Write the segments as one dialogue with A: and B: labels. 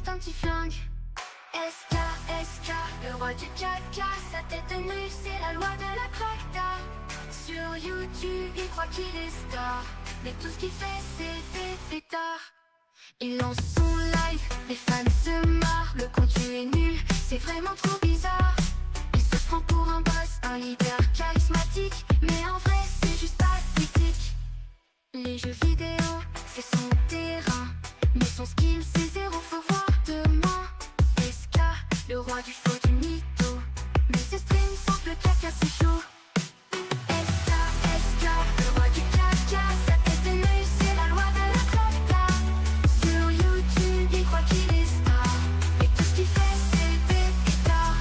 A: juste un petit flingue. SK, SK, le roi du caca, sa tête nue, c'est la loi de la cracta. Sur YouTube, il croit qu'il est star, mais tout ce qu'il fait, c'est des pétards. Il lance son live, les fans se marrent, le contenu est nul, c'est vraiment trop bizarre. Il se prend pour un boss, un leader charismatique, mais en vrai, c'est juste pathétique. Les jeux vidéo, c'est son terrain, mais son skill, c'est zéro, faut voir demain. SK, le roi du faux du mytho, mais ses streams sentent le caca, c'est chaud. SK, SK, le roi du caca, sa tête est nue, c'est la loi de la cracta. Sur YouTube, il croit qu'il est star, mais tout ce qu'il fait, c'est des pétards.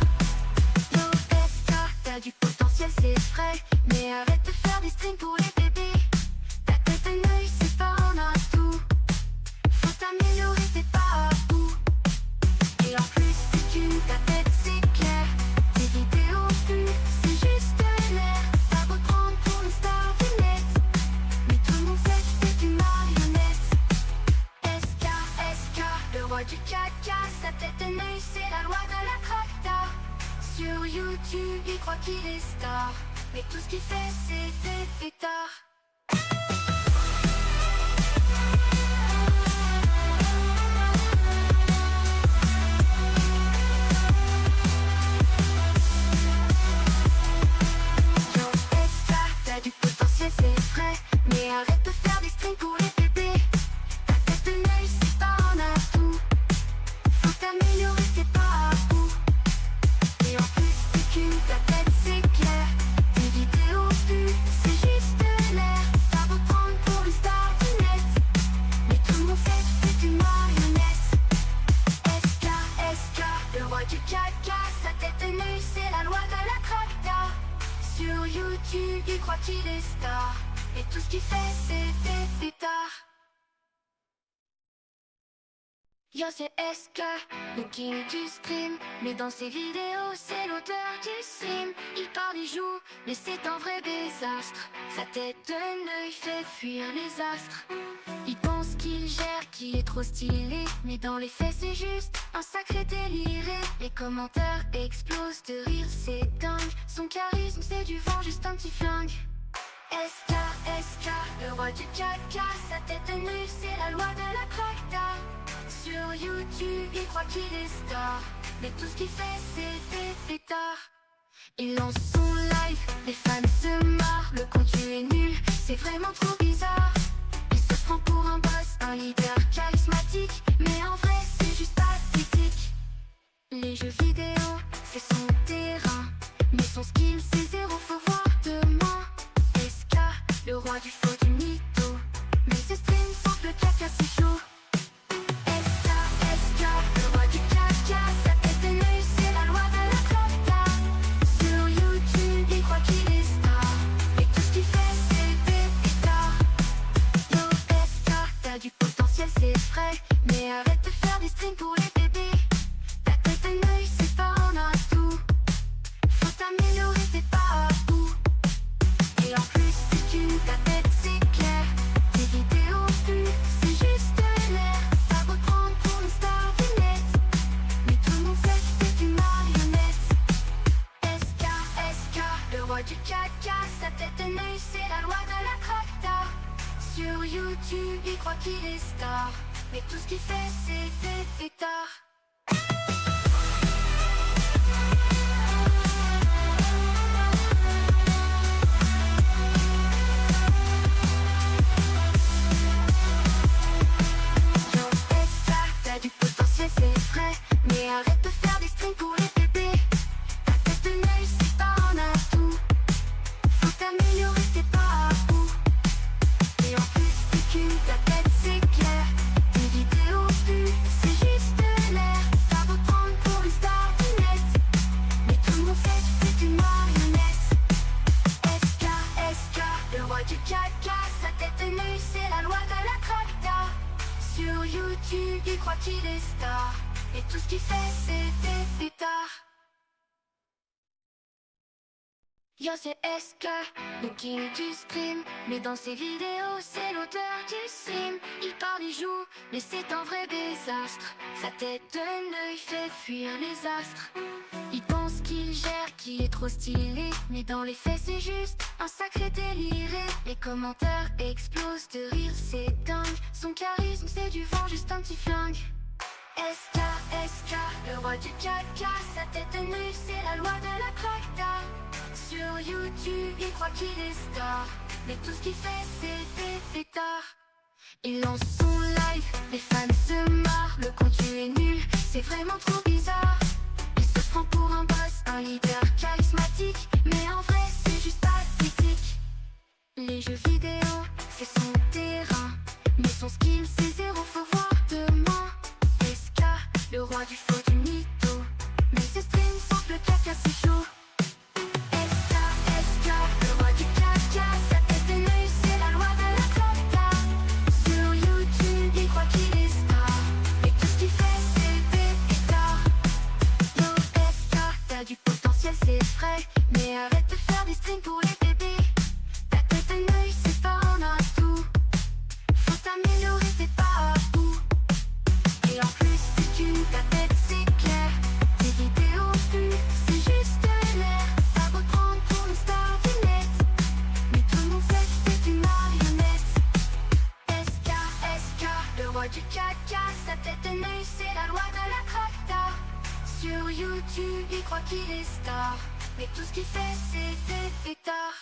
A: Yo, SK, t'as du potentiel, c'est vrai, mais arrête de faire des streams pour les bébés. Ta tête est nue, c'est pas un atout, faut t'améliorer, t'es pas à bout. Et en plus, c'est qu'une ta tête, c'est clair, tes vidéos plus, c'est juste l'air. T'as beau te prendre pour une star du net, mais tout le monde sait que t'es une marionnette. SK, SK, le roi du caca, sa tête est nue, c'est la loi de la cracta. Sur YouTube, il croit qu'il est star, mais tout ce qu'il fait, c'est des pétards. Yo, SK, t'as du potentiel, c'est vrai, mais arrête de faire des streams pour les bébés. Ta tête de nue, c'est pas un atout, faut t'améliorer, t'es pas à bout. Et en plus, c'est qu'une ta tête, c'est clair, tes vidéos plus, c'est juste l'air. T'as beau te prendre pour une star du net, mais tout le monde sait que t'es une marionnette. SK, SK, le roi du caca, sa tête est nue, c'est la loi de la cracta. Sur YouTube, il croit qu'il est star, et tout ce qu'il fait, c'est des pétards. Yo, c'est SK, le king du stream, mais dans ses vidéos, c'est l'auteur du sim. Il parle, il joue, mais c'est un vrai désastre. Sa tête de nœud fait fuir les astres. Il pense qu'il gère, qu'il est trop stylé, mais dans les faits, c'est juste un sacré déliré. Les commentaires explosent de rire, c'est dingue. Son charisme, c'est du vent, juste un petit flingue. SK, SK, le roi du caca, sa tête de nue, c'est la loi de la cracta. Sur YouTube, il croit qu'il est star, mais tout ce qu'il fait, c'est des pétards. Il lance son live, les fans se marrent, le contenu est nul, c'est vraiment trop bizarre. Il se prend pour un boss, un leader charismatique, mais en vrai, c'est juste pathétique. Les jeux vidéo, c'est son terrain, mais son skill, c'est zéro, faut voir demain. SK, le roi du faux du mytho, mais ses streams sentent le caca, c'est chaud. SK, SK, le roi du caca, sa tête est nue, c'est la loi de la cracta. Sur YouTube, il croit qu'il est star, mais tout ce qu'il fait, c'est des pétards. Yo, SK, t'as du potentiel, c'est vrai, mais arrête de faire des streams pour les bébés. Ta tête est nue, c'est pas un atout, faut t'améliorer, t'es pas à bout. Et en plus, c'est qu'une ta tête, c'est clair, tes vidéos plus, c'est juste l'air. T'as beau te prendre pour une star du net, mais tout le monde sait que t'es une marionnette. SK, SK, le roi du caca, sa tête est nue, c'est la loi de la cracta. Sur YouTube, il croit qu'il est star, mais tout ce qu'il fait, c'est des pétards. Yo, SK, t'as du potentiel, c'est vrai, mais arrête de faire des streams pour les bébés. Ta tête de nue, c'est pas un atout, faut t'améliorer, t'es pas à bout. Et en plus, c'est qu'une ta tête, c'est clair, tes vidéos plus, c'est juste l'air. T'as beau te prendre pour une star du net, mais tout le monde sait que t'es une marionnette. SK, SK, le roi du caca, sa tête est nue, c'est la loi de la cracta. Sur YouTube, il croit qu'il est star, et tout ce qu'il fait, c'est des pétards. Yo c'est SK, le king du stream. Mais dans ses vidéos c'est l'auteur du sim. Il parle, il joue, mais c'est un vrai désastre. Sa tête de l'œil fait fuir les astres. Il pense qu'il gère, qu'il est trop stylé. Mais dans les faits c'est juste un sacré déliré. Les commentaires explosent de rire, c'est dingue. Son charisme c'est du vent, juste un petit flingue. SK, SK, le roi du caca. Sa tête de nuit, c'est la loi de la cracta. Sur YouTube, il croit qu'il est star. Mais tout ce qu'il fait, c'est des fêtards. Il lance son live, les fans se marrent. Le contenu est nul, c'est vraiment trop bizarre. Il se prend pour un boss, un leader charismatique. Mais en vrai, c'est juste pathétique. Les jeux vidéo, c'est son terrain. Mais son skill, c'est zéro, faut voir demain. SK, le roi du faux du mytho. Mais ce stream sans le caca, c'est chaud. SK, SK, le roi du caca. Sa tête de nuit, c'est la loi de la cracta. Sur YouTube, il croit qu'il est star. Mais tout ce qu'il fait, c'est des pétards. Yo, SK, t'as du potentiel, c'est vrai. Mais arrête de faire des streams pour les bébés. Ta tête de nuit, c'est pas un atout. Faut t'améliorer, t'es pas à bout. Et en plus, c'est une ta tête, c'est clair. Tes vidéos plus, c'est juste l'air. T'as beau te prendre pour une star du net, mais tout le monde sait que t'es une marionnette. SK, SK, le roi du caca. Sa tête de nuit, c'est la loi de la cracta. Sur YouTube, il croit qu'il est star. Mais tout ce qu'il fait, c'est des fêtards.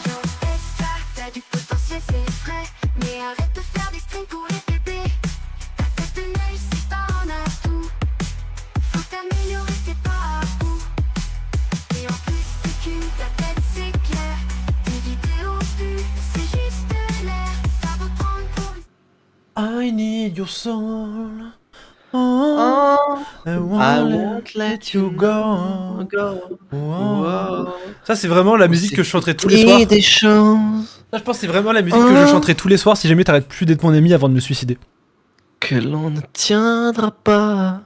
A: Yo, SK, t'as du potentiel, c'est vrai. Mais arrête de faire des streams pour les bébés. Ta tête de nuit, c'est pas un atout. Faut t'améliorer, t'es pas à bout. Et en plus, t'es qu'une, ta tête, c'est clair. Tes vidéos plus, c'est juste l'air. T'as beau te prendre pour une...
B: I need your soul. Oh, I won't let you go. Oh. Ça, c'est vraiment la musique que je chanterai tous les soirs.
C: Des choses
B: Ça, je pense que c'est vraiment la musique que je chanterai tous les soirs si jamais t'arrêtes plus d'être mon ami avant de me suicider.
C: que l'on ne tiendra pas.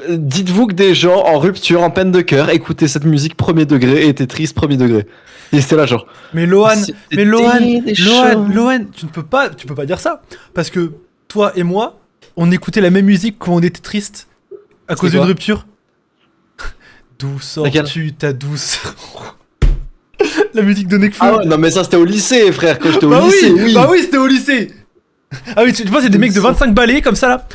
C: Dites-vous que des gens en rupture, en peine de cœur, écoutaient cette musique premier degré et étaient tristes premier degré. Et c'était là genre.
B: Mais Lohan,
C: C'était des
B: Lohan, tu peux pas dire ça. Parce que toi et moi, on écoutait la même musique quand on était triste à cause d'une
C: quoi
B: rupture. D'où sors-tu ta douceur? La musique de Nekfeu.
C: Ah ouais, non mais ça c'était au lycée frère, quand j'étais au
B: Bah
C: lycée,
B: oui,
C: oui.
B: bah oui, c'était au lycée. Ah oui, tu vois, c'est des mecs de 25 balais comme ça là.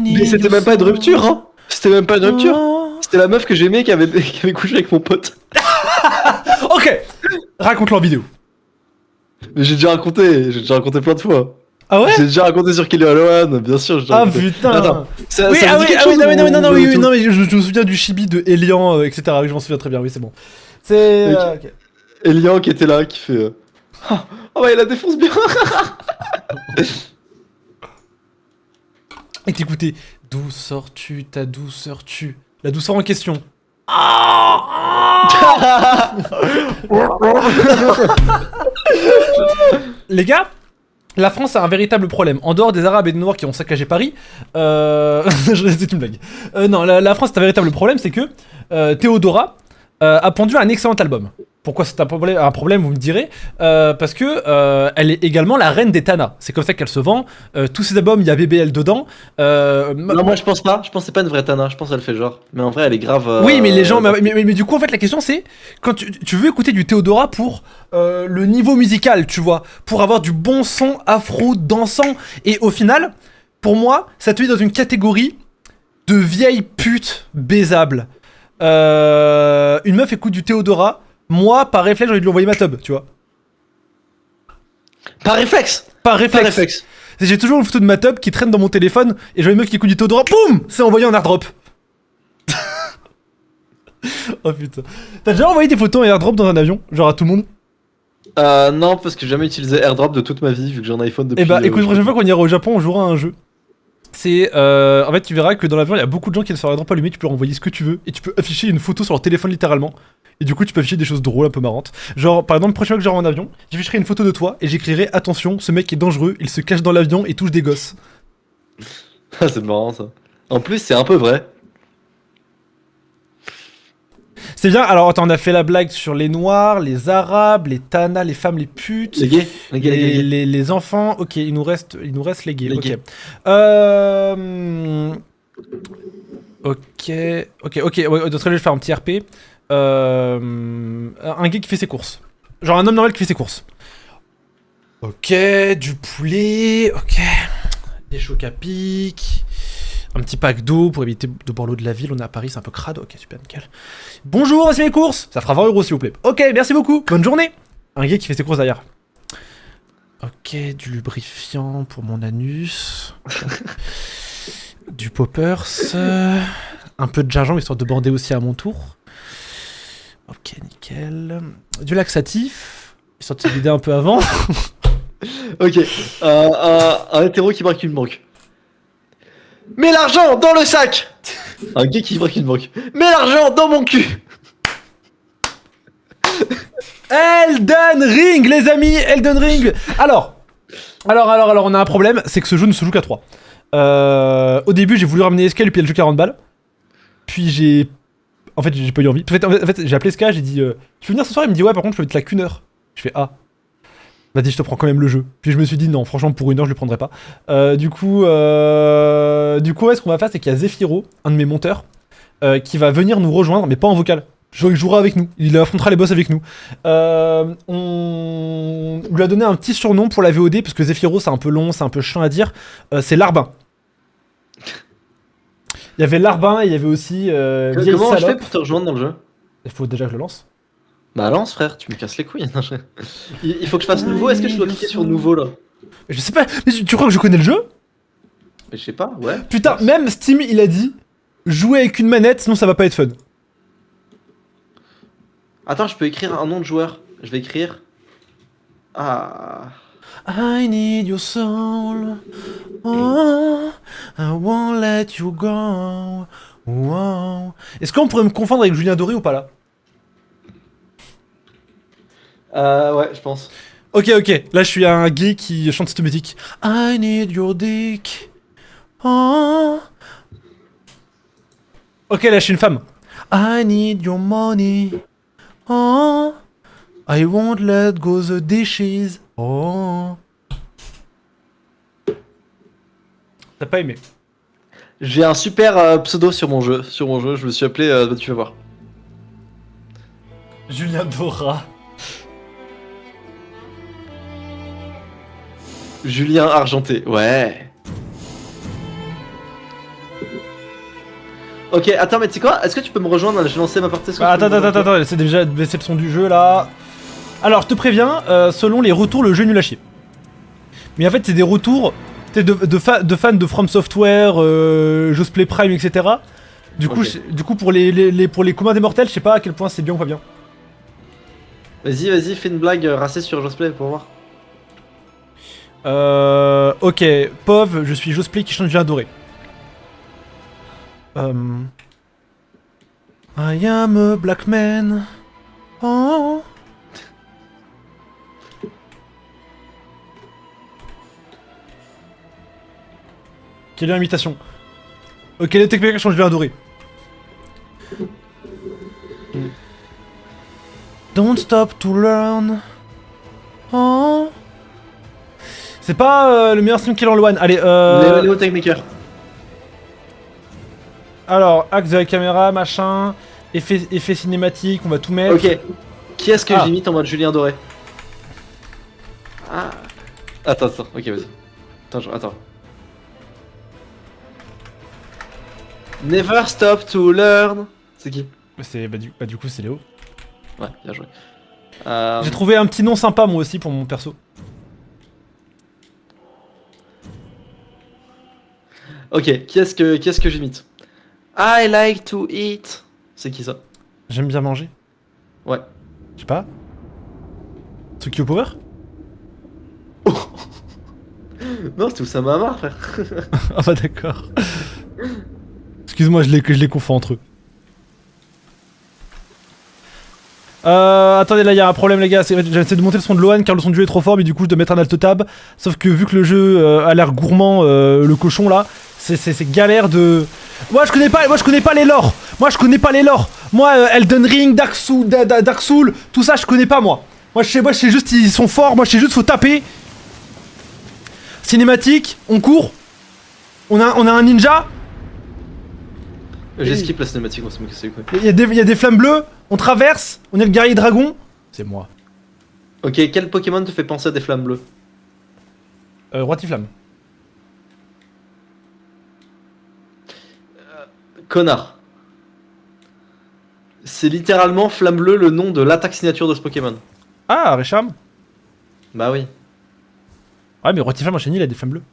C: Mais c'était même pas une rupture, hein. C'était même pas une rupture.
B: Oh.
C: C'était la meuf que j'aimais qui avait couché avec mon pote.
B: Ok, raconte-le en vidéo.
C: Mais j'ai déjà raconté plein de fois.
B: Ah ouais?
C: J'ai déjà raconté sur Kelly Lohan, bien sûr. J'ai déjà
B: Ah
C: raconté.
B: putain.
C: Attends, ça,
B: Oui,
C: ça
B: ah
C: vous dit
B: oui,
C: quelque
B: ah oui,
C: chose
B: non, mais non,
C: ou-
B: non,
C: ou
B: oui,
C: tout
B: non, mais je me souviens du chibi de Elian, etc. Oui, je m'en souviens très bien, oui, c'est bon. C'est.
C: Ok.
B: Ok.
C: Elian qui était là, qui fait. Oh ouais, il la défonce bien.
B: Et t'écoutais d'où sors-tu ta douceur tu. La douceur en question. Les gars, la France a un véritable problème. En dehors des Arabes et des Noirs qui ont saccagé Paris, c'est une blague. Non, la France a un véritable problème, c'est que Théodora a pondu un excellent album. Pourquoi c'est un problème, vous me direz? Parce que elle est également la reine des Tana. C'est comme ça qu'elle se vend. Tous ses albums, il y a BBL dedans.
C: Non, moi je pense pas. Je pense que c'est pas une vraie Tana. Je pense qu'elle fait genre. Mais en vrai, elle est grave.
B: Oui, mais les gens. Mais du coup, en fait, la question c'est quand tu veux écouter du Théodora pour le niveau musical, tu vois, pour avoir du bon son afro dansant. Et au final, pour moi, ça te met dans une catégorie de vieille pute baisable. Une meuf écoute du Théodora. Moi, par réflexe, j'ai envie de lui envoyer ma tub, tu vois.
C: Par réflexe.
B: Par réflexe. J'ai toujours une photo de ma tub qui traîne dans mon téléphone et je vois une meuf qui écoute du Théodora, boum, c'est envoyé en airdrop. Oh putain. T'as déjà envoyé des photos en airdrop dans un avion, genre à tout le monde?
C: Non, parce que j'ai jamais utilisé AirDrop de toute ma vie, vu que j'ai un iPhone depuis.
B: Eh bah écoute, la prochaine fois qu'on ira au Japon, on jouera à un jeu. c'est... en fait, tu verras que dans l'avion, il y a beaucoup de gens qui ne se regardent pas allumer, tu peux leur envoyer ce que tu veux, et tu peux afficher une photo sur leur téléphone littéralement. Et du coup, tu peux afficher des choses drôles, un peu marrantes. Genre, par exemple, la prochaine fois que j'aurai en avion, j'afficherai une photo de toi, et j'écrirai « Attention, ce mec est dangereux, il se cache dans l'avion et touche des gosses. »
C: Ah, c'est marrant ça. En plus, c'est un peu vrai.
B: C'est bien, alors attends, on a fait la blague sur les noirs, les arabes, les tanas, les femmes, les putes...
C: Les gays, les gays, les gays, les gays.
B: les enfants, ok, il nous reste les gays,
C: Les
B: ok.
C: gays.
B: Ok, ouais, d'autres, je vais faire un petit RP. Un gay qui fait ses courses. Genre un homme normal qui fait ses courses. Ok, du poulet, ok. Des chocs à pic. Un petit pack d'eau pour éviter de boire l'eau de la ville. On est à Paris, c'est un peu crade. Ok, super, nickel. Bonjour, voici mes courses. Ça fera 20 € s'il vous plaît. Ok, merci beaucoup. Bonne journée. Un gay qui fait ses courses derrière. Ok, du lubrifiant pour mon anus. Du poppers. Un peu de gingembre histoire de bander aussi à mon tour. Ok, nickel. Du laxatif. Histoire de se vider un peu avant.
C: Ok, un hétéro qui braque une banque. Mets l'argent dans le sac. Un gay qui braque une banque. Mets l'argent dans mon cul.
B: Elden Ring, les amis, Elden Ring. Alors, on a un problème, c'est que ce jeu ne se joue qu'à 3. Au début, j'ai voulu ramener Escal et puis elle joue 40 balles. Puis j'ai pas eu envie. En fait, j'ai appelé Ska, j'ai dit tu peux venir ce soir? Il me dit ouais, par contre, je peux être là qu'une heure. Je fais ah. Vas-y, je te prends quand même le jeu. Puis je me suis dit non, franchement, pour une heure, je le prendrai pas. Du coup, ouais, ce qu'on va faire, c'est qu'il y a Zephyro, un de mes monteurs, qui va venir nous rejoindre, mais pas en vocal. Genre, il jouera avec nous, il affrontera les boss avec nous. On lui a donné un petit surnom pour la VOD, parce que Zephyro, c'est un peu long, c'est un peu chiant à dire. C'est Larbin. Il y avait Larbin et il y avait aussi Vieille
C: Comment je fais
B: Salope.
C: pour te rejoindre dans le jeu?
B: Il faut déjà que je le lance.
C: Bah lance frère, tu me casses les couilles. Non, il faut que je fasse nouveau, est-ce que je dois cliquer sur nouveau là?
B: Je sais pas, mais tu crois que je connais le jeu?
C: Mais je sais pas, ouais.
B: Putain, même Steam, il a dit jouer avec une manette, sinon ça va pas être fun.
C: Attends, je peux écrire un nom de joueur. Je vais écrire... Ah...
B: I need your soul. Oh, I won't let you go. Oh. Est-ce qu'on pourrait me confondre avec Julien Doré ou pas là?
C: Ouais, je pense.
B: Ok, là je suis un gay qui chante cette musique. I need your dick. Oh. Ok, là je suis une femme. I need your money. Oh. I won't let go the dishes. Oh. T'as pas aimé?
C: J'ai un super pseudo sur mon jeu. Je me suis appelé... tu vas voir.
B: Julien Dora.
C: Julien Argenté, ouais. Ok, attends, mais tu sais quoi? Est-ce que tu peux me rejoindre? Je vais lancer ma partie.
B: Attends, c'est déjà baisser le son du jeu là. Alors, je te préviens, selon les retours, le jeu est nul à chier. Mais en fait, c'est des retours de fans de From Software, Josplay Prime, etc. Du coup,
C: Ok.
B: pour les communs des mortels, je sais pas à quel point c'est bien ou pas bien.
C: Vas-y, fais une blague racée sur Josplay pour voir.
B: Ok, Pov, je suis Josplay qui chante Julien Doré. I am a black man. Oh. Quelle imitation. Ok, les techniques changent Julien Doré. Don't stop to learn. Oh. C'est pas le meilleur stream Kill en One. Allez,
C: Léo Techniker.
B: Alors, axe de la caméra, machin, effet cinématique, on va tout mettre.
C: Ok. Qui est-ce que
B: Ah.
C: j'imite en mode Julien Doré? Ah. Attends, ok, vas-y. Attends. Never stop to learn. C'est qui?
B: Du coup, c'est Léo.
C: Ouais, bien joué.
B: J'ai trouvé un petit nom sympa, moi aussi, pour mon perso.
C: Ok, qui est-ce que j'imite? I like to eat. C'est qui ça?
B: J'aime bien manger.
C: Ouais.
B: Je sais pas. Tsukio Power?
C: Non, c'est Oussama Ammar, frère.
B: Ah bah d'accord. Excuse-moi, je les confonds entre eux. Attendez, là il y a un problème les gars, j'essaie de monter le son de Lohan car le son du jeu est trop fort mais du coup je dois mettre un alt tab. Sauf que vu que le jeu a l'air gourmand, le cochon là, c'est galère de... Moi je connais pas les lores. Moi je connais pas les lores. Moi Elden Ring, Dark Soul, tout ça je connais pas moi. Moi je sais juste ils sont forts, moi je sais juste faut taper. Cinématique, on court. On a un ninja.
C: J'esquive la cinématique, on se met que c'est quoi.
B: Il y a des flammes bleues, on traverse, on est le guerrier dragon. C'est moi.
C: Ok, quel Pokémon te fait penser à des flammes bleues?
B: Roitiflamme.
C: Connard. C'est littéralement Flamme Bleue le nom de l'attaque signature de ce Pokémon.
B: Ah, Resham.
C: Bah oui.
B: Ouais, mais Roitiflamme enchaîné, il a des flammes bleues.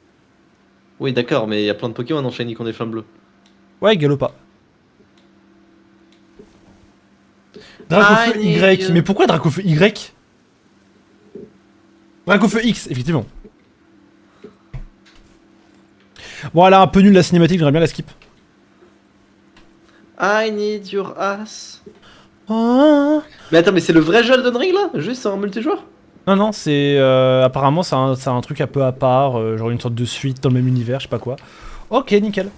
C: Oui, d'accord, mais il y a plein de Pokémon enchaînés qui ont des flammes bleues.
B: Ouais, Galopa. Dracofeu Y. Mais pourquoi Dracofeu Y? Dracofeu X, effectivement. Bon, elle a un peu nul la cinématique, j'aimerais bien la skip.
C: I need your ass.
B: Oh.
C: Mais attends, mais c'est le vrai jeu Elden Ring là? Juste en multijoueur?
B: Non, non, c'est. Apparemment, c'est un truc un peu à part, genre une sorte de suite dans le même univers, je sais pas quoi. Ok, nickel.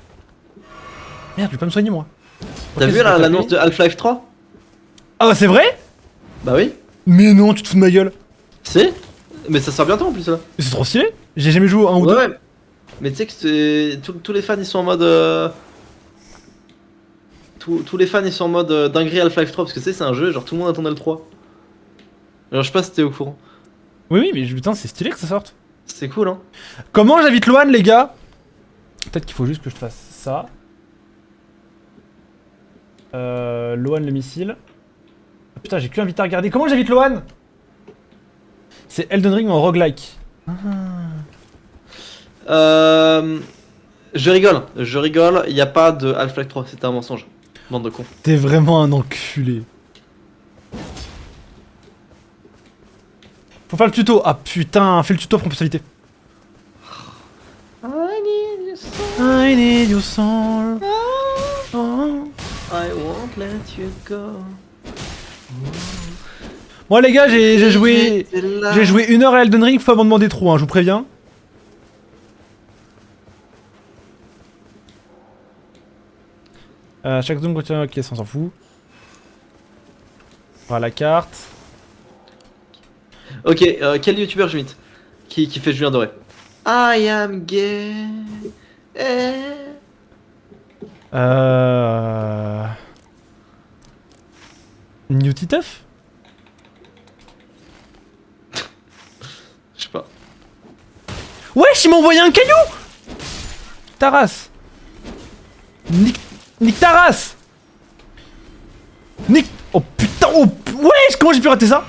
B: Merde, je vais pas me soigner moi.
C: T'as
B: Ok,
C: vu
B: c'est pas
C: l'annonce
B: tapé.
C: de Half-Life 3?
B: Ah, c'est vrai?
C: Bah oui.
B: Mais non, tu te fous de ma gueule.
C: C'est? Mais ça sort bientôt en plus là.
B: Mais c'est trop stylé. J'ai jamais joué au 1 ou
C: Ouais,
B: 2.
C: ouais. Mais tu sais que tous les fans ils sont en mode. Tous les fans ils sont en mode dinguerie Half-Life 3 parce que tu sais, c'est un jeu, genre tout le monde attendait le 3. Alors je sais pas si t'es au courant.
B: Oui, oui, mais putain, c'est stylé que ça sorte.
C: C'est cool hein.
B: Comment j'invite Lohan, les gars? Peut-être qu'il faut juste que je fasse ça. Lohan le missile. Ah, putain, j'ai que invité à regarder. Comment j'invite Lohan? C'est Elden Ring en roguelike.
C: Je rigole, il y a pas de Half-Life 3, c'était un mensonge. Bande de cons.
B: T'es vraiment un enculé. Faut faire le tuto. Ah putain, fais le tuto pour spécialité. I need your soul. Oh.
C: I won't let you go.
B: Moi les gars, j'ai joué 1 heure à Elden Ring, faut pas m'en demander trop, hein, je vous préviens. Chaque zone contient... Ok, ça on s'en fout. Voilà la carte.
C: Ok, quel youtubeur j'imite qui fait Julien Doré? I am gay.
B: New Titeuf?
C: Je sais pas.
B: Wesh, il m'a envoyé un caillou! Taras. Nick Taras. Nick... Oh putain, oh... Wesh, comment j'ai pu rater ça?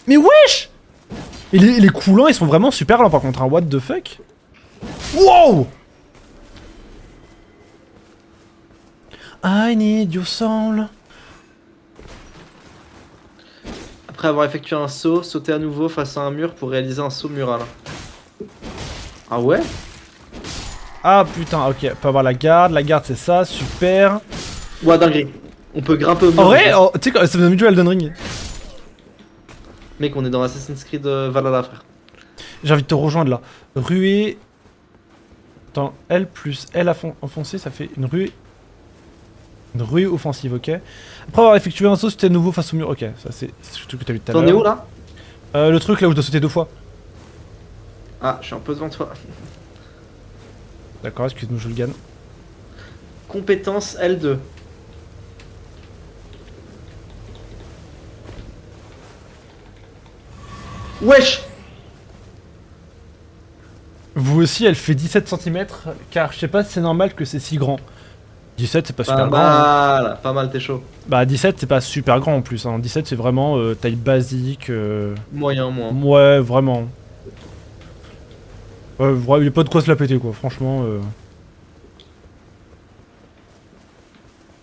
B: Mais wesh! Et les coulants, ils sont vraiment super lents par contre, hein. What the fuck? Wow! I need your soul.
C: Après avoir effectué un saut, sauter à nouveau face à un mur pour réaliser un saut mural. Ah ouais?
B: Ah putain, ok, on peut avoir la garde c'est ça, super.
C: Ouais, dinguerie. On peut grimper au mur.
B: En vrai, oh, tu sais quoi, ça me donne du Elden Ring.
C: Mec, on est dans Assassin's Creed Valhalla, frère.
B: J'ai envie de te rejoindre là. Ruée. Attends, L plus L enfoncé, ça fait une ruée. Une ruée offensive, ok. Après avoir effectué un saut, c'était à nouveau face au mur. Ok, ça c'est le truc que t'as vu tout à l'heure.
C: T'en es où là?
B: Le truc là où je dois sauter 2 fois.
C: Ah, je suis un peu devant toi.
B: D'accord, excuse-nous, je le gagne.
C: Compétence L2. Wesh!
B: Vous aussi, elle fait 17 cm, car je sais pas si c'est normal que c'est si grand. 17, c'est pas super grand. Hein.
C: Pas mal, t'es chaud.
B: Bah 17, c'est pas super grand en plus. Hein. 17, c'est vraiment taille basique.
C: Moyen, moi.
B: Ouais, vraiment. Ouais, y a pas de quoi se la péter quoi, franchement.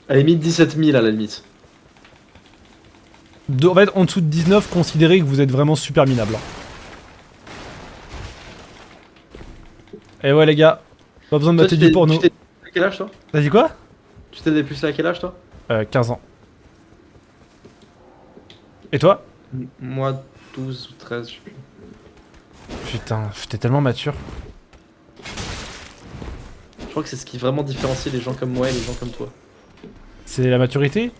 C: À la limite 17 000 à la limite.
B: En fait, en dessous de 19, considérez que vous êtes vraiment super minable. Et ouais les gars, pas besoin de
C: Toi,
B: mater du porno.
C: Tu t'es à quel âge toi?
B: T'as dit quoi?
C: Tu t'es dépucelé à quel âge toi?
B: 15 ans. Et toi?
C: Moi 12 ou 13, je sais plus.
B: Putain, t'es tellement mature.
C: Je crois que c'est ce qui vraiment différencie les gens comme moi et les gens comme toi.
B: C'est la maturité?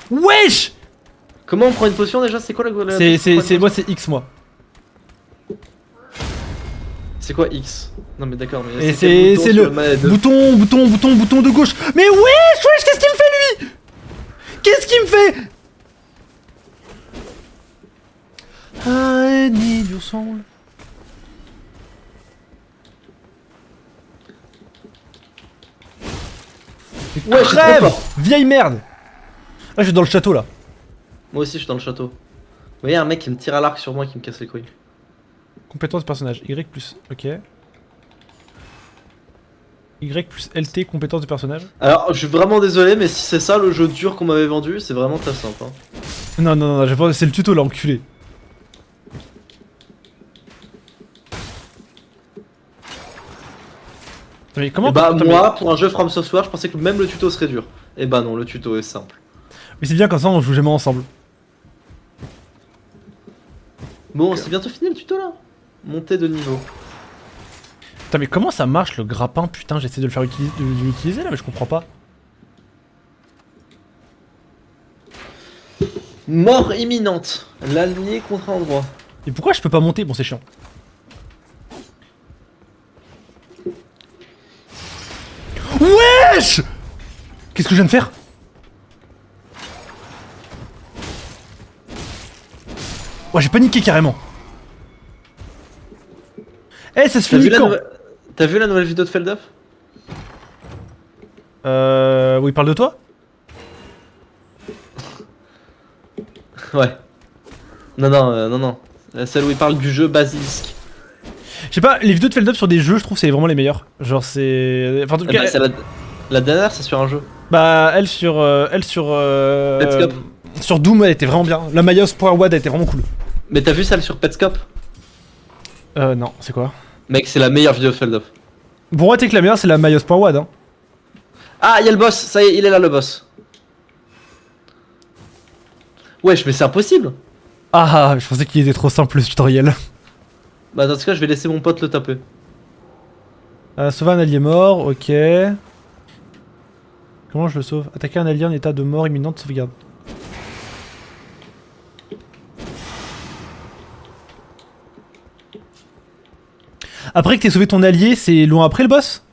B: Wesh!
C: Comment on prend une potion déjà? C'est quoi la
B: Moi c'est X moi.
C: C'est quoi X? Non mais d'accord, mais
B: Et
C: quel bouton
B: c'est
C: sur
B: le
C: la manette?
B: bouton de gauche. Mais wesh, qu'est-ce qu'il me fait lui? Qu'est-ce qu'il me fait? I need your soul.
C: Ouais, je suis trop
B: Crève!
C: fort.
B: Vieille merde! Là je suis dans le château là.
C: Moi aussi je suis dans le château. Vous voyez un mec qui me tire à l'arc sur moi qui me casse les couilles.
B: Compétence de personnage. Y plus. Ok. Y plus LT, compétence de personnage.
C: Alors je suis vraiment désolé mais si c'est ça le jeu dur qu'on m'avait vendu, c'est vraiment très simple hein.
B: Non, je pense que c'est le tuto là, enculé. Mais comment
C: Bah
B: attends,
C: moi, pour un jeu From Software, je pensais que même le tuto serait dur. Et bah non, le tuto est simple.
B: mais c'est bien comme ça, on joue jamais ensemble.
C: Bon, c'est bientôt fini le tuto là. Montée de niveau.
B: Putain, mais comment ça marche le grappin? Putain, j'essaie de le faire utiliser là, mais je comprends pas.
C: Mort imminente. L'allié contre un droit.
B: Et pourquoi je peux pas monter? Bon, c'est chiant. Wesh! Qu'est-ce que je viens de faire? Ouais, j'ai paniqué carrément. Eh, ça se finit quand?
C: T'as vu la nouvelle vidéo de Feldup?
B: Où il parle de toi?
C: Ouais. Non. Celle où il parle du jeu Basilisk.
B: Je sais pas, les vidéos de Feldup sur des jeux, je trouve c'est vraiment les meilleurs. Genre c'est... Enfin, en tout cas,
C: La dernière, c'est sur un jeu.
B: bah elle sur...
C: Petscop.
B: sur Doom, elle était vraiment bien. La Mayos.wad, elle était vraiment cool.
C: Mais t'as vu celle sur Petscop?
B: Non, c'est quoi?
C: Mec, c'est la meilleure vidéo de Feldup.
B: Pour moi, t'es que la meilleure, c'est la Mayos.wad. Hein.
C: Ah, y'a le boss, ça y est, il est là le boss. Wesh, mais c'est impossible.
B: Ah, je pensais qu'il était trop simple ce tutoriel.
C: Bah dans ce cas, je vais laisser mon pote le taper.
B: Sauver un allié mort, ok. Comment je le sauve? Attaquer un allié en état de mort imminente, sauvegarde. Après que t'aies sauvé ton allié, c'est loin après le boss?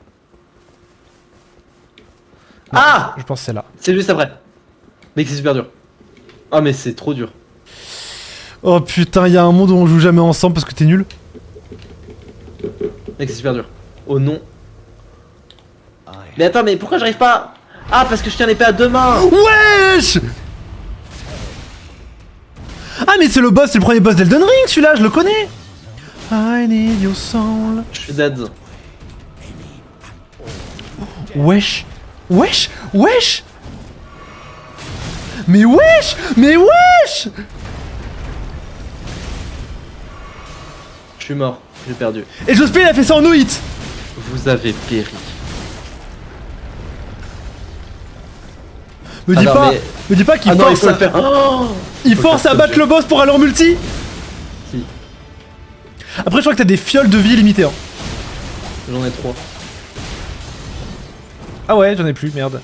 B: Non,
C: Ah!
B: je pense que c'est là.
C: C'est juste après. Mec, c'est super dur. Ah, mais c'est trop dur.
B: Oh putain, y'a un monde où on joue jamais ensemble parce que t'es nul.
C: Mec, c'est super dur. Oh non. Mais attends, mais pourquoi j'arrive pas? Ah, parce que je tiens l'épée à deux mains.
B: Wesh! Ah mais c'est le boss, c'est le premier boss d'Elden Ring celui-là, je le connais. I need your soul.
C: Je suis dead.
B: Wesh! Wesh! Wesh! Mais wesh! Mais wesh!
C: Je suis mort. J'ai perdu.
B: Et Jospé il a fait ça en no hit!
C: Vous avez péri.
B: Me dis
C: Ah non,
B: pas,
C: mais-
B: me dis pas qu'il
C: Ah non, il
B: force,
C: faut le faire. Oh,
B: il
C: faut le
B: force
C: faire
B: à
C: ce
B: battre
C: jeu.
B: le boss pour aller en multi.
C: Si,
B: Après je crois que t'as des fioles de vie limitées. Hein.
C: j'en ai 3.
B: Ah ouais, j'en ai plus, merde.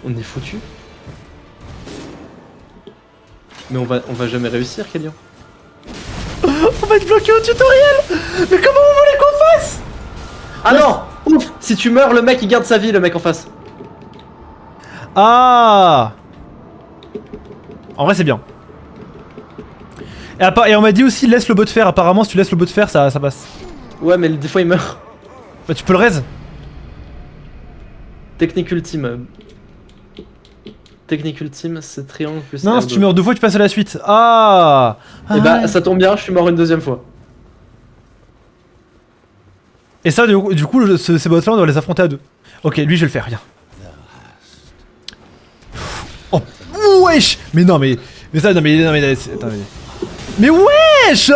C: On est foutu. Mais on va jamais réussir, Kélian.
B: On va être bloqué au tutoriel. Mais comment vous voulez qu'on fasse?
C: Ah non! Ouf! Si tu meurs, le mec il garde sa vie, le mec en face.
B: Ah. En vrai c'est bien. Et on m'a dit aussi laisse le bot faire, apparemment si tu laisses le bot faire ça passe.
C: Ouais, mais des fois il meurt.
B: Bah tu peux le raise.
C: Technique ultime. Technique ultime, c'est triangle plus
B: Non,
C: R2.
B: si tu meurs deux fois tu passes à la suite. Ah.
C: Et bah ça tombe bien, je suis mort une deuxième fois.
B: Et ça du coup ces bots là on doit les affronter à deux. Ok lui je vais le faire, viens. wesh. Mais non, mais ça, non, mais attends, mais wesh.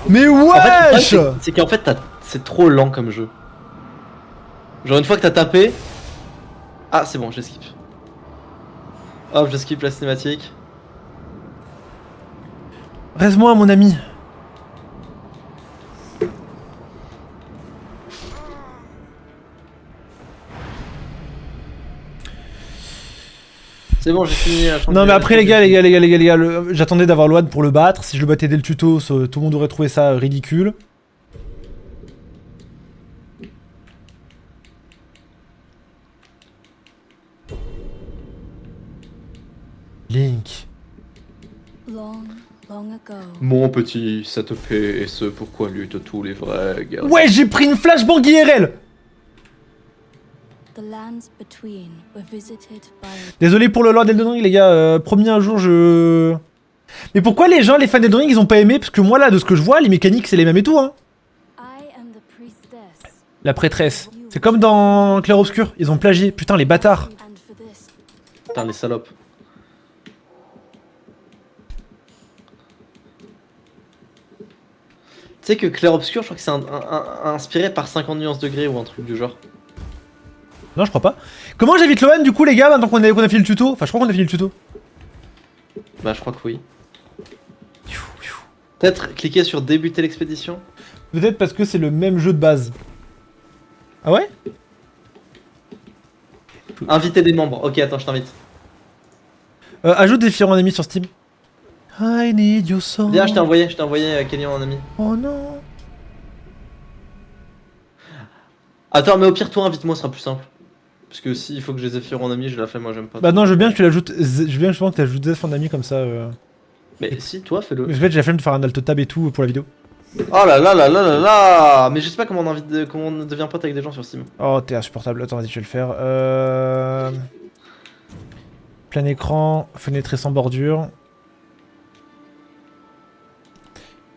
B: Mais
C: En fait,
B: wesh.
C: c'est qu'en fait, c'est trop lent comme jeu. Genre, une fois que t'as tapé. Ah, c'est bon, je skip. Hop, je skip la cinématique.
B: Reste-moi, mon ami.
C: C'est bon, j'ai fini.
B: Non mais après les gars, j'attendais d'avoir Loan pour le battre. Si je le battais dès le tuto, tout le monde aurait trouvé ça ridicule. Link.
C: Mon petit, ça te paie, et ce pourquoi luttent tous les vrais guerriers.
B: Ouais, j'ai pris une flashbang IRL. Désolé pour le lore d'Elden Ring les gars, promis un jour je... Mais pourquoi les gens, les fans d'Elden Ring, ils ont pas aimé? Parce que moi là, de ce que je vois, les mécaniques c'est les mêmes et tout hein. La prêtresse. C'est comme dans Clair Obscur, ils ont plagié, putain les bâtards.
C: Putain les salopes. Tu sais que Clair Obscur, je crois que c'est inspiré par 50 nuances degrés ou un truc du genre.
B: Non je crois pas. Comment j'invite Loan du coup les gars, maintenant qu'on a fini le tuto? Enfin je crois qu'on a fini le tuto.
C: Bah je crois que oui. Peut-être cliquer sur débuter l'expédition.
B: Peut-être parce que c'est le même jeu de base. Ah ouais?
C: Inviter des membres. Ok, attends, je t'invite.
B: Ajoute des filles en ami sur Steam. I need your soul.
C: Viens, je t'ai envoyé Kelly en ami.
B: Oh non.
C: Attends, mais au pire, toi, invite-moi, ce sera plus simple. Parce que si il faut que je les ai fait en ami, je la fais, moi j'aime pas.
B: Bah non, je veux bien que tu l'ajoutes. Je veux bien justement que tu ajoutes Zef en ami comme ça.
C: Mais si, toi, fais-le.
B: En fait, j'ai la flemme de faire un alt tab et tout pour la vidéo.
C: Oh là là là là là là. Mais je sais pas comment comment on devient pote avec des gens sur Steam.
B: Oh, t'es insupportable. Attends, vas-y, je vais le faire. Plein écran, fenêtre sans bordure.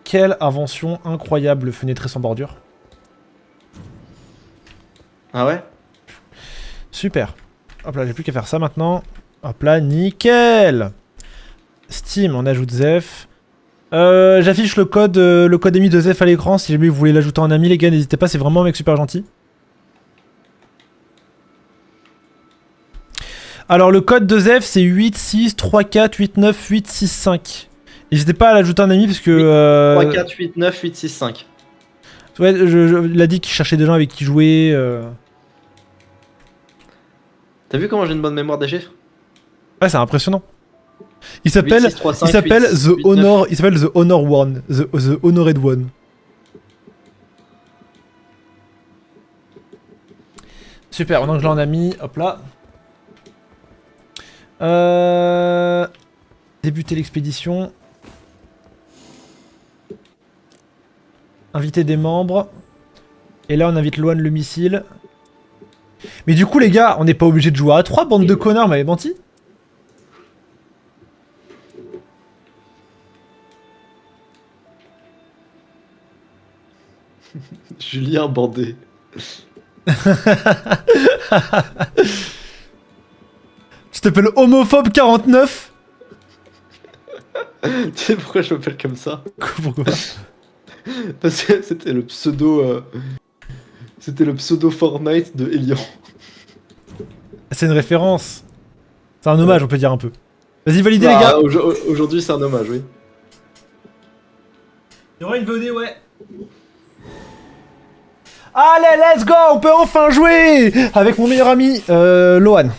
B: Quelle invention incroyable, fenêtre sans bordure.
C: Ah ouais?
B: Super. Hop là, j'ai plus qu'à faire ça maintenant. Hop là, nickel. Steam, on ajoute Zef. J'affiche le code ami de Zef à l'écran. Si jamais vous voulez l'ajouter en ami, les gars, n'hésitez pas. C'est vraiment un mec super gentil. Alors, le code de Zef, c'est 863489865. N'hésitez pas à l'ajouter en ami parce que...
C: 3489865.
B: Ouais, il a dit qu'il cherchait des gens avec qui jouer.
C: T'as vu comment j'ai une bonne mémoire des chiffres?
B: Ouais, c'est impressionnant. Il s'appelle The
C: 8,
B: Honor, il s'appelle The Honor One, The Honored One. Super, maintenant que je l'en ai mis, hop là. Débuter l'expédition. Inviter des membres. Et là on invite Loan le missile. Mais du coup les gars, on n'est pas obligé de jouer à 3, bande de connards, m'avez menti.
C: Julien Bandé.
B: Tu t'appelles homophobe 49?
C: Tu sais pourquoi je m'appelle comme ça?
B: Pourquoi?
C: Parce que c'était le pseudo... C'était le pseudo Fortnite de Elian.
B: C'est une référence. C'est un hommage, on peut dire un peu. Vas-y, validez les gars.
C: Aujourd'hui, c'est un hommage, oui.
B: Il y aura une VOD, ouais. Allez, let's go, on peut enfin jouer avec mon meilleur ami, Loan.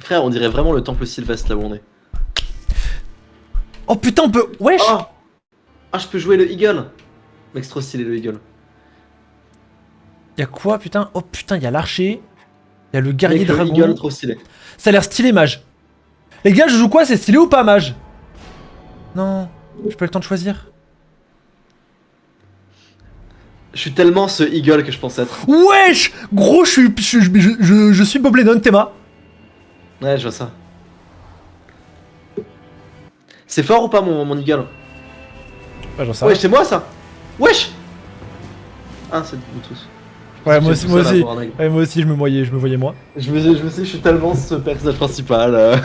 C: Frère, on dirait vraiment le temple Sylvestre là où on est.
B: Oh putain, on peut... Wesh.
C: Ah, je peux jouer le Eagle. Mec, c'est trop stylé le Eagle.
B: Y'a quoi, putain? Oh putain, y'a l'archer. Y'a le guerrier dragon.
C: Le Eagle, trop stylé.
B: Ça a l'air stylé, mage. Les gars, je joue quoi? C'est stylé ou pas, mage? Non, j'ai pas eu le temps de choisir.
C: Je suis tellement ce Eagle que je pense être.
B: Wesh. Gros, je suis Bob Lennon, Théma.
C: Ouais, je vois ça. C'est fort ou pas mon Eagle?
B: Ouais, j'en sais
C: Wesh, c'est moi ça. Wesh. Ah, c'est vous tous.
B: Ouais, moi aussi,
C: J'aime tout ça, la Borneg.
B: Ouais, moi aussi, je me voyais moi.
C: Je me suis, je suis tellement ce personnage principal.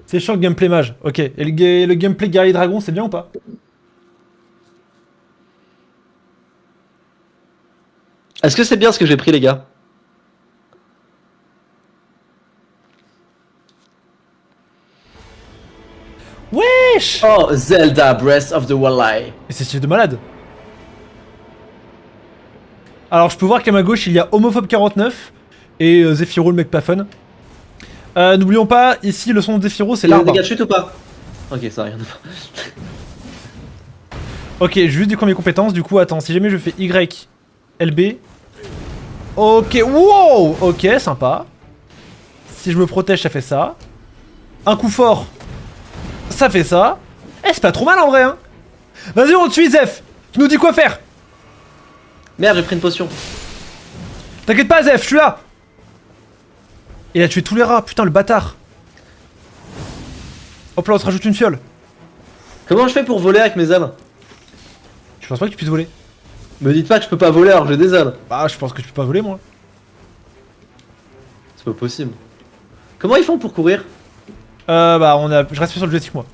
B: C'est chiant le gameplay mage. Ok, et le gameplay guerrier dragon, c'est bien ou pas?
C: Est-ce que c'est bien ce que j'ai pris, les gars?
B: Wesh!
C: Oh, Zelda Breath of the Wild.
B: Et c'est stylé de malade. Alors, je peux voir qu'à ma gauche, il y a Homophobe 49 et Zephyro, le mec pas fun. N'oublions pas, ici, le son de Zephyro, c'est
C: Il y a des
B: l'arbre.
C: dégâts de chute ou pas? Ok, ça rien de pas.
B: Ok, j'ai juste des mes compétences. Du coup, attends, si jamais je fais Y, LB. Ok, wow! Ok, sympa. Si je me protège, ça fait ça. Un coup fort, ça fait ça. Eh, c'est pas trop mal en vrai, hein. Vas-y, on te suit, Zef. Tu nous dis quoi faire.
C: Merde, j'ai pris une potion.
B: T'inquiète pas, Zef, je suis là. Il a tué tous les rats, putain, le bâtard. Hop là, on se rajoute une fiole.
C: Comment je fais pour voler avec mes ailes?
B: Je pense pas que tu puisses voler.
C: Me dites pas que je peux pas voler alors que j'ai des ailes.
B: Bah, je pense que tu peux pas voler, moi.
C: C'est pas possible. Comment ils font pour courir?
B: Bah, je reste sur le joystick, moi.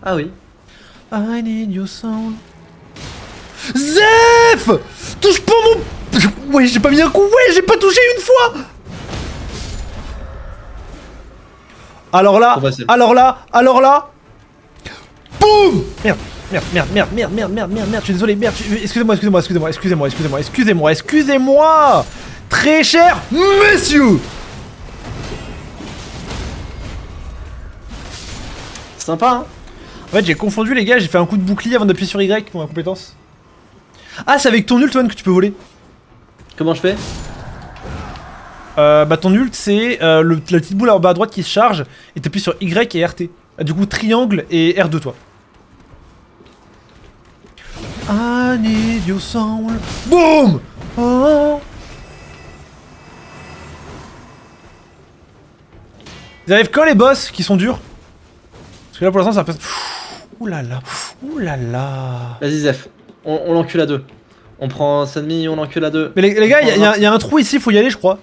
C: Ah oui.
B: I need your soul. Zef! Touche pas mon... Ouais, j'ai pas mis un coup, ouais, j'ai pas touché une fois. Alors là, boum! Merde, je suis désolé, merde, excusez-moi. Très cher messieurs.
C: Sympa, hein?
B: En fait, j'ai confondu les gars, j'ai fait un coup de bouclier avant d'appuyer sur Y pour ma compétence. Ah, c'est avec ton ult, One, que tu peux voler.
C: Comment je fais?
B: Bah ton ult c'est la petite boule en bas à droite qui se charge et t'appuies sur Y et RT. Du coup triangle et R2 toi. I need your soul. Boum. Oh. Ils arrivent quand les boss qui sont durs? Parce que là pour l'instant c'est un peu... Ouh là là, ouh là là.
C: Vas-y, Zef. On l'encule à deux. On prend Sunmi, on l'encule à deux.
B: Mais les gars, il y a un trou ici, faut y aller je crois.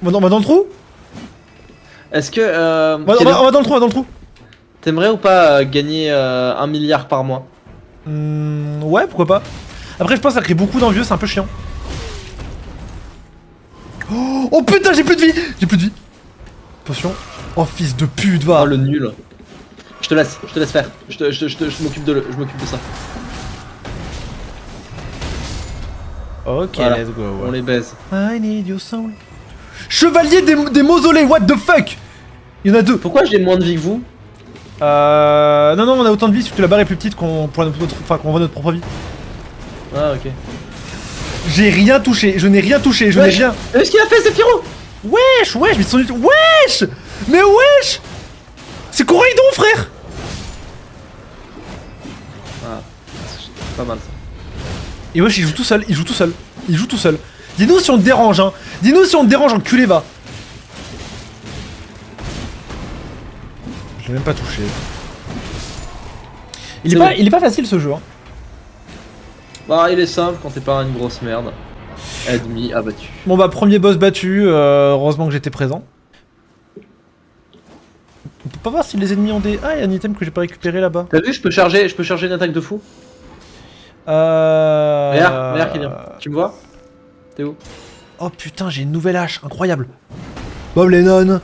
B: On va dans le trou?
C: Est-ce que...
B: On va dans le trou,
C: T'aimerais ou pas gagner 1 milliard par mois?
B: Ouais, pourquoi pas. Après, je pense que ça crée beaucoup d'envieux, c'est un peu chiant. Oh putain, j'ai plus de vie. Potion. Oh fils de pute, va.
C: Oh, le nul. Je te laisse faire. Je m'occupe de ça.
B: Ok,
C: Voilà.
B: let's go.
C: On les baise.
B: I need your soul. Chevalier des mausolées, what the fuck. Il y en a deux.
C: Pourquoi j'ai moins de vie que vous?
B: Non, on a autant de vie, parce que la barre est plus petite qu'on voit notre propre vie.
C: Ah, ok.
B: J'ai rien touché, je n'ai rien touché, je n'ai rien.
C: Mais ce qu'il a fait, c'est Pyro!
B: Wesh, mais son wesh. Mais wesh. C'est Coraidon, frère.
C: Ah, c'est pas mal ça.
B: Et wesh, il joue tout seul. Dis-nous si on te dérange, hein. Dis-nous si on te dérange, enculé, va. Je l'ai même pas touché. Il est pas facile ce jeu, hein.
C: Bah, il est simple quand t'es pas une grosse merde. Ennemi abattu.
B: Bon bah, premier boss battu, heureusement que j'étais présent. On peut pas voir si les ennemis ont des... Ah, il y a un item que j'ai pas récupéré là-bas.
C: T'as vu, je peux charger une attaque de fou. Regarde qui vient. Tu me vois? T'es où?
B: Oh putain, j'ai une nouvelle hache, incroyable. Bob Lennon,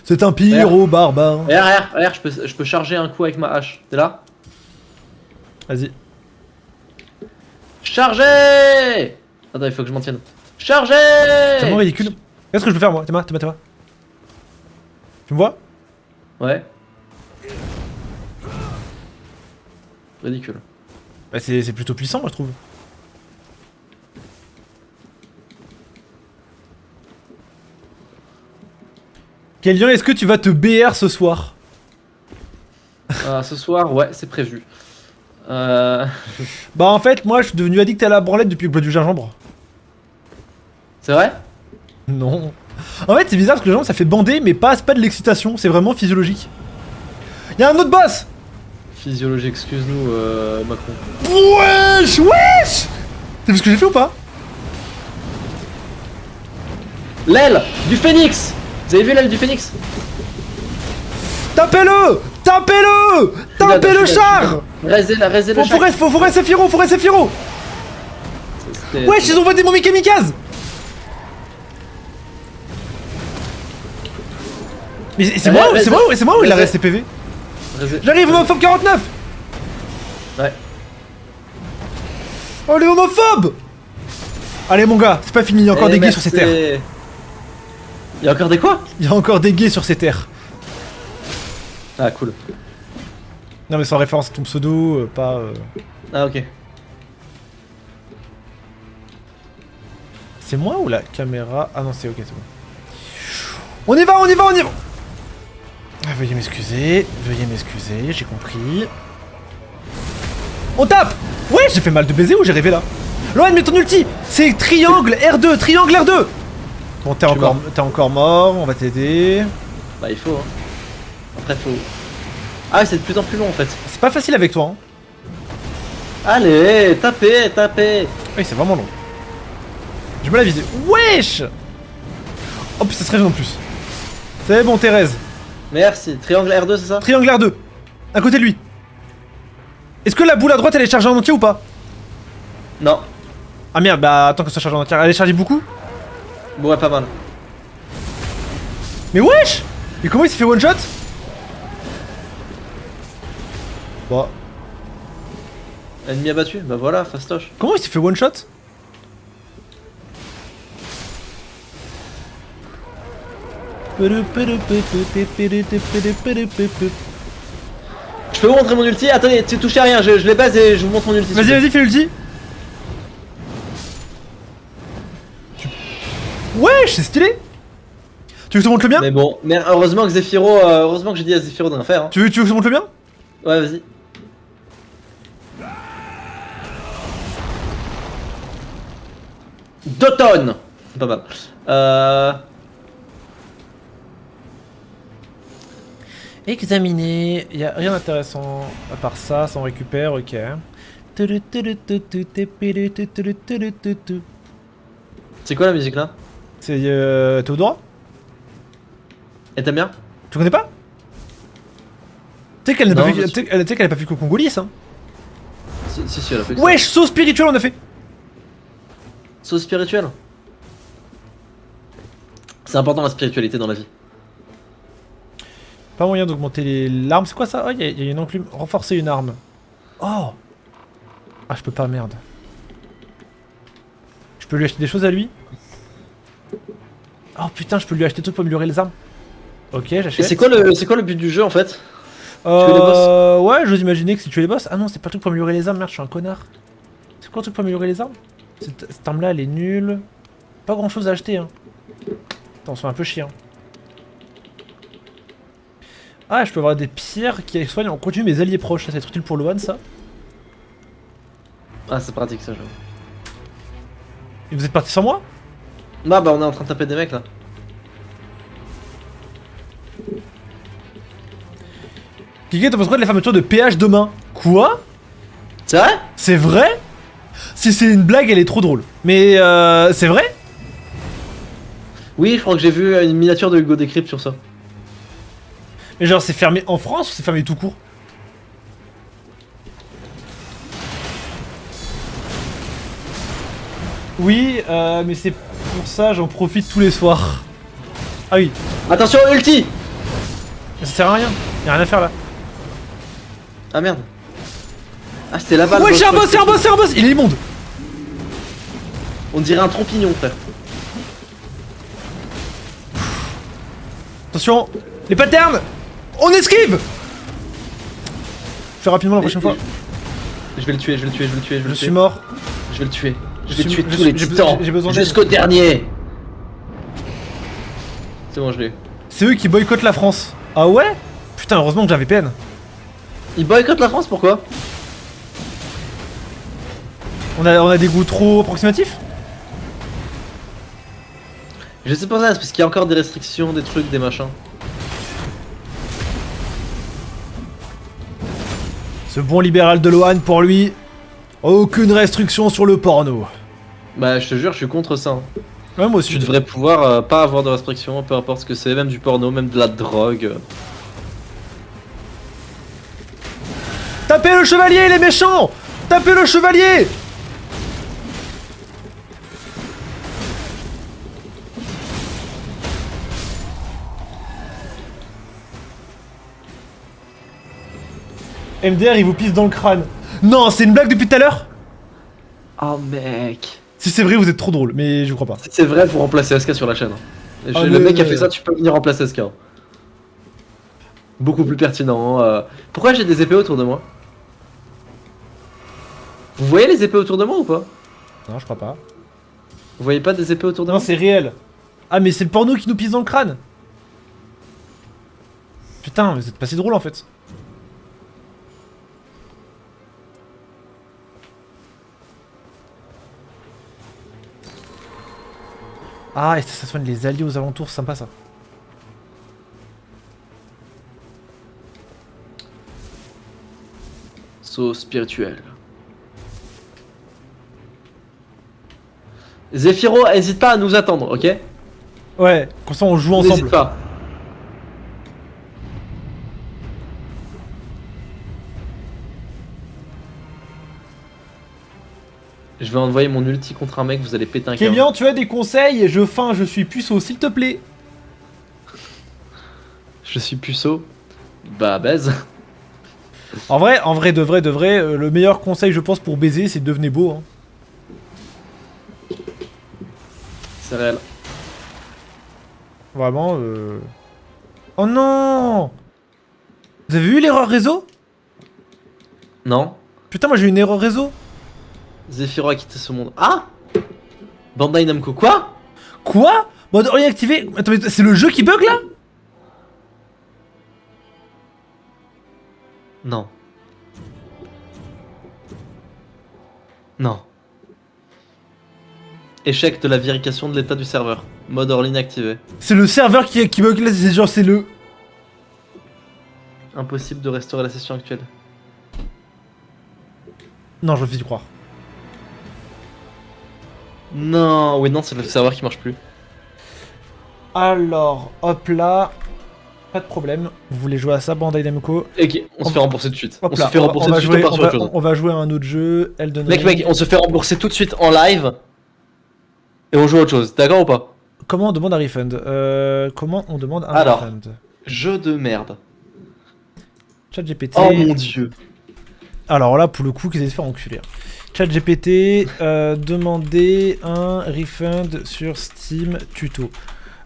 B: c'est un pyro barbare.
C: Regarde, je peux charger un coup avec ma hache. T'es là?
B: Vas-y.
C: Charger! Attends, il faut que je m'en tienne. Charger!
B: C'est tellement ridicule. Qu'est-ce que je peux faire moi? T'es moi. Tu me vois?
C: Ouais. Ridicule.
B: Bah c'est plutôt puissant moi je trouve. Kélian, est-ce que tu vas te BR ce soir?
C: Ce soir, ouais, c'est prévu.
B: Bah en fait, moi je suis devenu addict à la branlette depuis que je bois du gingembre.
C: C'est vrai?
B: Non. En fait, c'est bizarre parce que le gingembre ça fait bander, mais c'est pas de l'excitation, c'est vraiment physiologique. Y'a un autre boss!
C: Physiologie, excuse-nous, Macron.
B: Wesh, wesh. T'as vu ce que j'ai fait ou pas?
C: L'aile du phénix. Vous avez vu l'aile du phénix?
B: Tapez-le! Tapez-le! Tapez le char!
C: Raisez le char.
B: Faut rester Firo, faut rester Firo! Wesh, ils ont voté mon kamikaze! Mais c'est moi ou il a resté PV? J'arrive, homophobe 49!
C: Ouais.
B: Oh les homophobes! Allez mon gars, c'est pas fini, il y a encore des gays sur ces terres.
C: Il y a encore des quoi?
B: Il y a encore des gays sur ces terres.
C: Ah cool.
B: Non mais sans référence à ton pseudo, pas...
C: Ah ok.
B: C'est moi ou la caméra? Ah non c'est ok, c'est bon. On y va, on y va, on y va! Ah, veuillez m'excuser, j'ai compris. On tape! Ouais, j'ai fait mal de baiser ou j'ai rêvé là? Loan, mets ton ulti! C'est triangle R2, triangle R2! Bon, t'es encore mort, on va t'aider.
C: Bah il faut hein. Après faut... Ah c'est de plus en plus long en fait.
B: C'est pas facile avec toi, hein.
C: Allez, tapez, tapez.
B: Oui, c'est vraiment long. Je me la viser. Wesh! Oh, puis ça serait bien en plus. C'est bon, Thérèse.
C: Merci. Triangle R2, c'est ça?
B: Triangle R2. À côté de lui. Est-ce que la boule à droite elle est chargée en entier ou pas?
C: Non.
B: Ah merde, bah attends que ça charge en entier. Elle est chargée beaucoup?
C: Bon, ouais, pas mal.
B: Mais wesh! Et comment il s'est fait one shot? Bon.
C: Ennemi abattu? Bah voilà, fastoche.
B: Comment il s'est fait one shot?
C: Je peux vous montrer mon ulti? Attendez, tu touchez à rien, je les base et je vous montre mon ulti.
B: Vas-y, vas-y, fais l'ulti. Wesh, c'est stylé. Tu veux que je te montre le bien?
C: Mais bon, mais heureusement que Zephyro, heureusement que j'ai dit à Zephyro de rien faire. Hein.
B: Tu veux que je te montre le bien?
C: Ouais, vas-y. D'automne. Pas mal.
B: Examiner, y a rien d'intéressant à part ça, ça on récupère, ok.
C: C'est quoi la musique là?
B: C'est Théodora?
C: Et t'aimes bien?
B: Tu connais pas? Tu sais qu'elle n'a pas,
C: Non,
B: vu... qu'elle a pas vu que Congolis, hein?
C: Si, elle a fait que
B: Wesh, saut spirituel on a fait!
C: Sauce spirituelle. C'est important la spiritualité dans la vie.
B: Pas moyen d'augmenter l'arme, c'est quoi ça? Oh, y a une enclume. Renforcer une arme. Oh! Ah, je peux pas, merde. Je peux lui acheter des choses à lui? Oh putain, je peux lui acheter des trucs pour améliorer les armes. Ok, j'achète.
C: Et c'est quoi le but du jeu en fait?
B: Tuer les boss? Ouais, j'ose imaginer que c'est tuer les boss. Ah non, c'est pas le truc pour améliorer les armes, merde, je suis un connard. C'est quoi le truc pour améliorer les armes? Cette arme là, elle est nulle. Pas grand chose à acheter, hein. Attends, on se fait un peu chier. Hein. Ah, je peux avoir des pierres qui soignent en continu mes alliés proches. Ça, c'est utile pour Loan, ça.
C: Ah, c'est pratique ça, j'avoue.
B: Et vous êtes parti sans moi?
C: Bah, on est en train de taper des mecs là.
B: Kiki, t'en penses quoi de la fermeture de péage demain? Quoi?
C: C'est vrai?
B: C'est vrai? Si c'est une blague, elle est trop drôle. Mais c'est vrai?
C: Oui, je crois que j'ai vu une miniature de Hugo Décrypte sur ça.
B: Mais genre, c'est fermé en France ou c'est fermé tout court? Oui, mais c'est pour ça, j'en profite tous les soirs. Ah oui.
C: Attention, ulti!
B: Ça sert à rien, y'a rien à faire là.
C: Ah merde. Ah, c'était là-bas.
B: Ouais, c'est un boss, c'est un boss, c'est un boss! Il est immonde!
C: On dirait un trompignon, frère.
B: Attention, les patterns! On esquive! Je fais rapidement la prochaine fois.
C: Je vais le tuer, je
B: suis mort.
C: Je vais le tuer. Je
B: Je
C: vais
B: suis-
C: tuer
B: je
C: tous les
B: suis-
C: titans.
B: j'ai besoin d'aide.
C: Jusqu'au dernier. C'est bon, je l'ai eu.
B: C'est eux qui boycottent la France. Ah ouais? Putain, heureusement que j'avais PN.
C: Ils boycottent la France, pourquoi?
B: On a des goûts trop approximatifs?
C: Je sais pas ça, c'est parce qu'il y a encore des restrictions, des trucs, des machins.
B: Ce bon libéral de Lohan, pour lui, aucune restriction sur le porno.
C: Bah, je te jure, je suis contre ça. Hein.
B: Ouais, moi aussi.
C: Tu devrais pouvoir pas avoir de restrictions, peu importe ce que c'est, même du porno, même de la drogue.
B: Tapez le chevalier, les méchants! Tapez le chevalier! MDR, il vous pisse dans le crâne. Non, c'est une blague depuis tout à l'heure?
C: Oh mec.
B: Si c'est vrai, vous êtes trop drôle, mais je crois pas.
C: Si c'est vrai, faut remplacer SK sur la chaîne.
B: Ah,
C: Le mec qui a fait ça, tu peux venir remplacer SK. Beaucoup plus pertinent. Pourquoi j'ai des épées autour de moi? Vous voyez les épées autour de moi ou pas?
B: Non, je crois pas.
C: Vous voyez pas des épées autour de
B: Non,
C: moi?
B: c'est réel. Ah, mais c'est le porno qui nous pisse dans le crâne. Putain, vous êtes pas si drôle en fait. Ah, et ça soigne les alliés aux alentours, c'est sympa ça.
C: Saut spirituel. Zephyro, hésite pas à nous attendre, ok?
B: Ouais, comme ça on joue
C: N'hésite
B: ensemble.
C: pas. Je vais envoyer mon ulti contre un mec, vous allez péter un câble.
B: Kélian, tu as des conseils? Je suis puceau, s'il te plaît.
C: Je suis puceau. Bah baise.
B: En vrai, de vrai, le meilleur conseil, je pense, pour baiser, c'est devenez beau. Hein.
C: C'est réel.
B: Vraiment, Oh non! Vous avez vu l'erreur réseau?
C: Non?
B: Putain, moi j'ai eu une erreur réseau.
C: Zephyro a quitté ce monde. Ah! Bandai Namco, quoi?
B: Quoi? Mode orient activé? Attends, mais c'est le jeu qui bug là?
C: Non. Non. Échec de la vérification de l'état du serveur. Mode hors ligne activé.
B: C'est le serveur qui bug là, c'est genre, c'est le...
C: Impossible de restaurer la session actuelle.
B: Non, je refuse d'y croire.
C: Non, oui, non, c'est le serveur qui marche plus.
B: Alors, hop là. Pas de problème. Vous voulez jouer à ça, Bandai Namco?
C: Ok, on se fait rembourser tout de suite.
B: Hop
C: On
B: là,
C: se fait rembourser tout de suite, on part sur autre chose.
B: on va jouer à un autre jeu, Elden Ring.
C: Mec, on se fait rembourser tout de suite en live. Et on joue à autre chose, d'accord ou pas?
B: Comment on demande un refund? Comment on demande un
C: Alors.
B: refund?
C: Jeu de merde.
B: ChatGPT.
C: Oh mon dieu.
B: Alors là, pour le coup, qu'ils aient se faire enculer. ChatGPT, demander un refund sur Steam tuto.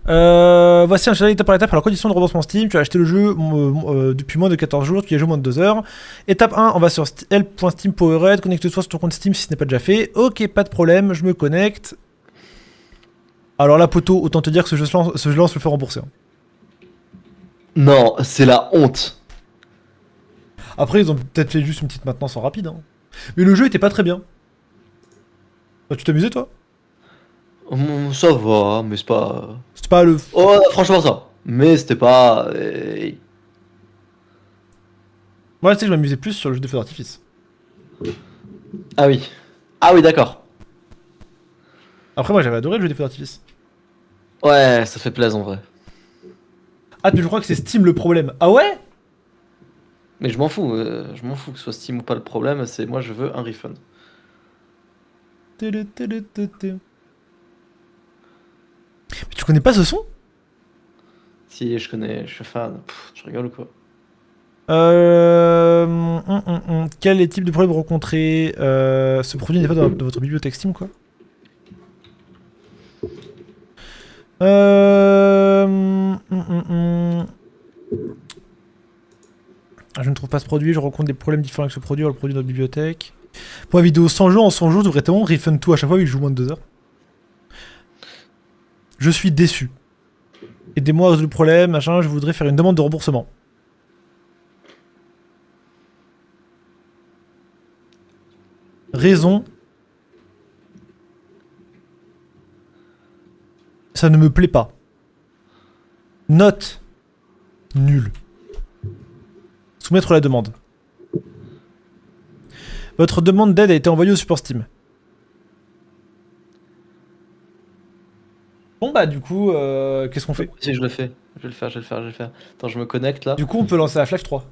B: Voici un challenge étape par étape. Alors, condition de remboursement Steam, tu as acheté le jeu depuis moins de 14 jours, tu y as joué moins de 2 heures. Étape 1, on va sur l.steam.powered, connecte-toi sur ton compte Steam si ce n'est pas déjà fait. Ok, pas de problème, je me connecte. Alors là, poteau, autant te dire que ce jeu-là, on se le fait rembourser. Hein.
C: Non, c'est la honte.
B: Après, ils ont peut-être fait juste une petite maintenance en rapide. Hein. Mais le jeu était pas très bien. Bah, tu t'amusais, toi?
C: Ça va, mais c'est pas...
B: C'était pas le...
C: Oh, franchement ça. Mais c'était pas...
B: Moi, tu sais, je m'amusais plus sur le jeu de feu d'artifice.
C: Ah oui. Ah oui, d'accord.
B: Après, moi, j'avais adoré le jeu des feux d'artifice.
C: Ouais, ça fait plaisir en vrai.
B: Ah, mais je crois que c'est Steam le problème. Ah ouais?
C: Mais je m'en fous que ce soit Steam ou pas le problème, c'est moi je veux un refund.
B: Mais tu connais pas ce son?
C: Si, je connais, je suis fan. Tu rigoles ou quoi?
B: Quel est le type de problème rencontré? Ce produit n'est pas dans votre bibliothèque Steam, quoi. Je ne trouve pas ce produit, je rencontre des problèmes différents avec ce produit, le produit de notre bibliothèque. Pour la vidéo 100 jours, en 100 jours, je devrais tellement refund tout à chaque fois, vu que je joue moins de 2 heures. Je suis déçu. Aidez-moi à résoudre le problème, machin, je voudrais faire une demande de remboursement. Raison. Ça ne me plaît pas. Note. Nul. Soumettre la demande. Votre demande d'aide a été envoyée au support Steam. Bon bah du coup, qu'est-ce qu'on fait?
C: Si je le fais. Je vais le faire. Attends, je me connecte là.
B: Du coup, on peut lancer Half-Life 3.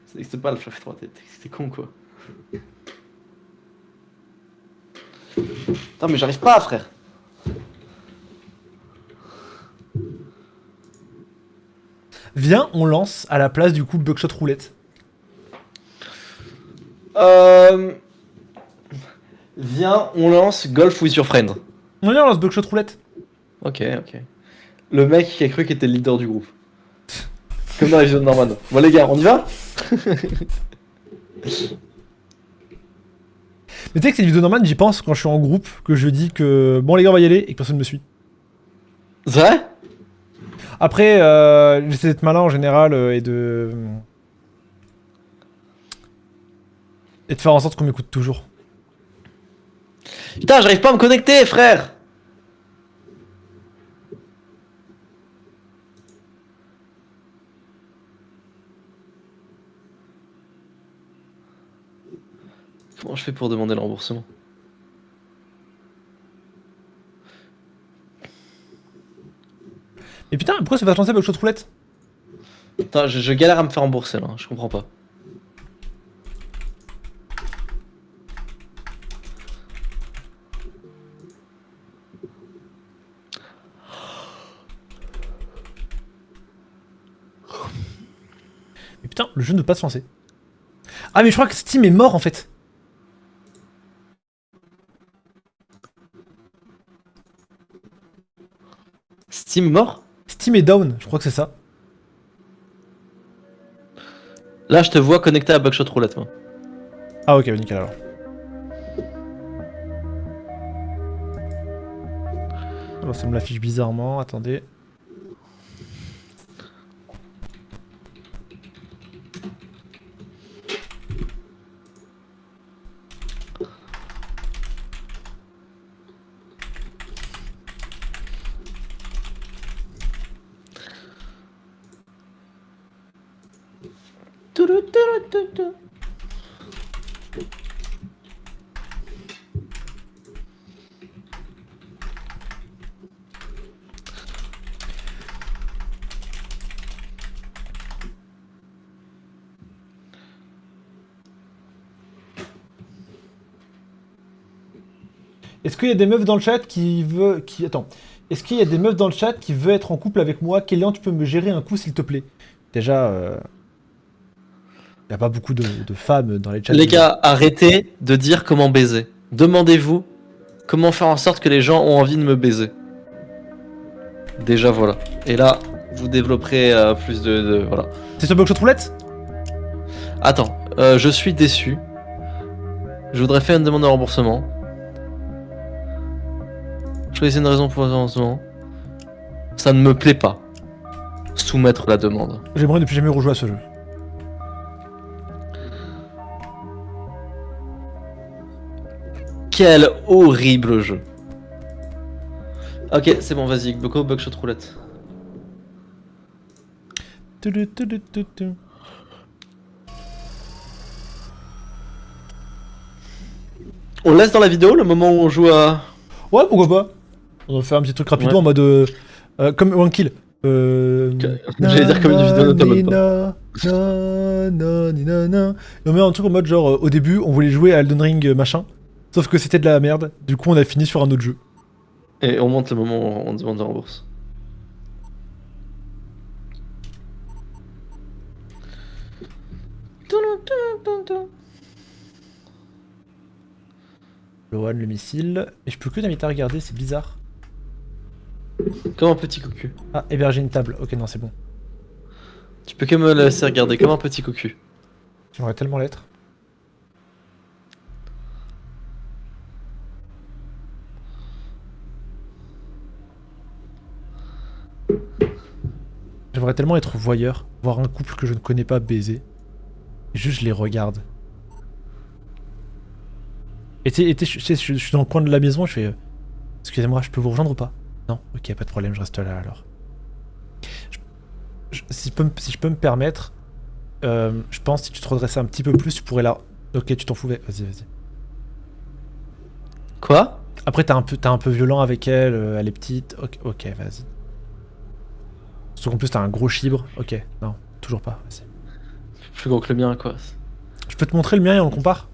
C: C'est pas le Half-Life 3, t'es con quoi. Putain, mais j'arrive pas, frère.
B: Viens, on lance à la place du coup Buckshot Roulette.
C: Viens, on lance Golf with your friend.
B: On lance Buckshot Roulette.
C: Ok. Le mec qui a cru qu'il était le leader du groupe. Comme dans la vidéo de Norman. Bon les gars, on y va?
B: Mais tu sais que c'est une vidéo normale, j'y pense quand je suis en groupe, que je dis que bon les gars on va y aller et que personne me suit.
C: C'est vrai?
B: Après, j'essaie d'être malin en général et de faire en sorte qu'on m'écoute toujours.
C: Putain, j'arrive pas à me connecter, frère. Comment je fais pour demander le remboursement?
B: Mais putain, pourquoi ça va te lancer Buckshot Roulette?
C: Putain, je galère à me faire rembourser là, je comprends pas.
B: Mais putain, le jeu ne peut pas se lancer. Ah mais je crois que Steam est mort en fait.
C: Steam mort?
B: Steam est down, je crois que c'est ça.
C: Là, je te vois connecté à Buckshot Roulette, moi.
B: Ah ok, bah, nickel alors. Alors ça me l'affiche bizarrement, attendez. Est-ce qu'il y a des meufs dans le chat qui veut... Attends. Est-ce qu'il y a des meufs dans le chat qui veulent être en couple avec moi? Kélian, tu peux me gérer un coup s'il te plaît? Déjà, y a pas beaucoup de femmes dans les chats.
C: Les gars, arrêtez de dire comment baiser. Demandez-vous comment faire en sorte que les gens ont envie de me baiser. Déjà, voilà. Et là, vous développerez plus de... Voilà.
B: C'est sur Buckshot Roulette?
C: Attends, je suis déçu. Je voudrais faire une demande de remboursement. Choisissez une raison pour le remboursement. Ça ne me plaît pas. Soumettre la demande.
B: J'aimerais ne plus jamais rejouer à ce jeu.
C: Quel horrible jeu. Ok, c'est bon, vas-y, Boko, Buckshot Roulette. On laisse dans la vidéo le moment où on joue à...
B: Ouais, pourquoi pas? On va faire un petit truc rapido en mode... comme One Kill.
C: J'allais dire comme une vidéo de
B: Et on met un truc en mode genre, au début, on voulait jouer à Elden Ring machin. Sauf que c'était de la merde. Du coup, on a fini sur un autre jeu.
C: Et on monte le moment où on demande de rembourse.
B: Loan, le missile. Et je peux que t'inviter à regarder, c'est bizarre.
C: Comme un petit cocu.
B: Ah, héberger une table. Ok, non, c'est bon.
C: Tu peux que me laisser regarder comme un petit cocu.
B: J'aimerais tellement l'être. J'aimerais tellement être voyeur, voir un couple que je ne connais pas baiser. Et juste je les regarde. Et tu sais, je suis dans le coin de la maison, je fais... excusez-moi, je peux vous rejoindre ou pas? Non, ok, pas de problème, je reste là alors. Si je peux me permettre, Je pense que si tu te redressais un petit peu plus, tu pourrais là. Ok, tu t'en fous, vas-y.
C: Quoi?
B: Après, t'es un peu violent avec elle, elle est petite. Ok, vas-y. Sauf qu'en plus, t'as un gros chibre. Ok, non, toujours pas, vas-y.
C: Plus gros que le mien, quoi.
B: Je peux te montrer le mien et on le compare?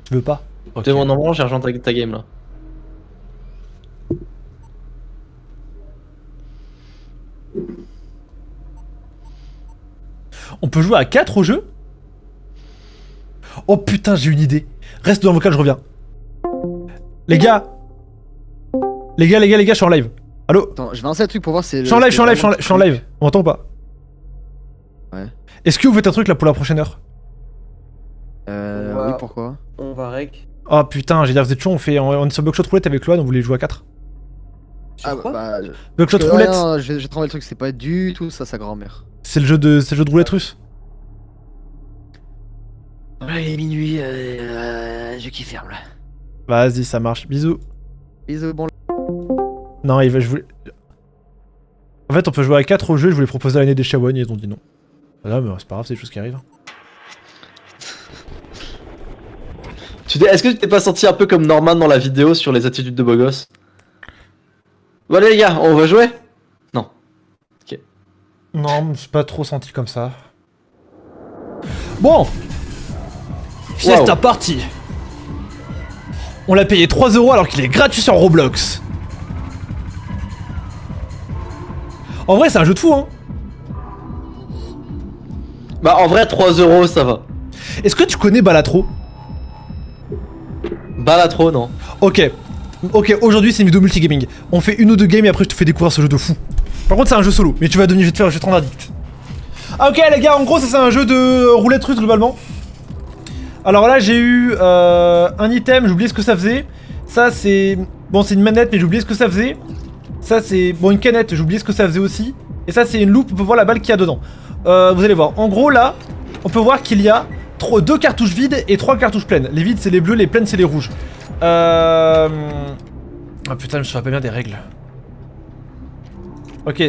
B: Tu veux pas? Ok.
C: De mon endroit, j'ai rejoint ta game là.
B: On peut jouer à 4 au jeu? Oh putain, j'ai une idée. Reste dans le vocal, je reviens. Les gars, je suis en live. Allô?
D: Attends, je vais lancer un truc pour voir si.
B: Je suis en live. On m'entend ou pas?
D: Ouais.
B: Est-ce que vous faites un truc là pour la prochaine heure?
D: Oui, pourquoi?
C: On va rec.
B: Oh putain, j'ai dit, vous êtes chaud, on est sur Buckshot Roulette avec Loan, on voulait jouer à 4.
D: Ah bah.
B: Buckshot
D: Non,
B: Roulette,
D: non, je vais trembler le truc, c'est pas du tout ça, sa grand-mère.
B: c'est le jeu de roulette russe.
D: Ouais, il est minuit, je qui ferme là.
B: Vas-y, ça marche. Bisous.
D: Bisous, bon.
B: Non, je voulais. En fait, on peut jouer à 4 au jeu, je voulais proposer l'année des Shawan, ils ont dit non. Ah, mais c'est pas grave, c'est des choses qui arrivent.
C: Est-ce que tu t'es pas senti un peu comme Norman dans la vidéo sur les attitudes de beau gosse? Bon allez les gars, on va jouer? Non. Ok.
B: Non, je me suis pas trop senti comme ça. Bon, Fiesta Party. On l'a payé 3 € alors qu'il est gratuit sur Roblox. En vrai, c'est un jeu de fou, hein.
C: Bah en vrai 3 € ça va.
B: Est-ce que tu connais Balatro?
C: Balatro non.
B: Ok, aujourd'hui c'est une vidéo multigaming. On fait 1 ou 2 games et après je te fais découvrir ce jeu de fou. Par contre c'est un jeu solo, mais je vais te rendre addict. Ah ok les gars, en gros ça c'est un jeu de roulette russe globalement. Alors là j'ai eu un item, j'ai oublié ce que ça faisait. Ça c'est... Bon c'est une manette mais j'ai oublié ce que ça faisait. Ça c'est... Bon une canette, j'ai oublié ce que ça faisait aussi. Et ça c'est une loupe, on peut voir la balle qu'il y a dedans. Vous allez voir, en gros là, on peut voir qu'il y a 2 cartouches vides et 3 cartouches pleines. Les vides c'est les bleus, les pleines c'est les rouges. Ah putain, je me souviens pas bien des règles. Ok,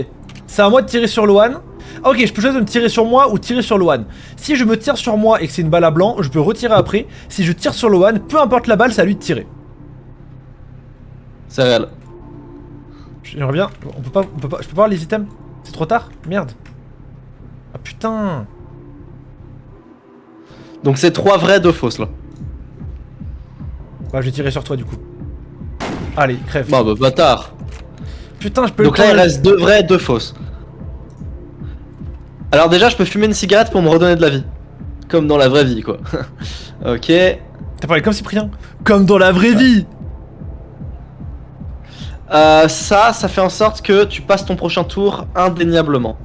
B: c'est à moi de tirer sur Loan. Ah, ok, je peux choisir de me tirer sur moi ou tirer sur Loan. Si je me tire sur moi et que c'est une balle à blanc, je peux retirer après. Si je tire sur Loan, peu importe la balle, c'est à lui de tirer.
C: C'est réel.
B: J'aimerais bien. Je peux pas voir les items. C'est trop tard. Merde. Ah putain.
C: Donc c'est 3 vrais, 2 fausses là.
B: Bah je vais tirer sur toi du coup. Allez, crève.
C: Bah bâtard.
B: Putain, je peux
C: Donc là il reste 2 vrais, 2 fausses. Alors déjà je peux fumer une cigarette pour me redonner de la vie. Comme dans la vraie vie quoi. Ok.
B: T'as parlé comme Cyprien. Comme dans la vraie vie.
C: Ça fait en sorte que tu passes ton prochain tour indéniablement.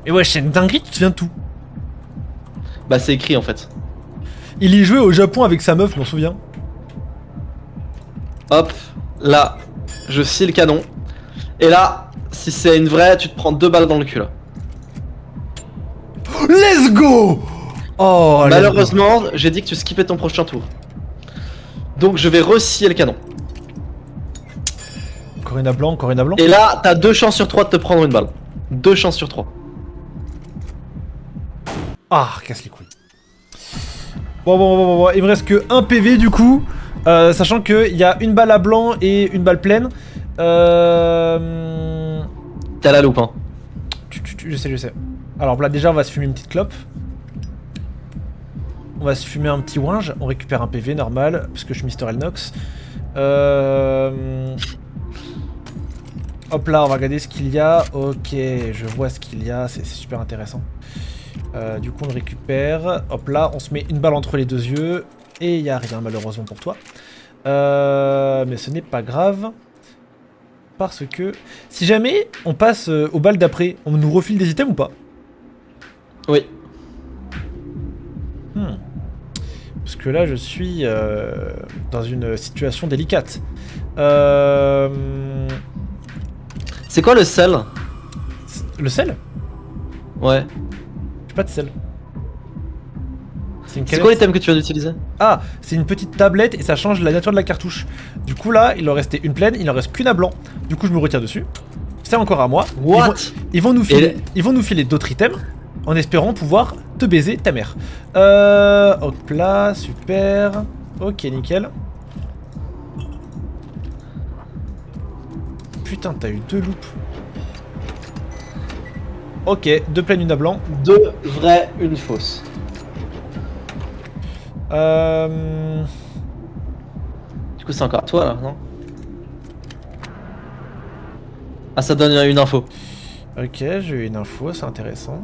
B: Et ouais, c'est une dinguerie, tu te souviens de tout.
C: Bah c'est écrit en fait.
B: Il y jouait au Japon avec sa meuf, je m'en souviens.
C: Hop, là, je scie le canon. Et là, si c'est une vraie, tu te prends 2 balles dans le cul là.
B: Let's go. Oh,
C: malheureusement, j'ai dit que tu skippais ton prochain tour. Donc je vais re-scier le canon.
B: Corina blanc.
C: Et là, t'as 2 chances sur 3 de te prendre une balle. 2 chances sur 3.
B: Ah, casse les couilles. Bon, il me reste que 1 PV du coup. Sachant qu'il y a une balle à blanc et une balle pleine.
C: T'as la loupe, hein.
B: Je sais. Alors là, déjà, on va se fumer une petite clope. On va se fumer un petit winge. On récupère un PV normal, parce que je suis Mister Elnox. Hop là, on va regarder ce qu'il y a. Ok, je vois ce qu'il y a. C'est super intéressant. Du coup, on le récupère. Hop là, on se met une balle entre les 2 yeux. Et il n'y a rien, malheureusement, pour toi. Mais ce n'est pas grave. Parce que... Si jamais on passe aux balles d'après, on nous refile des items ou pas?
C: Oui.
B: Parce que là, je suis dans une situation délicate.
C: C'est quoi le sel?
B: Le sel?
C: Ouais.
B: J'ai pas de sel.
C: C'est quoi les thèmes que tu viens d'utiliser?
B: Ah, c'est une petite tablette et ça change la nature de la cartouche. Du coup là, il en restait une pleine, il en reste qu'une à blanc. Du coup je me retire dessus. C'est encore à moi.
C: What?
B: Ils vont nous filer d'autres items. en espérant pouvoir te baiser ta mère. Hop là, super. Ok, nickel. Putain, t'as eu 2 loupes. Ok, 2 pleines, une à blanc.
C: 2 vraies, une fausse. Du coup, c'est encore toi là, non? Ah, ça donne une info.
B: Ok, j'ai eu une info, c'est intéressant.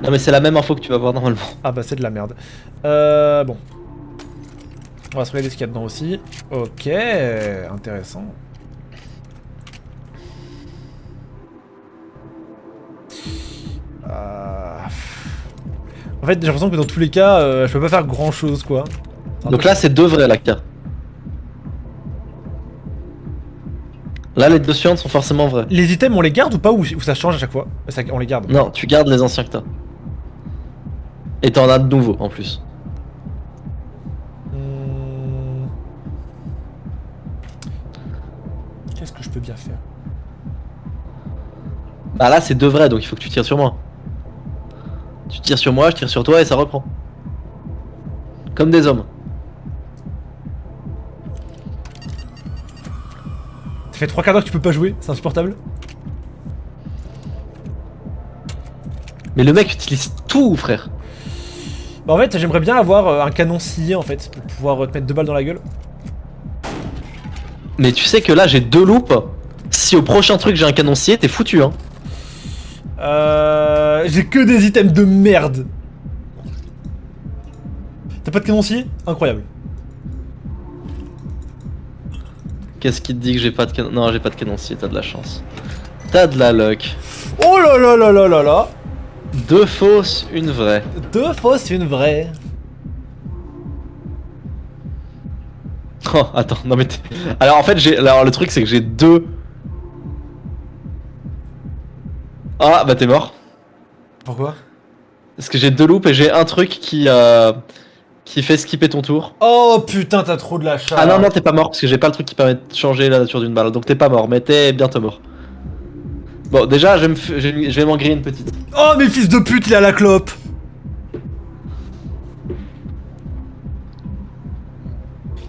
C: Non, mais c'est la même info que tu vas voir normalement.
B: Ah bah c'est de la merde. Bon. On va se regarder ce qu'il y a dedans aussi. Ok, intéressant. En fait, j'ai l'impression que dans tous les cas, je peux pas faire grand chose quoi.
C: Donc là, c'est 2 vrais la carte. Là, les 2 suivantes sont forcément vraies.
B: Les items, on les garde ou pas, ou ça change à chaque fois? On les garde.
C: Non, tu gardes les anciens que t'as. Et t'en as de nouveaux en plus.
B: Qu'est-ce que je peux bien faire?
C: Bah là, c'est 2 vrais, donc il faut que tu tires sur moi. Tu tires sur moi, je tire sur toi et ça reprend. Comme des hommes.
B: Ça fait 3 quarts d'heure que tu peux pas jouer, c'est insupportable.
C: Mais le mec utilise tout, frère.
B: Bah en fait, j'aimerais bien avoir un canon scié en fait, pour pouvoir te mettre 2 balles dans la gueule.
C: Mais tu sais que là, j'ai 2 loupes. Si au prochain truc j'ai un canon scié, t'es foutu, hein.
B: J'ai que des items de merde. T'as pas de canon scié? Incroyable.
C: Qu'est-ce qui te dit que j'ai pas de canon? Non, j'ai pas de canon scié, t'as de la chance. T'as de la luck.
B: Oh là là là là là là.
C: 2 fausses, une vraie.
B: 2 fausses, une vraie.
C: Oh, attends, non mais alors en fait, alors le truc c'est que j'ai 2. Ah, bah t'es mort.
B: Pourquoi?
C: Parce que j'ai 2 loupes et j'ai un truc qui fait skipper ton tour.
B: Oh putain, t'as trop de la chance.
C: Ah non, non, t'es pas mort parce que j'ai pas le truc qui permet de changer la nature d'une balle. Donc t'es pas mort, mais t'es bientôt mort. Bon, déjà, je vais m'en griller une petite.
B: Oh mais fils de pute, il a la clope.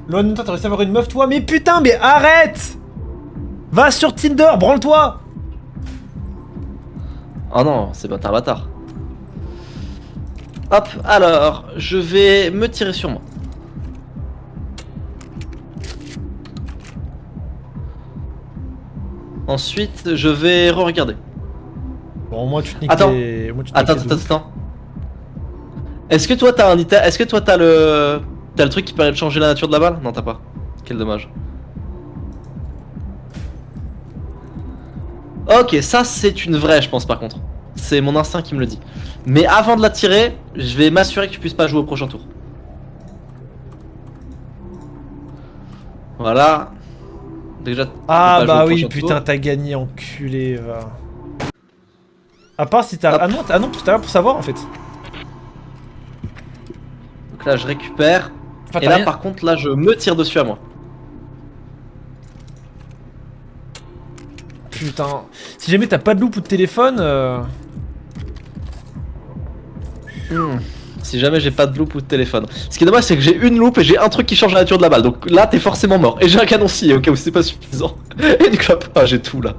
B: Loan, t'as réussi à avoir une meuf toi? Mais putain, mais arrête. Va sur Tinder, branle-toi.
C: Oh non, c'est pas un bâtard. Hop, alors, je vais me tirer sur moi. Ensuite, je vais re-regarder.
B: Bon, au moins tu te niques
C: Attends.
B: les... au moins, tu te
C: Attends,
B: niques les
C: attends, attends. Est-ce que toi t'as un item? Est-ce que toi t'as le truc qui permet de changer la nature de la balle? Non, t'as pas. Quel dommage. Ok, ça c'est une vraie, je pense par contre. C'est mon instinct qui me le dit. Mais avant de la tirer, je vais m'assurer que tu puisses pas jouer au prochain tour. Voilà. Déjà.
B: Ah
C: tu peux pas
B: bah
C: jouer au
B: oui,
C: prochain
B: putain,
C: tour.
B: t'as gagné, enculé, va. À part si t'as... Ah non, tout à l'heure pour savoir en fait.
C: Donc là je récupère.
B: Enfin,
C: Et
B: t'as
C: là
B: rien-
C: par contre, là je me tire dessus à moi.
B: Putain. Si jamais t'as pas de loupe ou de téléphone...
C: Si jamais j'ai pas de loupe ou de téléphone. Ce qui est dommage, c'est que j'ai une loupe et j'ai un truc qui change la nature de la balle. Donc là, t'es forcément mort. Et j'ai un canon scié au cas où c'est pas suffisant. Et une clope. Ah, j'ai tout là.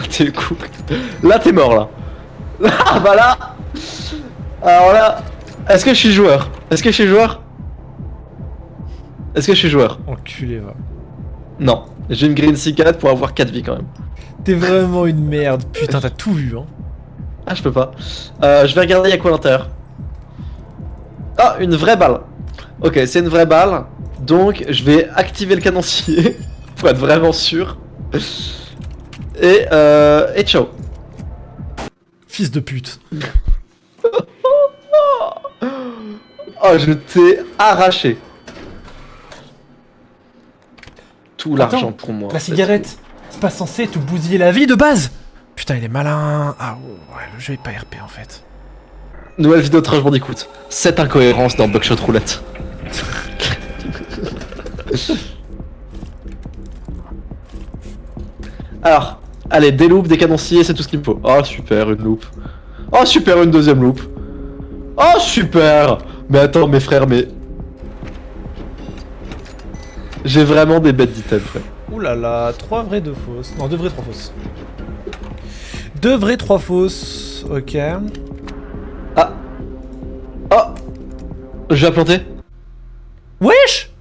C: T'es cool. Là, t'es mort là. Ah, bah là. Alors là. Est-ce que je suis joueur? Est-ce que je suis joueur? Est-ce que je suis joueur?
B: Enculé, va.
C: Non. J'ai une green C4 pour avoir 4 vies quand même.
B: T'es vraiment une merde. Putain, t'as tout vu, hein.
C: Ah, je peux pas. Je vais regarder, y'a quoi à l'intérieur. Ah, une vraie balle. Ok, c'est une vraie balle. Donc, je vais activer le canoncier pour être vraiment sûr. Et ciao.
B: Fils de pute.
C: Oh, je t'ai arraché. Tout l'argent
B: Attends,
C: pour moi.
B: La cigarette, c'est pas censé te bousiller la vie de base. Putain, il est malin. Ah ouais, le jeu est pas RP en fait.
C: Nouvelle vidéo de Trash Bandicoot. Cette incohérence dans Buckshot Roulette. Alors, allez, des loops, des canonciers, c'est tout ce qu'il me faut. Oh super, une loupe. Oh super, une deuxième loupe. Oh super. Mais attends, mes frères, mais... J'ai vraiment des bêtes d'items, frère.
B: Ouh là là, 3 vrais, 2 fausses. Non, 2 vrais, 3 fausses. 2 vrais, 3 fausses. Ok.
C: Ah. Oh. Je vais planter.
B: Wesh!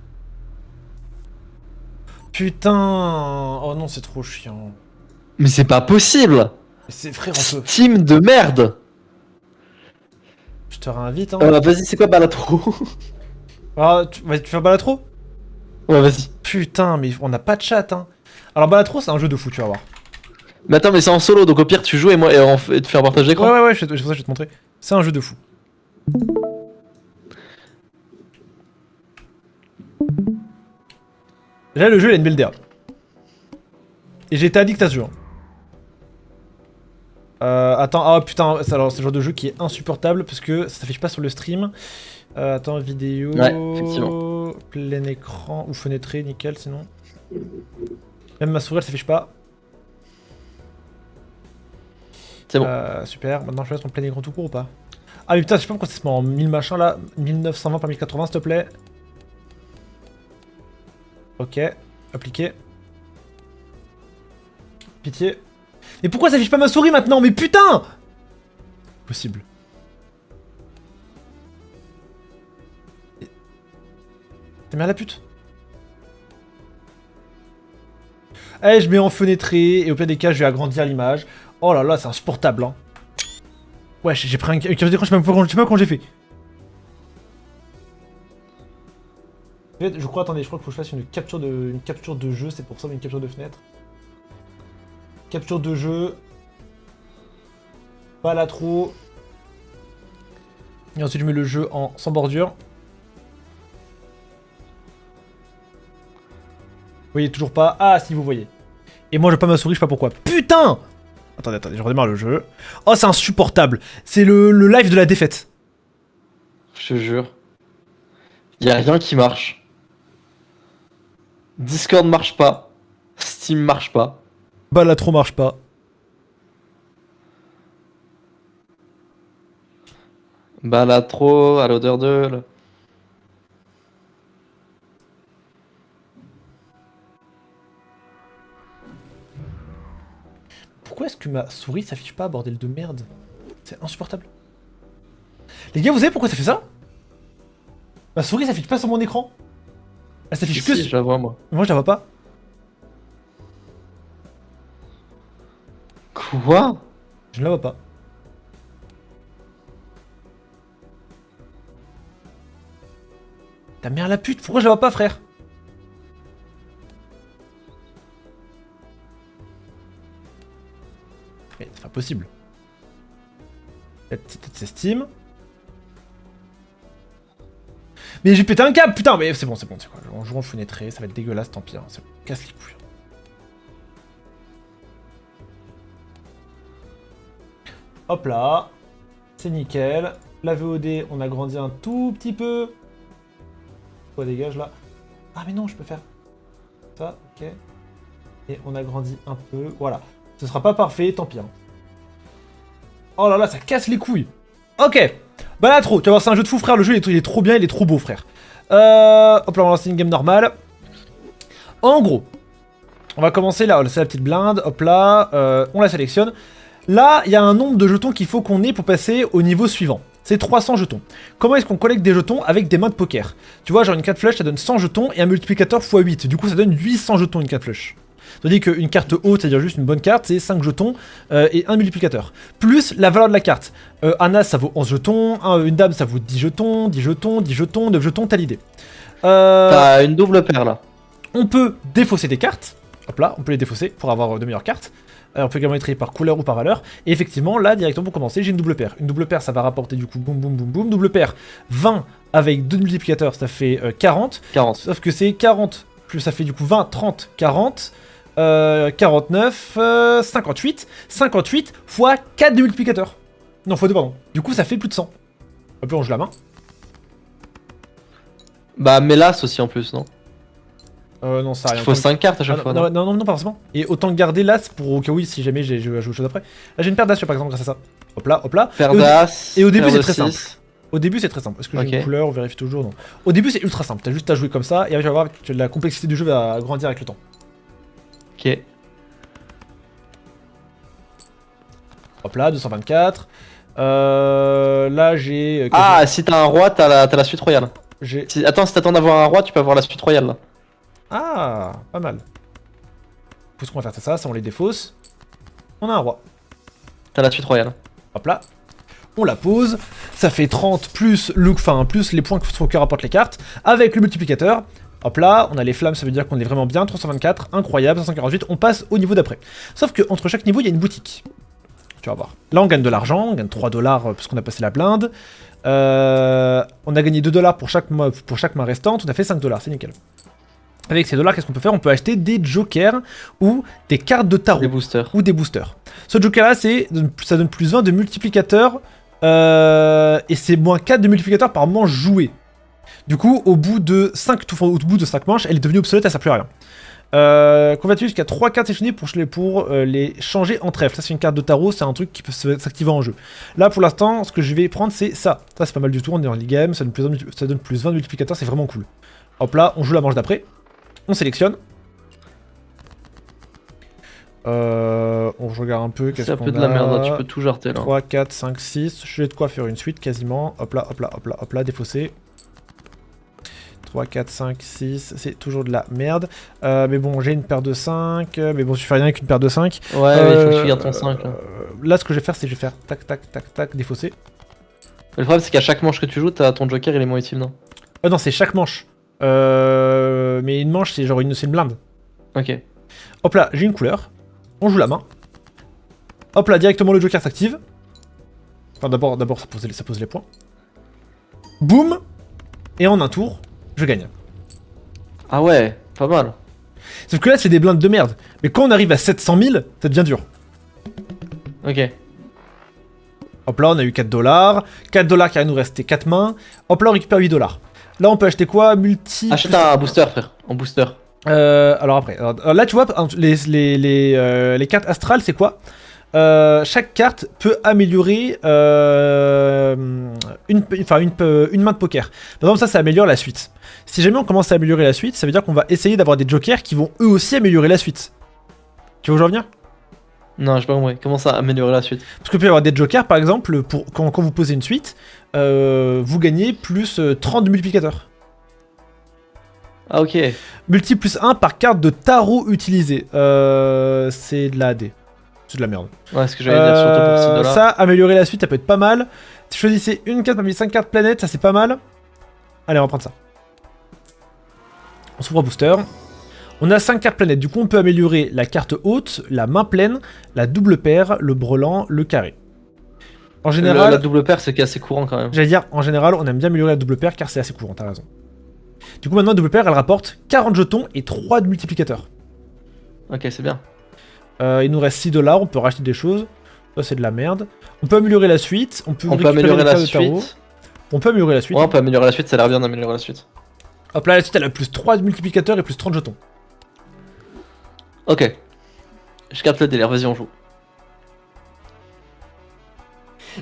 B: Putain. Oh non, c'est trop chiant.
C: Mais c'est pas possible.
B: C'est frère, on peut...
C: Steam de merde.
B: Je te réinvite, hein.
C: Vas-y, c'est quoi Balatro?
B: Ah, tu fais Balatro?
C: Ouais, vas-y.
B: Putain, mais on n'a pas de chat, hein. Alors Balatro, c'est un jeu de fou, tu vas voir.
C: Mais attends, mais c'est en solo, donc au pire, tu joues et moi, et te faire partage d'écran.
B: Ouais, c'est pour ça que je vais te montrer. C'est un jeu de fou. Déjà, le jeu, il a une belle DA. Et j'ai été addict à ce jeu. Hein. Attends, ah putain, alors c'est le genre de jeu qui est insupportable parce que ça s'affiche pas sur le stream. Attends, vidéo.
C: Ouais, effectivement.
B: Plein écran ou fenêtré, nickel, sinon. Même ma souris, elle s'affiche pas.
C: C'est bon.
B: Super, maintenant je laisse mon plein écran tout court ou pas? Ah mais putain, je sais pas pourquoi ça se met en 1000 machin là. 1920 par 1080, s'il te plaît. Ok, appliqué. Pitié. Mais pourquoi ça affiche pas ma souris maintenant? Mais putain! Possible. T'es mis à la pute? Allez, je mets en fenêtré et au pire des cas, je vais agrandir l'image. Oh là là, c'est insupportable, hein. Ouais, j'ai pris un capture d'écran, je sais pas comment j'ai fait. En fait, je crois, attendez, je crois qu'il faut que je fasse une capture de jeu, c'est pour ça, une capture de fenêtre. Capture de jeu. Balatro. Et ensuite, je mets le jeu en sans bordure. Vous voyez toujours pas? Ah, si, vous voyez. Et moi, je pas ma souris, je sais pas pourquoi. Putain! Attendez, je redémarre le jeu. Oh, c'est insupportable. C'est le live de la défaite.
C: Je te jure. Y'a rien qui marche. Discord marche pas. Steam marche pas.
B: Balatro marche pas.
C: Balatro à l'odeur de...
B: Pourquoi est-ce que ma souris s'affiche pas, bordel de merde? C'est insupportable. Les gars, vous savez pourquoi ça fait ça? Ma souris s'affiche pas sur mon écran. Elle s'affiche que
C: Si,
B: sur...
C: je la vois, moi.
B: Moi, je la vois pas.
C: Quoi?
B: Je ne la vois pas. Ta mère la pute, pourquoi je la vois pas, frère? Mais c'est pas possible. Peut-être c'est Steam. Mais j'ai pété un câble, putain, mais c'est bon, c'est quoi. On joue en fenêtré, ça va être dégueulasse, tant pis, hein, ça casse les couilles. Hop là, c'est nickel. La VOD, on a grandi un tout petit peu. Quoi, dégage là. Ah mais non, je peux faire ça, ok. Et on a grandi un peu, voilà. Ce sera pas parfait, tant pis. Hein. Oh là là, ça casse les couilles. Ok, Balatro, tu vas voir, c'est un jeu de fou, frère. Le jeu, il est trop bien, il est trop beau, frère. Hop là, on va lancer une game normale. En gros, on va commencer là, c'est la petite blinde. Hop là, on la sélectionne. Là, il y a un nombre de jetons qu'il faut qu'on ait pour passer au niveau suivant. C'est 300 jetons. Comment est-ce qu'on collecte des jetons avec des mains de poker? Tu vois, genre une carte flush, ça donne 100 jetons et un multiplicateur x 8. Du coup, ça donne 800 jetons une carte flush. Tandis qu'une carte haute, c'est-à-dire juste une bonne carte, c'est 5 jetons et un multiplicateur. Plus la valeur de la carte. Un as, ça vaut 11 jetons. Une dame, ça vaut 10 jetons, 10 jetons, 10 jetons, 9 jetons, t'as l'idée.
C: T'as une double paire, là.
B: On peut défausser des cartes. Hop là, on peut les défausser pour avoir de meilleures cartes. On peut également les trier par couleur ou par valeur. Et effectivement, là, directement pour commencer, j'ai une double paire. Une double paire, ça va rapporter du coup boum boum boum boum. Double paire, 20 avec 2 multiplicateurs, ça fait 40.
C: 40.
B: Sauf que c'est 40, plus ça fait du coup 20, 30, 40, 49, 58. 58 fois 4 de multiplicateurs. Non, fois 2, pardon. Du coup, ça fait plus de 100. Hop là, on joue la main.
C: Bah, Mélas aussi en plus, non?
B: Non, ça a
C: Il
B: rien.
C: faut 5 cartes à
B: Ah,
C: chaque
B: non,
C: fois.
B: non, non, non, pas forcément. Et autant garder l'as pour au cas où, si jamais j'ai joué autre chose après. Là, j'ai une paire d'as, par exemple, grâce à ça. Hop là, hop là.
C: Paire
B: Et au dé-
C: d'as.
B: et au début,
C: paire
B: c'est
C: de
B: très
C: six.
B: simple. Au début, c'est très simple. Est-ce que j'ai
C: Ok.
B: une couleur? On vérifie toujours, non. Au début, c'est ultra simple. T'as juste à jouer comme ça, et après, tu vas voir que la complexité du jeu va grandir avec le temps.
C: Ok.
B: Hop là, 224. Là, j'ai.
C: Ah, si t'as un roi, t'as la suite royale.
B: J'ai.
C: Attends, si t'attends d'avoir un roi, tu peux avoir la suite royale là.
B: Ah, pas mal. Faut ce qu'on va faire, c'est ça, ça on les défausse. On a un roi.
C: T'as la suite royale.
B: Hop là. On la pose. Ça fait 30 plus, plus les points que rapportent les cartes. Avec le multiplicateur. Hop là, on a les flammes, ça veut dire qu'on est vraiment bien. 324, incroyable, 548. On passe au niveau d'après. Sauf que entre chaque niveau, il y a une boutique. Tu vas voir. Là, on gagne de l'argent. On gagne 3 dollars parce qu'on a passé la blinde. On a gagné 2 dollars pour chaque main restante. On a fait 5 dollars, c'est nickel. Avec ces dollars, qu'est-ce qu'on peut faire? On peut acheter des jokers ou des cartes de tarot.
C: Les boosters.
B: Ou des boosters. Ce joker là, ça donne plus 20 de multiplicateur et c'est moins 4 de multiplicateur par manche jouée. Du coup, au bout de 5 manches, elle est devenue obsolète, elle sert plus à rien. Combattu jusqu'à 3 cartes sélectionnées pour les changer en trèfle. Ça, c'est une carte de tarot, c'est un truc qui peut s'activer en jeu. Là, pour l'instant, ce que je vais prendre, c'est ça. Ça, c'est pas mal du tout, on est en e-game, ça donne plus 20 de multiplicateur, c'est vraiment cool. Hop là, on joue la manche d'après. On sélectionne. On regarde un peu.
C: C'est un peu de la merde, là. Tu peux tout jarter là.
B: 3, 4, 5, 6. J'ai de quoi faire une suite quasiment. Hop là, hop là, hop là, hop là, défaussé. 3, 4, 5, 6. C'est toujours de la merde. Mais bon, j'ai une paire de 5. Mais bon, je fais rien avec une paire de 5.
C: Ouais, il faut que tu gardes ton 5 là.
B: Là, ce que je vais faire, c'est que je vais faire tac, tac, tac, tac, défaussé.
C: Mais le problème, c'est qu'à chaque manche que tu joues, ton joker il est moins utile, non?
B: Non, c'est chaque manche. Mais une manche, c'est genre c'est une blinde.
C: Ok.
B: Hop là, j'ai une couleur. On joue la main. Hop là, directement le joker s'active. Enfin, d'abord ça pose les points. Boum. Et en un tour, je gagne.
C: Ah ouais, pas mal.
B: Sauf que là, c'est des blindes de merde. Mais quand on arrive à 700 000, ça devient dur.
C: Ok.
B: Hop là, on a eu 4 dollars. 4 dollars car il nous restait 4 mains. Hop là, on récupère 8 dollars. Là, on peut acheter quoi?
C: Achète un booster, frère. En booster.
B: Alors après, là tu vois, les cartes astrales c'est quoi? Chaque carte peut améliorer une main de poker. Par exemple ça améliore la suite. Si jamais on commence à améliorer la suite, ça veut dire qu'on va essayer d'avoir des jokers qui vont eux aussi améliorer la suite. Tu vois où je veux en venir?
C: Non, j'ai pas compris. Comment ça améliorer la suite?
B: Parce que peut y avoir des jokers par exemple, quand vous posez une suite, vous gagnez plus 30 de multiplicateurs.
C: Ah ok.
B: Multi plus 1 par carte de tarot utilisée. C'est de la AD. C'est de la merde.
C: Ouais, ce que j'allais dire, surtout pour 6 dollars.
B: Ça, améliorer la suite, ça peut être pas mal. Choisissez une carte parmi 5 cartes planètes, ça c'est pas mal. Allez, on va prendre ça. On s'ouvre un booster. On a 5 cartes planètes, du coup on peut améliorer la carte haute, la main pleine, la double paire, le brelan, le carré. En général,
C: La double paire, c'est assez courant quand même.
B: j'allais dire, en général, on aime bien améliorer la double paire car c'est assez courant, t'as raison. Du coup maintenant, la double paire, elle rapporte 40 jetons et 3 de multiplicateurs.
C: Ok, c'est bien.
B: Il nous reste 6 dollars, on peut racheter des choses. Ça c'est de la merde. On peut améliorer la suite, on peut
C: On peut
B: récupérer
C: améliorer
B: les
C: la
B: cartes de tarot.
C: suite.
B: On peut améliorer la suite.
C: Ouais, on peut améliorer la suite, ça a l'air bien d'améliorer la suite.
B: Hop là, la suite elle a plus 3 de multiplicateurs et plus 30 jetons.
C: Ok. Je capte le délire, vas-y, on joue.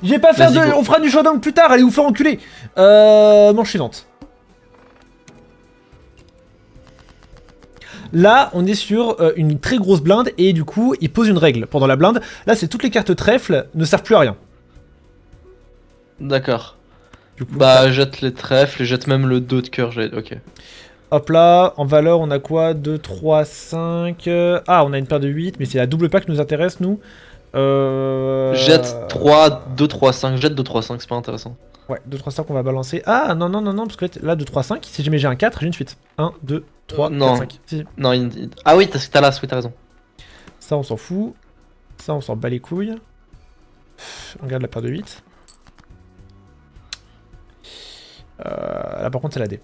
B: Je vais pas faire de.
C: Vas-y, go.
B: On fera du showdown plus tard, allez vous faire enculer. Manche suivante. Là, on est sur une très grosse blinde et du coup, il pose une règle pendant la blinde. Là, c'est toutes les cartes trèfle ne servent plus à rien.
C: D'accord.
B: Du coup,
C: Bah, jette les trèfles et jette même le 2 de cœur. Ok.
B: hop là, en valeur, on a quoi? 2, 3, 5. Ah, on a une paire de 8, mais c'est la double paire qui nous intéresse, nous.
C: Jette 3, 2, 3, 5. Jette 2, 3, 5, c'est pas intéressant.
B: Ouais, 2, 3, 5, on va balancer. Ah, non, non, non, non, parce que là, 2, 3, 5, si jamais j'ai un 4, j'ai une suite. 1, 2, 3, 4,
C: non.
B: 5. Si.
C: Non, ah oui, t'as l'as, oui, t'as raison.
B: Ça, on s'en fout. Ça, on s'en bat les couilles. On garde la paire de 8. Là, par contre, c'est la D.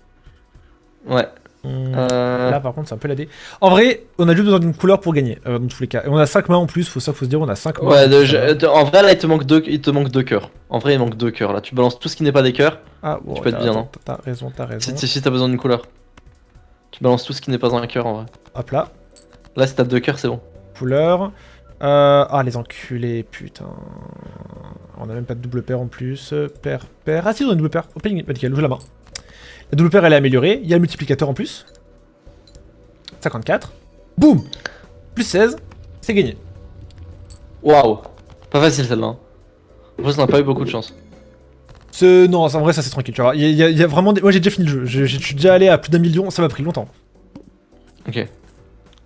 C: Ouais.
B: Là, par contre, c'est un peu la D. En vrai, on a juste besoin d'une couleur pour gagner, dans tous les cas. Et on a 5 mains en plus, faut se dire, on a 5 mains.
C: Ouais, en vrai, là, il te manque 2 cœurs. En vrai, il manque 2 cœurs, là. Tu balances tout ce qui n'est pas des cœurs.
B: Ah, bon,
C: tu peux être bien, non?
B: T'as raison, t'as raison.
C: Si t'as besoin d'une couleur. Tu balances tout ce qui n'est pas un cœur en vrai.
B: Hop là.
C: Là, si t'as 2 cœurs, c'est bon.
B: Couleur. Ah, les enculés, putain. On a même pas de double paire en plus. Paire, paire. Ah si, on a une double paire. Opening medical, ouvre la main. La double paire, elle est améliorée. Il y a le multiplicateur en plus. 54. Boum. Plus 16. C'est gagné.
C: Waouh. Pas facile celle-là. Hein. En plus, on n'a pas eu beaucoup de chance.
B: Non, en vrai, ça c'est tranquille, tu vois. Il y a vraiment des... Moi, j'ai déjà fini le jeu. Je suis déjà allé à plus d'1 million. Ça m'a pris longtemps.
C: Ok.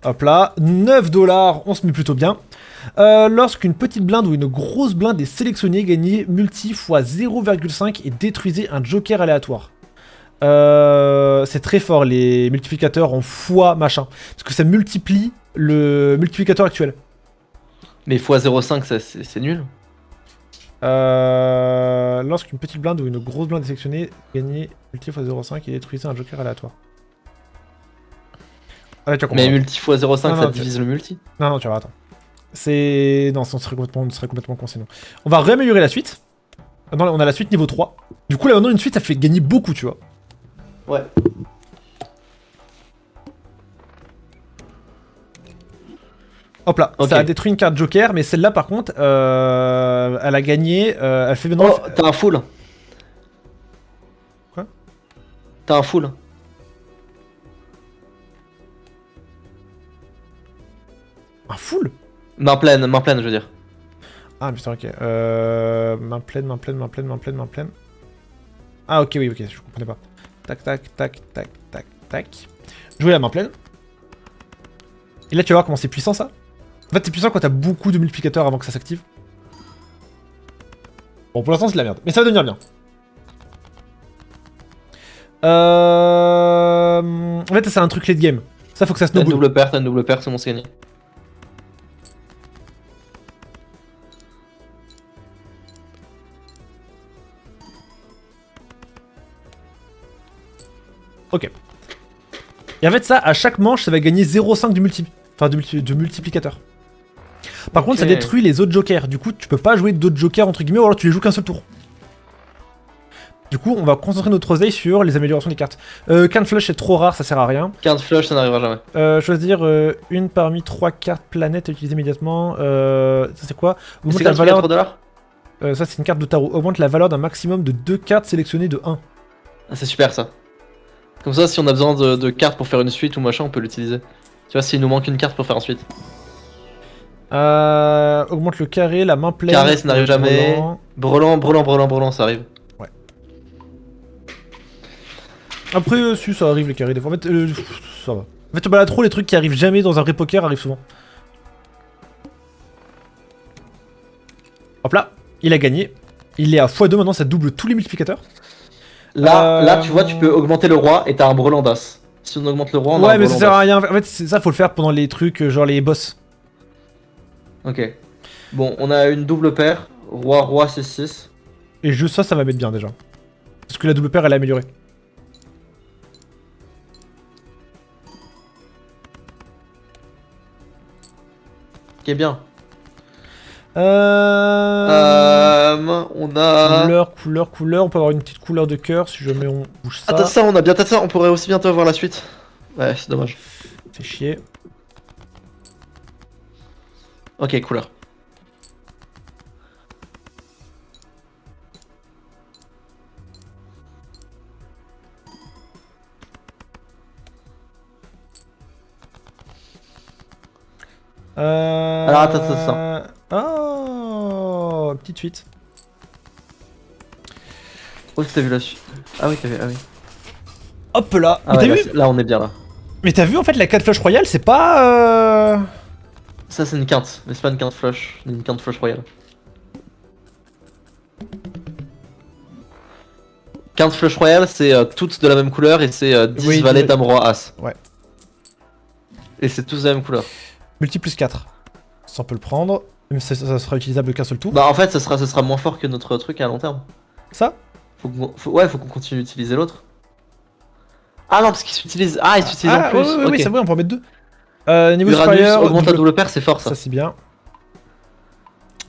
B: Hop là. 9 $. On se met plutôt bien. Lorsqu'une petite blinde ou une grosse blinde est sélectionnée, gagnez multi fois 0,5 et détruisez un joker aléatoire. C'est très fort les multiplicateurs en fois machin. Parce que ça multiplie le multiplicateur actuel.
C: Mais x 0,5, c'est nul.
B: Lorsqu'une petite blinde ou une grosse blinde est sélectionnée, gagnez multi fois 0,5 et détruisez un joker aléatoire. Ah, tu vas comprendre.
C: Mais multi x 0,5,
B: Non,
C: ça
B: non,
C: divise le multi.
B: Non, tu vas attends. C'est... Non, on serait complètement con sinon. On va réaméliorer la suite. Non, on a la suite niveau 3. Du coup, là, maintenant, une suite, ça fait gagner beaucoup, tu vois.
C: Ouais.
B: Hop là,
C: Ok.
B: ça a détruit une carte joker, mais celle-là, par contre, elle a gagné... elle fait maintenant...
C: Oh, t'as un full.
B: Quoi?
C: T'as un full.
B: Un full?
C: Main pleine, je veux dire.
B: Ah, putain, ok. Main pleine. Ah, ok, oui, ok, je comprenais pas. Tac, tac, tac, tac, tac, tac. Jouer la main pleine. Et là, tu vas voir comment c'est puissant, ça. En fait, c'est puissant quand t'as beaucoup de multiplicateurs avant que ça s'active. Bon, pour l'instant, c'est de la merde. Mais ça va devenir bien. En fait, c'est un truc late game. Ça, faut que ça
C: T'as une
B: snowball.
C: t'as une double paire, c'est bon, c'est gagné.
B: Ok. Et en fait, ça, à chaque manche, ça va gagner 0,5 de multiplicateur. Par contre, ça détruit les autres jokers. Du coup, tu peux pas jouer d'autres jokers, entre guillemets, ou alors tu les joues qu'un seul tour. Du coup, on va concentrer notre oseille sur les améliorations des cartes. Carte flush, c'est trop rare, ça sert à rien.
C: Carte flush, ça n'arrivera jamais.
B: Choisir une parmi 3 cartes planètes à utiliser immédiatement. Ça, c'est quoi? Augmente
C: C'est
B: la
C: quoi
B: valeur...
C: $3?
B: Ça, c'est une carte de tarot. Augmente la valeur d'un maximum de 2 cartes sélectionnées de 1.
C: Ah, c'est super ça. Comme ça, si on a besoin de cartes pour faire une suite ou machin, on peut l'utiliser. Tu vois, s'il nous manque une carte pour faire une suite.
B: Augmente le carré, la main pleine.
C: Carré, ça n'arrive jamais. Brelan, ça arrive.
B: Ouais. Après, si ça arrive les carrés des fois. En fait, ça va. En fait, bah, trop les trucs qui arrivent jamais dans un vrai poker arrivent souvent. Hop là, il a gagné. Il est à x2 maintenant, ça double tous les multiplicateurs.
C: Là, tu vois, tu peux augmenter le roi et t'as un brelan d'as. Si on augmente le roi, on a un
B: Ouais, mais ça
C: brelan
B: sert à
C: d'as.
B: rien. En fait, ça, faut le faire pendant les trucs, genre les boss.
C: Ok. Bon, on a une double paire. Roi, 6-6.
B: Et juste ça, ça va mettre bien déjà. Parce que la double paire, elle est améliorée.
C: Qui est bien.
B: On
C: On a...
B: Couleur. On peut avoir une petite couleur de cœur si jamais on bouge ça.
C: Ah, t'as ça, on a bien t'as ça. On pourrait aussi bientôt avoir la suite. Ouais, c'est dommage.
B: Fait chier.
C: Ok, couleur. Alors, attends.
B: Oh, petite suite.
C: Oh, t'as vu la suite. Ah oui, t'as vu, ah oui.
B: Hop là.
C: Ah
B: Mais
C: ouais,
B: t'as
C: là,
B: vu
C: là, on est bien là.
B: Mais t'as vu en fait la 4 flush royale, c'est pas.
C: Ça, c'est une quinte, mais c'est pas une quinte flush, ni une quinte flush royale. Quinte flush royale, c'est toutes de la même couleur et c'est 10
B: Oui,
C: valet, dame, roi, as.
B: Ouais.
C: Et c'est tous de la même couleur.
B: Multi plus 4. Ça on peut le prendre. Mais ça sera utilisable qu'un seul tour.
C: Bah, en fait, ça sera moins fort que notre truc à long terme.
B: Ça
C: Faut qu'on continue d'utiliser l'autre. Ah non, parce qu'il s'utilise. Ah, il s'utilise en plus.
B: Oui,
C: Ok.
B: c'est vrai, on peut en mettre 2. Niveau
C: Uranus
B: supérieur.
C: augmente la double paire, c'est fort ça.
B: Ça c'est bien.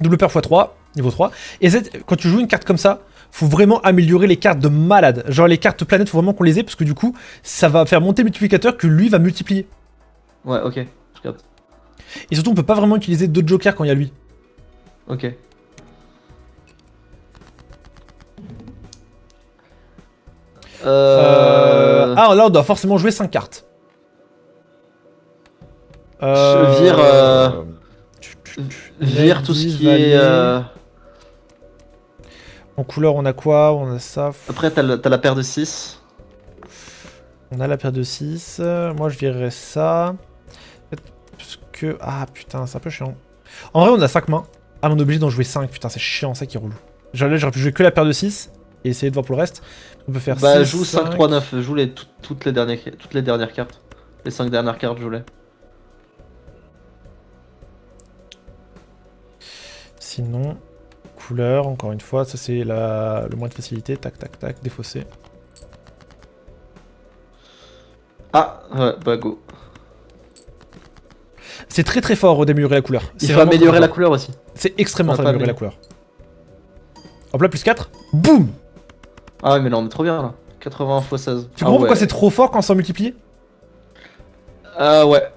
B: Double paire x3. Niveau 3. Et quand tu joues une carte comme ça, faut vraiment améliorer les cartes de malade. Genre les cartes planètes, faut vraiment qu'on les ait parce que du coup, ça va faire monter le multiplicateur que lui va multiplier.
C: Ouais, ok, je capte.
B: Et surtout, on peut pas vraiment utiliser d'autres jokers quand il y a lui.
C: Ok.
B: Ah, là, on doit forcément jouer 5 cartes.
C: Je vire tout ce qui est.
B: En couleur, on a quoi? On a ça.
C: Après, t'as la paire de 6.
B: On a la paire de 6. Moi, je virerais ça. Parce que. Ah putain, c'est un peu chiant. En vrai, on a 5 mains. Ah, mais on est obligé d'en jouer 5. Putain, c'est chiant, ça qui est relou. Genre là, j'aurais pu jouer que la paire de 6 et essayer de voir pour le reste. On peut faire
C: Bah,
B: 6,
C: joue 5, 3, 9. Joue toutes les dernières cartes. Les 5 dernières cartes, joue-les.
B: Sinon, couleur, encore une fois, ça c'est le moins de facilité. Tac, tac, tac, défausser.
C: Ah, ouais, bah go.
B: C'est très très fort d'améliorer la couleur.
C: Il faut améliorer la couleur aussi.
B: C'est extrêmement
C: Ah,
B: fort
C: pas
B: d'améliorer la
C: bien.
B: couleur. Hop là, plus 4. Boum!
C: Ah, mais là, on est trop bien là. 80 x 16.
B: Tu comprends pourquoi c'est trop fort quand c'est multiplié?
C: Ah, ouais.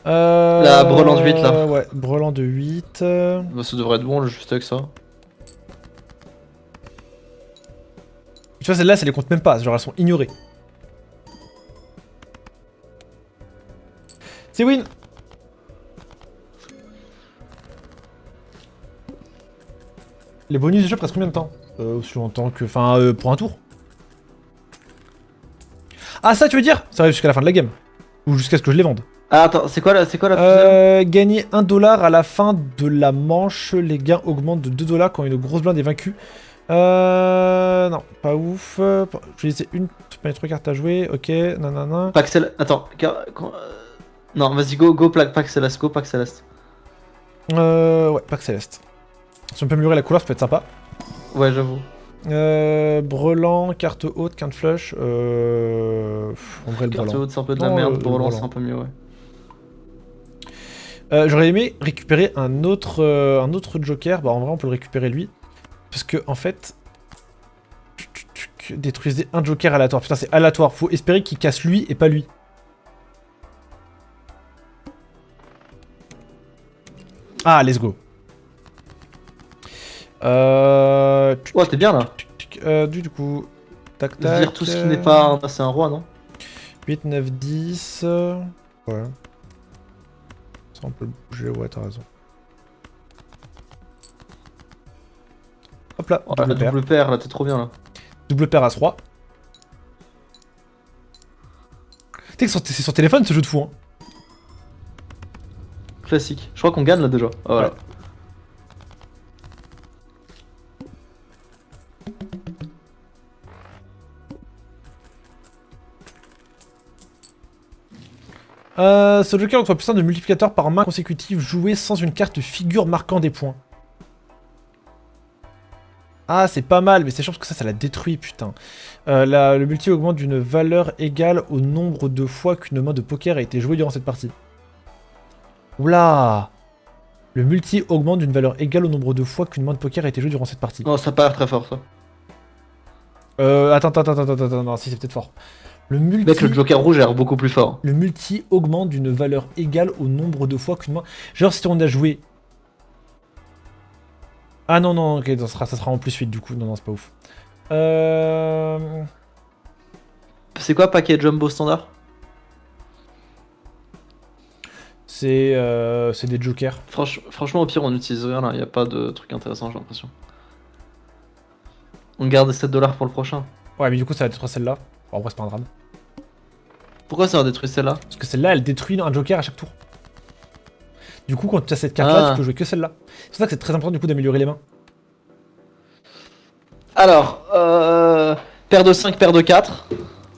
C: La brelan de 8 là.
B: Ouais, brelan de 8.
C: Bah, ça devrait être bon juste avec ça.
B: Tu vois, celles-là, ça les compte même pas. Genre, elles sont ignorées. C'est win! Les bonus du jeu presque combien de temps? Aussi longtemps que. Enfin, pour un tour. Ah, ça, tu veux dire? Ça arrive jusqu'à la fin de la game. Ou jusqu'à ce que je les vende.
C: Ah, attends, c'est quoi la fusion
B: Gagner 1$ à la fin de la manche. Les gains augmentent de 2$ quand une grosse blinde est vaincue. Non, pas ouf. Je vais laisser une trois cartes à jouer. Ok, nanana.
C: Pack Céleste. Attends. Non, vas-y, go Pack Céleste. Go Pack Céleste.
B: Ouais, pack céleste. Si on peut améliorer la couleur, ça peut être sympa.
C: Ouais, j'avoue.
B: Brelan, carte haute, carte flush. En vrai, le
C: Carte
B: brelan.
C: haute, c'est un peu de la
B: Non,
C: merde.
B: le
C: Brelan,
B: brelan.
C: c'est un peu mieux, ouais.
B: J'aurais aimé récupérer un autre joker. Bah, en vrai, on peut le récupérer lui. Parce que, en fait. Détruisez un joker aléatoire. Putain, c'est aléatoire. Faut espérer qu'il casse lui et pas lui. Ah, let's go.
C: Ouais, t'es bien là.
B: Du coup. Tac, tac.
C: Vire tout ce qui n'est pas. C'est un roi, non?
B: 8, 9, 10. Ouais. Ça, on peut le bouger. Ouais, t'as raison. Hop là.
C: Oh, la
B: Double paire.
C: double paire, là, t'es trop bien là.
B: Double paire à 3. Tu sais que c'est sur téléphone ce jeu de fou, hein.
C: Classique. Je crois qu'on gagne là déjà. Ah, voilà.
B: Ouais. Ce joker octroie plus 1 de multiplicateur par main consécutive joué sans une carte figure marquant des points. Ah, c'est pas mal, mais c'est chiant parce que ça la détruit, putain. Le multi augmente d'une valeur égale au nombre de fois qu'une main de poker a été jouée durant cette partie. Oula! Le multi augmente d'une valeur égale au nombre de fois qu'une main de poker a été jouée durant cette partie.
C: Non, ça a pas l'air très fort ça.
B: Attends, non, si c'est peut-être fort. Le multi...
C: Mec, le Joker rouge a l'air beaucoup plus fort.
B: Le multi augmente d'une valeur égale au nombre de fois qu'une main... Genre si on a joué... Ah non, non, ok, ça sera en plus 8 du coup. Non, non, c'est pas ouf.
C: C'est quoi paquet jumbo standard?
B: C'est des jokers.
C: Franchement, au pire, on n'utilise rien là. Y a pas de truc intéressant, j'ai l'impression. On garde 7$ pour le prochain.
B: Ouais, mais du coup, ça va détruire celle-là. Bon, en vrai, c'est pas un drame.
C: Pourquoi ça va détruire celle-là?
B: Parce que celle-là, elle détruit un joker à chaque tour. Du coup, quand tu as cette carte-là,
C: Ah.
B: tu peux jouer que celle-là. C'est pour ça que c'est très important du coup d'améliorer les mains.
C: Alors, paire de 5, paire de 4.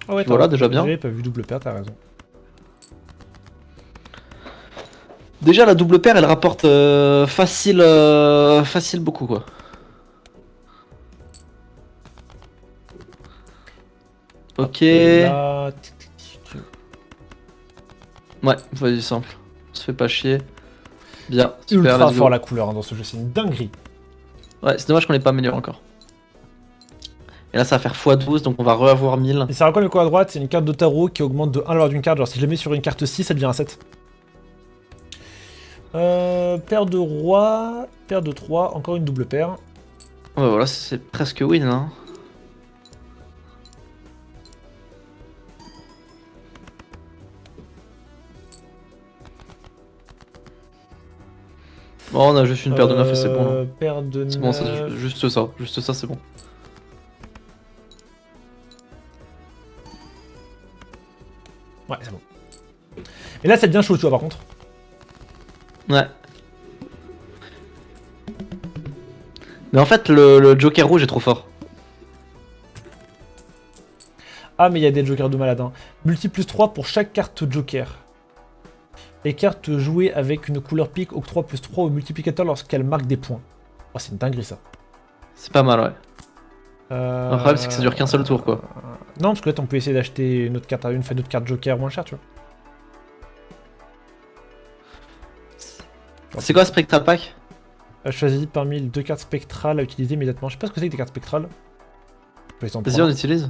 B: Ah ouais,
C: Voilà, déjà bien.
B: J'avais pas vu double paire, t'as raison.
C: Déjà, la double paire, elle rapporte facile beaucoup quoi. Ok.
B: Là,
C: Ouais, vas-y, simple. On se fait pas chier. Bien, super,
B: Ultra
C: let's go.
B: fort la couleur hein, dans ce jeu, c'est une dinguerie.
C: Ouais, c'est dommage qu'on l'ait pas amélioré encore. Et là, ça va faire x12, donc on va re-avoir 1000.
B: Et ça quoi le coup à droite, c'est une carte de tarot qui augmente de 1 lors d'une carte. Genre si je le mets sur une carte 6, ça devient un 7. Paire de roi, paire de 3, encore une double paire.
C: Ouais, voilà, c'est presque win là. Bon, on a juste une paire de 9 et c'est bon. Là.
B: Paire de 9.
C: C'est bon, juste ça, c'est bon.
B: Ouais, c'est bon. Et là, ça devient chaud, tu vois, par contre.
C: Ouais. Mais en fait, le Joker rouge est trop fort.
B: Ah, mais il y a des jokers de malade. Hein. Multi plus 3 pour chaque carte joker. Les cartes jouées avec une couleur pique octroient plus 3 au multiplicateur lorsqu'elles marquent des points. Oh, c'est une dinguerie ça.
C: C'est pas mal, ouais. Le problème, c'est que ça dure qu'un seul tour, quoi.
B: Non, parce que là, on peut essayer d'acheter une autre carte à une autre carte joker moins chère, tu vois.
C: C'est quoi Spectral Pack?
B: Choisis parmi les 2 cartes spectrales à utiliser immédiatement. Je sais pas ce que c'est que des cartes spectrales.
C: Vas-y, on utilise.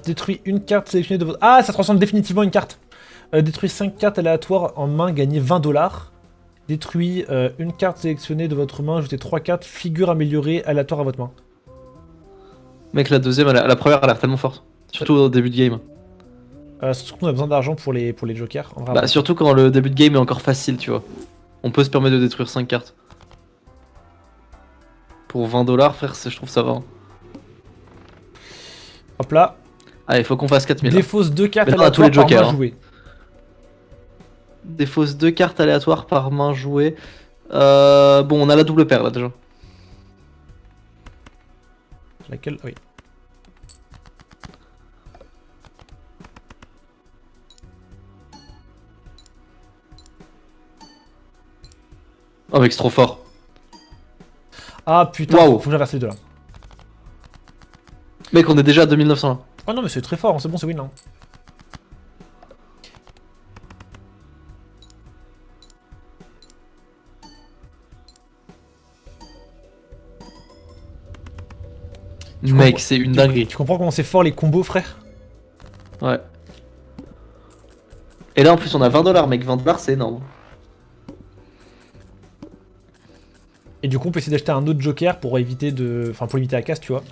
B: Détruit une carte sélectionnée de votre... Ah, ça transforme définitivement une carte. Détruit 5 cartes aléatoires en main, gagnez 20 $. Détruit une carte sélectionnée de votre main, ajoutez 3 cartes, figure améliorée aléatoire à votre main.
C: Mec, la deuxième, la première, elle a l'air tellement forte. Surtout au début de game.
B: Surtout qu'on a besoin d'argent pour les jokers. En vrai,
C: Bah, surtout quand le début de game est encore facile, tu vois. On peut se permettre de détruire 5 cartes. Pour 20 $, frère, je trouve ça va. Hein.
B: Hop là.
C: Allez, faut qu'on fasse 4000.
B: Défausse 2 cartes
C: Maintenant, on a tous les
B: aléatoires par
C: jokers,
B: main
C: hein.
B: jouée.
C: Défausse 2 cartes aléatoires par main jouée. Bon, on a la double paire là déjà.
B: Laquelle? Oui.
C: Oh mec, c'est trop fort.
B: Ah putain,
C: Waouh.
B: faut que j'inverse les deux là.
C: Mec, on est déjà à 2900 là.
B: Oh non, mais c'est très fort, hein, c'est bon, c'est win. Hein.
C: Mec, c'est une dinguerie.
B: Tu comprends comment c'est fort les combos, frère?
C: Ouais. Et là en plus, on a 20 $, mec. 20 $, c'est énorme.
B: Et du coup, on peut essayer d'acheter un autre joker pour éviter de... Enfin, pour limiter la casse, tu vois.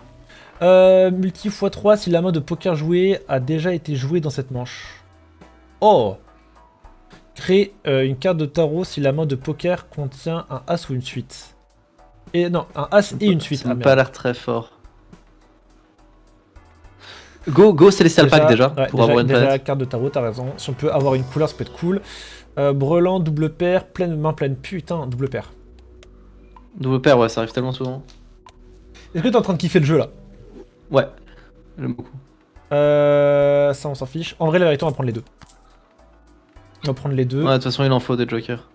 B: Multi x3 si la main de poker jouée a déjà été jouée dans cette manche. Oh! Crée une carte de tarot si la main de poker contient un as ou une suite. Et non, un as et une suite.
C: Ça
B: Ah,
C: n'a
B: merde.
C: pas l'air très fort. Go Celestial Pack déjà,
B: ouais,
C: pour avoir une
B: déjà,
C: planète.
B: carte de tarot, t'as raison. Si on peut avoir une couleur, ça peut être cool. Brelan, double paire, pleine main pleine. Putain, double paire.
C: Double paire, ouais, ça arrive tellement souvent.
B: Est-ce que t'es en train de kiffer le jeu là?
C: Ouais, j'aime beaucoup.
B: Ça, on s'en fiche. En vrai, la vérité, on va prendre les deux. On va prendre les deux.
C: Ouais, de toute façon, il en faut des jokers.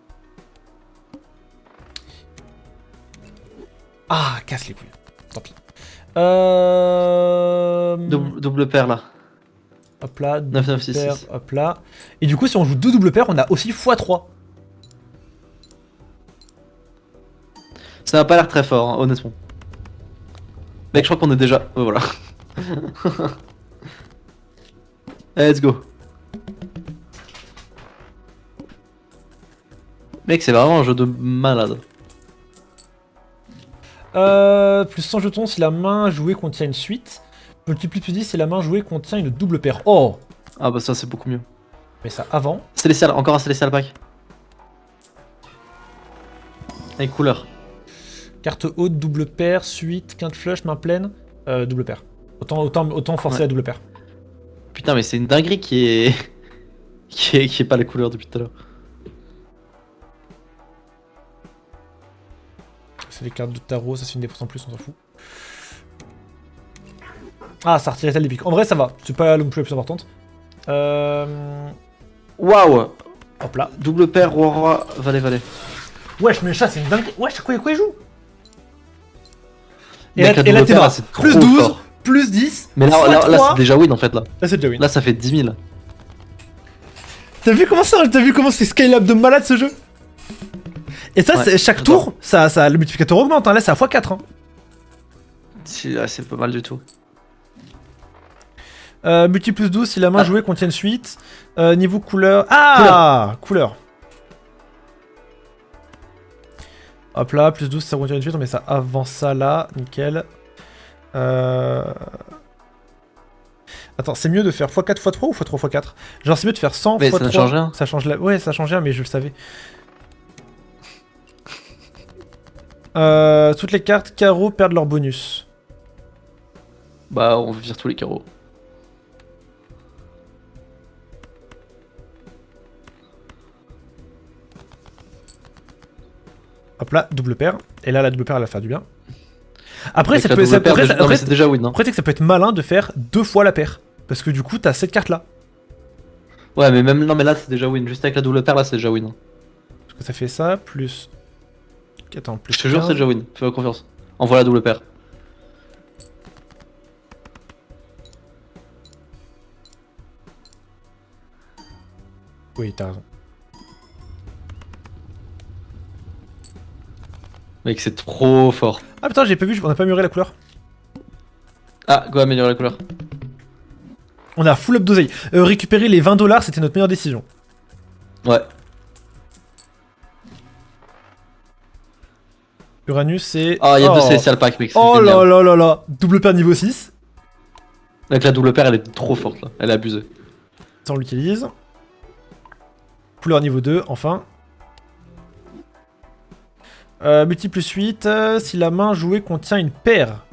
B: Ah, casse les couilles. Tant pis.
C: Double paire là.
B: Hop là,
C: 9, 9,
B: double
C: 6,
B: paire,
C: 6.
B: hop là. Et du coup, si on joue deux double paires, on a aussi x3.
C: Ça n'a pas l'air très fort, hein, honnêtement. Mec, je crois qu'on est déjà. Ouais, voilà. Let's go. Mec, c'est vraiment un jeu de malade.
B: Plus 100 jetons si la main jouée contient une suite. Multiplie plus 10 si la main jouée contient une double paire. Oh!
C: Ah bah ça c'est beaucoup mieux.
B: Mais ça avant.
C: Célestial, encore un Célestial Pack. Avec couleur.
B: Carte haute, double paire, suite, quinte flush, main pleine, double paire. Autant forcer
C: Ouais.
B: la double paire.
C: Putain mais c'est une dinguerie qui est... qui est pas la couleur depuis tout à l'heure.
B: C'est les cartes de tarot, ça c'est une défense en plus, on s'en fout. Ah, ça retirait celle d'épique. En vrai, ça va. C'est pas non plus la plus importante.
C: Waouh.
B: Hop là.
C: Double paire, roi, valet.
B: Wesh, mais le chat, c'est une dingue. Wesh, quoi il joue? Et
C: Mec,
B: là,
C: la double
B: t'es
C: paire,
B: bas.
C: c'est trop
B: Plus 12,
C: fort.
B: plus 10.
C: Mais là,
B: fois
C: là
B: 3.
C: c'est déjà win en fait là.
B: Là, c'est déjà win.
C: Là ça fait 10 000.
B: T'as vu comment c'est scalable de malade ce jeu? Et ça,
C: Ouais,
B: chaque
C: j'adore.
B: tour, ça, le multiplicateur augmente, hein. Là c'est à x4. Hein.
C: C'est pas mal du tout.
B: Multi plus 12 si la main jouée contient une suite. Niveau couleur. Ah, couleur. Hop là, plus 12 ça contient une suite, on met ça avant ça là, nickel. Attends, c'est mieux de faire x4 x3 ou x3 x4? Genre c'est mieux de faire 100
C: Mais
B: x3.
C: ça ne change rien.
B: Ça change la... Ouais, ça change rien, mais je le savais. Toutes les cartes carreaux perdent leur bonus.
C: Bah, on vire tous les carreaux.
B: Hop là, double paire. Et là, la double paire, elle va faire du bien. Après,
C: Avec
B: ça
C: la
B: peut,
C: double paire, déjà- non, mais c'est déjà win. Hein.
B: après, c'est que ça peut être malin de faire 2 fois la paire. Parce que du coup, t'as cette carte là.
C: Ouais, mais même non, mais là c'est déjà win. Juste avec la double paire, là c'est déjà win. Hein.
B: Parce que ça fait ça, plus. Attends, plus.
C: Je te jure,
B: 15.
C: c'est déjà win. Fais-moi confiance. Envoie la double paire.
B: Oui, t'as raison.
C: Mec, c'est trop fort.
B: Ah putain, j'ai pas vu, on a pas muré la couleur.
C: Ah, go améliorer la couleur.
B: On a full up d'oseille. Récupérer les 20 $, c'était notre meilleure décision.
C: Ouais.
B: Uranus, c'est.
C: Ah, il y a deux Celestial Pack, mec. c'est
B: Oh
C: génial.
B: là là là là. Double paire niveau 6.
C: Avec la double paire, elle est trop forte là. Elle est abusée.
B: Ça, on l'utilise. Couleur niveau 2, enfin. Multi plus 8, si la main jouée contient une paire.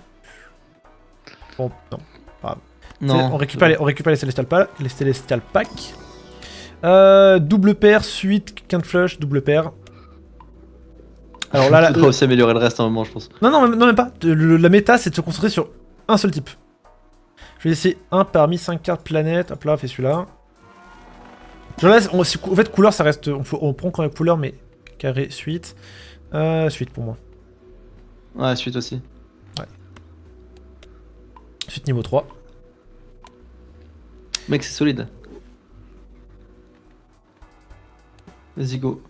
B: Bon, non.
C: Non.
B: On récupère les Celestial Pack. Double paire, suite, quinte flush, double paire. Alors là,
C: Tu devras aussi améliorer le reste à un moment, je pense.
B: non, même pas. La méta, c'est de se concentrer sur un seul type. Je vais laisser un parmi 5 cartes planète. Hop là, on fait celui-là. Genre là, en fait, couleur, ça reste. On prend quand même couleur, mais carré, suite. Suite pour moi.
C: Ouais, suite aussi.
B: Suite niveau 3.
C: Mec, c'est solide. Vas-y, go.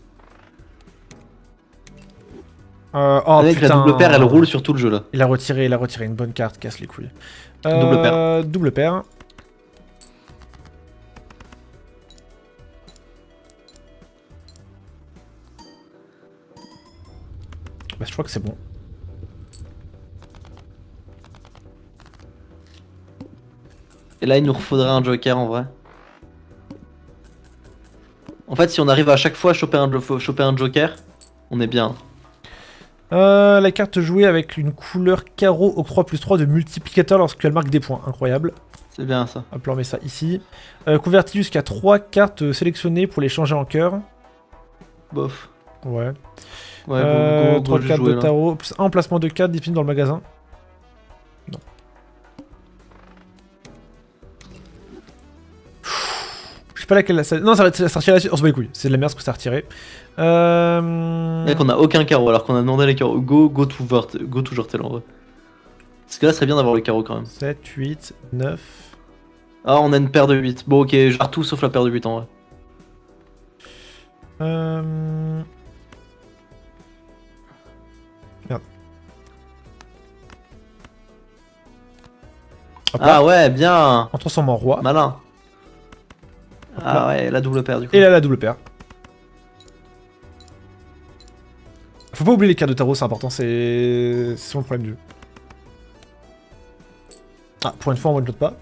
B: Oh
C: Avec
B: putain.
C: la double paire, elle roule sur tout le jeu là.
B: Il a retiré une bonne carte, casse les couilles.
C: Double paire.
B: Double paire. Bah, je crois que c'est bon.
C: Et là, il nous faudrait un joker en vrai. En fait, si on arrive à chaque fois à choper un joker, on est bien.
B: La carte jouée avec une couleur carreau octroie +3 de multiplicateur lorsqu'elle marque des points. Incroyable.
C: C'est bien ça.
B: Hop là, on met ça ici. Convertit jusqu'à 3 cartes sélectionnées pour les changer en cœur.
C: Bof.
B: Ouais.
C: Ouais, go,
B: 3
C: juste
B: cartes
C: jouer,
B: de
C: là.
B: tarot, plus un emplacement de cartes disponible dans le magasin. Non. Je sais pas laquelle la... Non, ça va sortir la suite. On se bat les couilles. C'est de la merde ce que ça a retiré.
C: Mec, on a aucun carreau alors qu'on a demandé les carreaux. Go to Jortel en vrai. Parce que là, ce serait bien d'avoir le carreau quand même.
B: 7, 8, 9.
C: Ah, on a une paire de 8. Bon, ok, genre tout sauf la paire de 8 en vrai.
B: Merde. Hop là.
C: Ah ouais, bien.
B: On transforme en roi.
C: Malin.
B: là.
C: Ah ouais, la double paire du coup.
B: Et là, la double paire. Faut pas oublier les cartes de tarot, c'est important, c'est souvent le problème du jeu. Ah, pour une fois, on one-shot pas.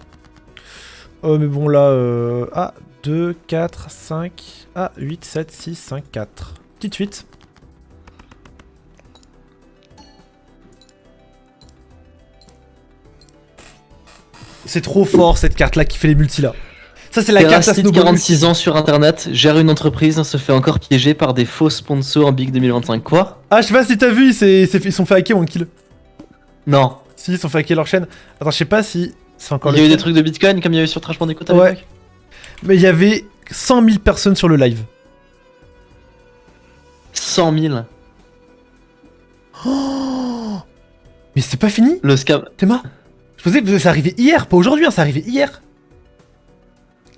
B: Mais bon, là, ah, 2, 4, 5, ah, 8, 7, 6, 5, 4. Petite suite. C'est trop fort cette carte là qui fait les multis là. Ça c'est la carte à
C: Terracid,
B: snowball.
C: 46 ans sur internet, gère une entreprise, se fait encore piéger par des faux sponsors en Big 2025. Quoi?
B: Ah, je sais pas si t'as vu, ils sont fait hacker One Kill.
C: Non.
B: Si, ils sont fait hacker leur chaîne. Attends, je sais pas si c'est encore
C: Il y a
B: le
C: eu
B: cas.
C: des trucs de Bitcoin comme il y avait sur Trash Bandicoot à
B: Ouais.
C: l'époque.
B: Mais il y avait 100 000 personnes sur le live.
C: 100 000.
B: Mais c'est pas fini,
C: Le scam.
B: Théma. Je pensais que ça arrivait hier, pas aujourd'hui, hein, ça arrivait hier.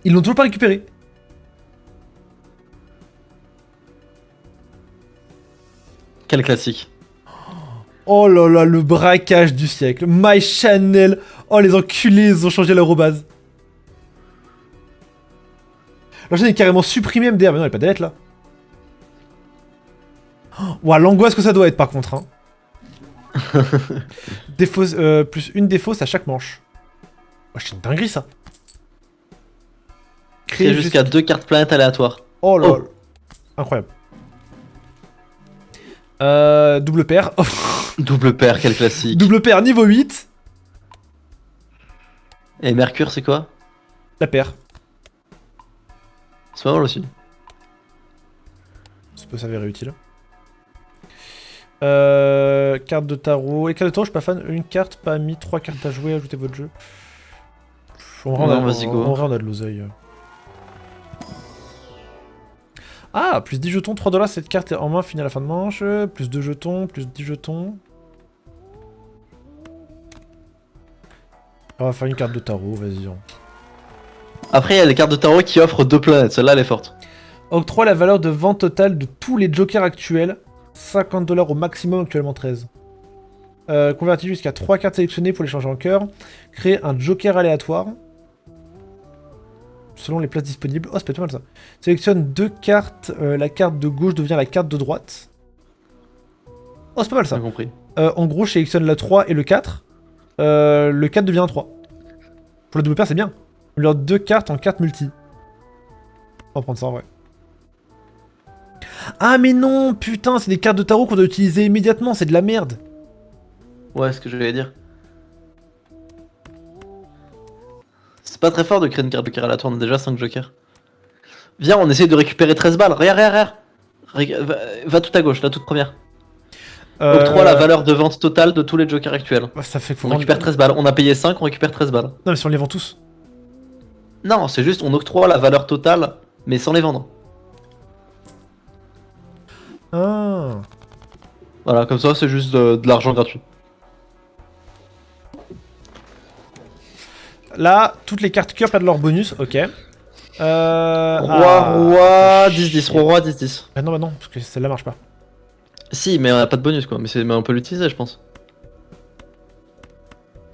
B: Ils l'ont toujours pas récupéré.
C: Quel classique.
B: Oh là là, le braquage du siècle. My Chanel. Oh, les enculés, ils ont changé leur base. L'enchaîne est carrément supprimé MDR. Mais non, il n'y a pas de lettres là. Ouah, l'angoisse que ça doit être par contre. Hein. Défausse, plus une défausse à chaque manche. Oh, c'est une dinguerie ça.
C: Créer jusqu'à 2 cartes planètes aléatoires.
B: Oh là.
C: Oh.
B: Là. Incroyable. Double paire.
C: Double paire, quel classique.
B: Double paire niveau 8.
C: Et Mercure, c'est quoi?
B: La paire.
C: C'est pas mal aussi.
B: Ça peut s'avérer utile. Carte de tarot. Les cartes de tarot, je suis pas fan. Une carte, pas mis. 3 cartes à jouer, ajoutez votre jeu. En vrai,
C: vas-y, go.
B: en vrai, on a de l'oseille. Ah, plus 10 jetons, 3 $, cette carte est en main, finie à la fin de manche. Plus 2 jetons, plus 10 jetons. On va faire une carte de tarot, vas-y.
C: Après, il y a les cartes de tarot qui offrent 2 planètes. Celle-là, elle est forte.
B: Octroie la valeur de vente totale de tous les jokers actuels. 50 $ au maximum, actuellement 13. Convertis jusqu'à 3 cartes sélectionnées pour les changer en cœur. Créer un joker aléatoire. Selon les places disponibles. Oh, c'est pas mal ça. Sélectionne 2 cartes. La carte de gauche devient la carte de droite. Oh, c'est pas mal ça.
C: J'ai compris.
B: En gros, je sélectionne la 3 et le 4. Le 4 devient un 3. Pour la double paire, c'est bien. On lui a 2 cartes en 4 multi. On va prendre ça en vrai. Ah mais non, putain, c'est des cartes de tarot qu'on doit utiliser immédiatement, c'est de la merde.
C: Ouais, ce que j'allais dire. C'est pas très fort de créer une carte de joker aléatoire, on a déjà 5 jokers. Viens, on essaye de récupérer 13 balles. Regarde. Va tout à gauche, la toute première. Octroie la valeur de vente totale de tous les jokers actuels.
B: Ça fait
C: On récupère 13 balles. On a payé 5, on récupère 13 balles.
B: Non mais si on les vend tous.
C: Non, c'est juste on octroie la valeur totale, mais sans les vendre.
B: Ah.
C: Voilà, comme ça c'est juste de l'argent gratuit.
B: Là, toutes les cartes cœur perdent leur bonus, ok.
C: Roi, 10-10, roi, 10-10.
B: Bah non, parce que celle-là marche pas.
C: Si, mais on a pas de bonus quoi, mais on peut l'utiliser je pense.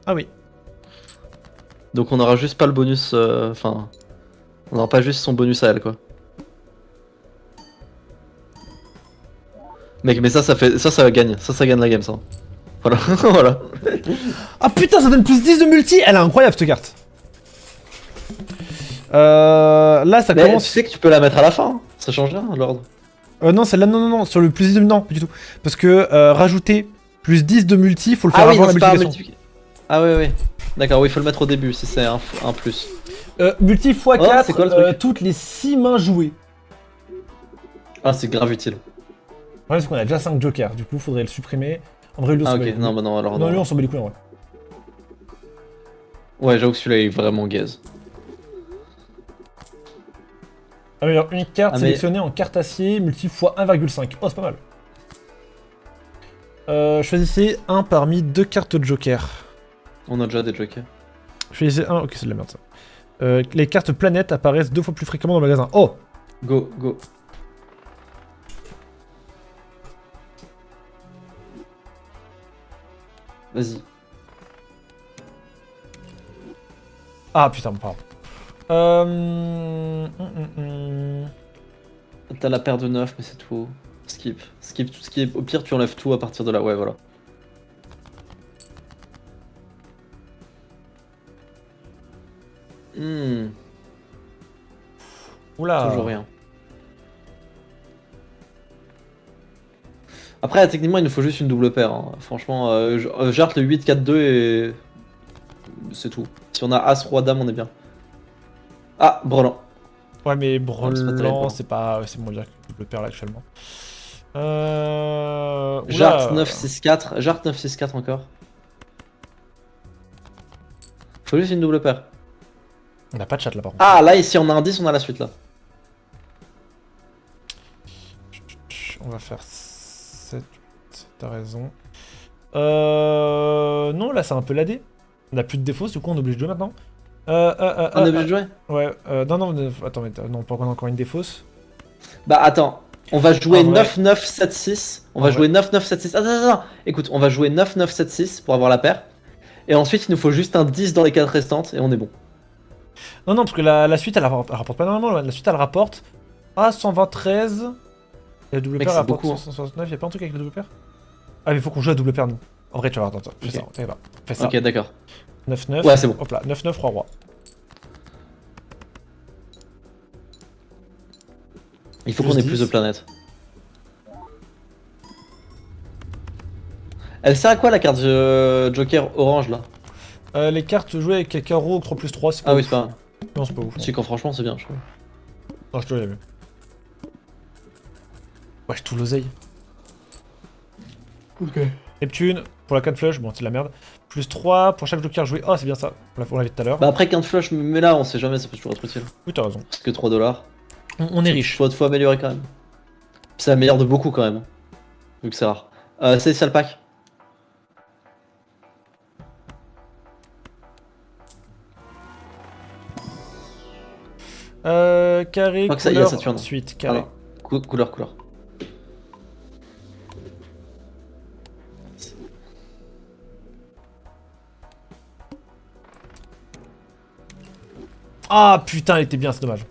B: Ah oui.
C: Donc on aura juste pas le bonus, enfin... on aura pas juste son bonus à elle quoi. Mec, mais ça gagne, ça gagne la game ça. Voilà, voilà.
B: Ah putain, ça donne plus 10 de multi. Elle est incroyable cette carte. Là, ça
C: Mais
B: commence...
C: tu sais que tu peux la mettre à la fin, hein. Ça change rien l'ordre.
B: Non, celle-là, non, sur le plus 10 de... Non, pas du tout. Parce que rajouter plus 10 de multi, faut le faire
C: Ah oui,
B: avant
C: non,
B: la
C: c'est pas un
B: multiplication.
C: Ah oui. D'accord, oui, il faut le mettre au début si c'est un plus.
B: Multi x 4,
C: Oh, c'est quoi le truc
B: toutes les 6 mains jouées.
C: Ah, c'est grave utile.
B: Ouais, c'est qu'on a déjà 5 jokers, du coup, faudrait le supprimer. En vrai, lui, on
C: Ah
B: s'en bat
C: ok,
B: les couilles.
C: non, bah non, alors
B: Non,
C: non.
B: lui, on s'en bat les couilles en vrai.
C: Ouais, j'avoue que celui-là est vraiment gaze.
B: Alors, une carte
C: Ah, mais-
B: sélectionnée en carte acier, multi x 1,5. Oh, c'est pas mal. Choisissez un parmi 2 cartes joker.
C: On a déjà des jokers.
B: Choisissez un, ok, c'est de la merde ça. Les cartes planètes apparaissent 2 fois plus fréquemment dans le magasin. Oh!
C: Go. Vas-y.
B: Ah putain, pardon.
C: T'as la paire de 9, mais c'est tout. Skip tout ce qui est... Au pire, tu enlèves tout à partir de là. Ouais, voilà.
B: Oula.
C: Toujours rien. Après, techniquement, il nous faut juste une double paire. Hein. Franchement, j'arte le 8-4-2 et... C'est tout. Si on a As, Roi, Dame, on est bien. Ah, brelan.
B: Ouais, mais
C: c'est pas terrible,
B: Brelan,
C: hein.
B: c'est pas... C'est moins bien que le père là actuellement.
C: Jarte 9-6-4. Jarte 9-6-4 encore. Faut juste une double paire.
B: On a pas de chat là par contre.
C: Ah, là, ici, on a un 10, on a la suite, là.
B: On va faire 7, t'as raison. Non, là c'est un peu ladé. On a plus de défauts, du coup on est obligé de jouer maintenant.
C: On est obligé de jouer.
B: Ouais, non, attends, mais non, pas encore une défausse.
C: Bah, attends. On va jouer
B: En vrai.
C: 9-9-7-6. On
B: En
C: va
B: vrai.
C: jouer 9-9-7-6. Attends. Écoute, on va jouer 9-9-7-6 pour avoir la paire. Et ensuite, il nous faut juste un 10 dans les 4 restantes et on est bon.
B: Non, non, parce que la suite, elle rapporte pas énormément. La suite, elle rapporte. Ah, 123. Et la double
C: Mec,
B: paire
C: c'est
B: rapporte
C: beaucoup, hein.
B: 169. Y'a pas un truc avec la double paire? Ah, mais faut qu'on joue à double paire, nous. En vrai, tu vas voir, attends. Fais
C: Ok.
B: ça, t'inquiète pas. Fais ça.
C: Ok, d'accord.
B: 9-9.
C: Ouais, c'est bon.
B: Hop là, 9-9, roi-roi.
C: Il faut
B: Plus
C: qu'on ait
B: 10.
C: plus de planètes. Elle sert à quoi la carte Joker orange là?
B: Les cartes jouées avec carreau 3+3, c'est pas
C: Ah oui,
B: ouf.
C: c'est pas.
B: Non, c'est pas ouf.
C: Si, quand franchement, c'est bien, je trouve.
B: Non, je te l'ai vu. Wesh, tout l'oseille.
C: Ok.
B: Neptune, pour la 4 flush, bon, c'est de la merde. Plus 3 pour chaque joker joué. Oh, c'est bien ça. On l'a vu tout à l'heure.
C: Bah après, 15 flush, mais là, on sait jamais, ça peut toujours être utile.
B: Oui, t'as raison.
C: Parce que 3 $.
B: On est riche.
C: Faut améliorer quand même. C'est la meilleure de beaucoup quand même. Vu que c'est rare. C'est ça le pack.
B: Carré,
C: crois que ça y est,
B: couleur,
C: Saturne.
B: ensuite, carré.
C: Couleur.
B: Ah putain, elle était bien, c'est dommage.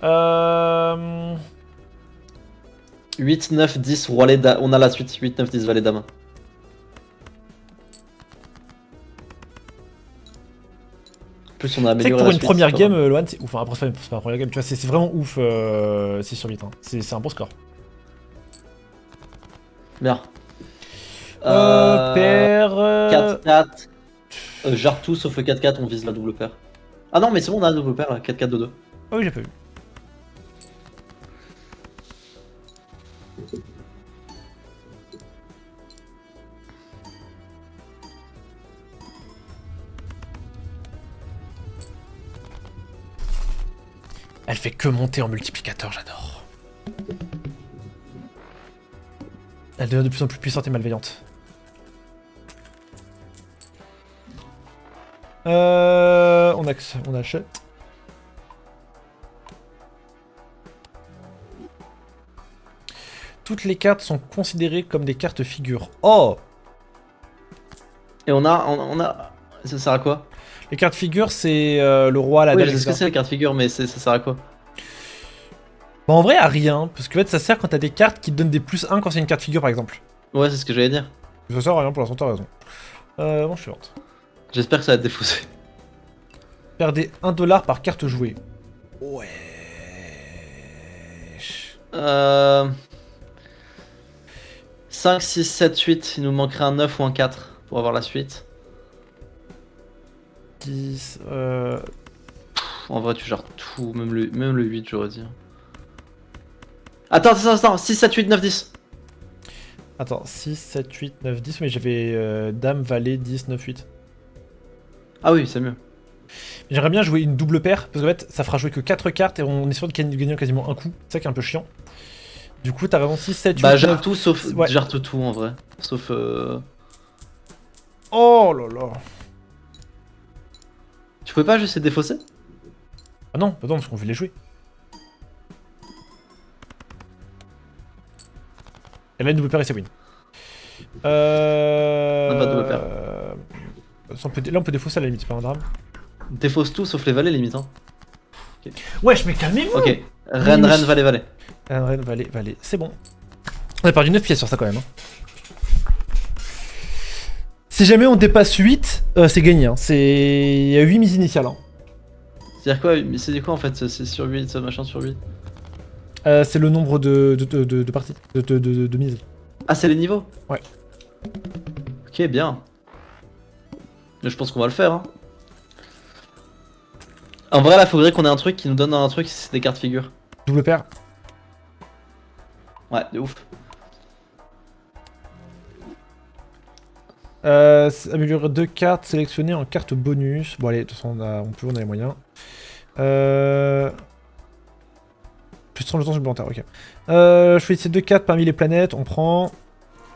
B: Euh...
C: 8, 9, 10, roi les dames. On a la suite. 8, 9, 10, valet dame. Plus on a
B: Tu sais que
C: amélioré
B: pour
C: la
B: une
C: suite,
B: première
C: c'est pas
B: game,
C: mal.
B: Loan, c'est ouf. Enfin, après, c'est pas une première game, tu vois, c'est vraiment ouf 6 sur 8. Hein. C'est un bon score.
C: Bien.
B: Paire.
C: 4-4. Jarre tout sauf le 4-4, on vise la double paire. Ah non, mais c'est bon, on a la double paire là. 4-4-2-2.
B: Ah oui, j'ai pas vu. Elle fait que monter en multiplicateur, j'adore. Elle devient de plus en plus puissante et malveillante. On achète. Toutes les cartes sont considérées comme des cartes figures. Oh!
C: Et on a. Ça sert à quoi?
B: Les cartes figures, c'est le roi, la
C: Oui,
B: dalle,
C: je sais ce que
B: etc.
C: c'est la carte figure, mais ça sert à quoi?
B: Bah en vrai, à rien. Parce que en fait, ça sert quand t'as des cartes qui te donnent des +1 quand c'est une carte figure, par exemple.
C: Ouais, c'est ce que j'allais dire.
B: Ça sert à rien pour l'instant, t'as raison. Bon, suivante.
C: J'espère que ça va être défaussé.
B: Perdez 1 $ par carte jouée. Ouais.
C: 5, 6, 7, 8. Il nous manquerait un 9 ou un 4 pour avoir la suite.
B: 10.
C: En vrai, tu gères tout, même le 8, j'aurais dit. Attends. 6, 7, 8, 9, 10.
B: Attends, 6, 7, 8, 9, 10. Mais j'avais Dame, Valet, 10, 9, 8.
C: Ah oui, c'est mieux.
B: J'aimerais bien jouer une double paire. Parce qu'en fait, ça fera jouer que 4 cartes et on est sûr de gagner quasiment un coup. C'est ça qui est un peu chiant. Du coup, t'as vraiment 6, 7, 8,
C: Bah,
B: 9.
C: gère tout sauf.
B: Ouais.
C: Gère tout en vrai. Sauf.
B: Oh là là.
C: Tu pouvais pas juste les défausser?
B: Ah non, bah non, parce qu'on veut les jouer. Elle a une double paire et c'est win.
C: On a pas de double paire.
B: Là, on peut défausser à la limite, c'est pas un drame.
C: Défausse tout sauf les valets, limite. Hein.
B: Wesh, mais calmez-vous!
C: Ok. Reine, valet.
B: Reine, valet, c'est bon. On a perdu 9 pièces sur ça quand même. Hein. Si jamais on dépasse 8, c'est gagné. Hein. Il y a 8 mises initiales. Hein.
C: C'est-à-dire quoi? Mais c'est quoi en fait? C'est sur 8, ce machin sur 8?
B: C'est le nombre de parties, de mises.
C: Ah, c'est les niveaux?
B: Ouais.
C: Ok, bien. Mais je pense qu'on va le faire. Hein. En vrai, là, faudrait qu'on ait un truc qui nous donne un truc si c'est des cartes figures.
B: Double paire.
C: Ouais, de ouf.
B: Améliorer 2 cartes sélectionnées en carte bonus. Bon allez, de toute façon on a les moyens. Plus 30 de temps supplémentaire, ok. Je fais ces 2 cartes parmi les planètes, on prend...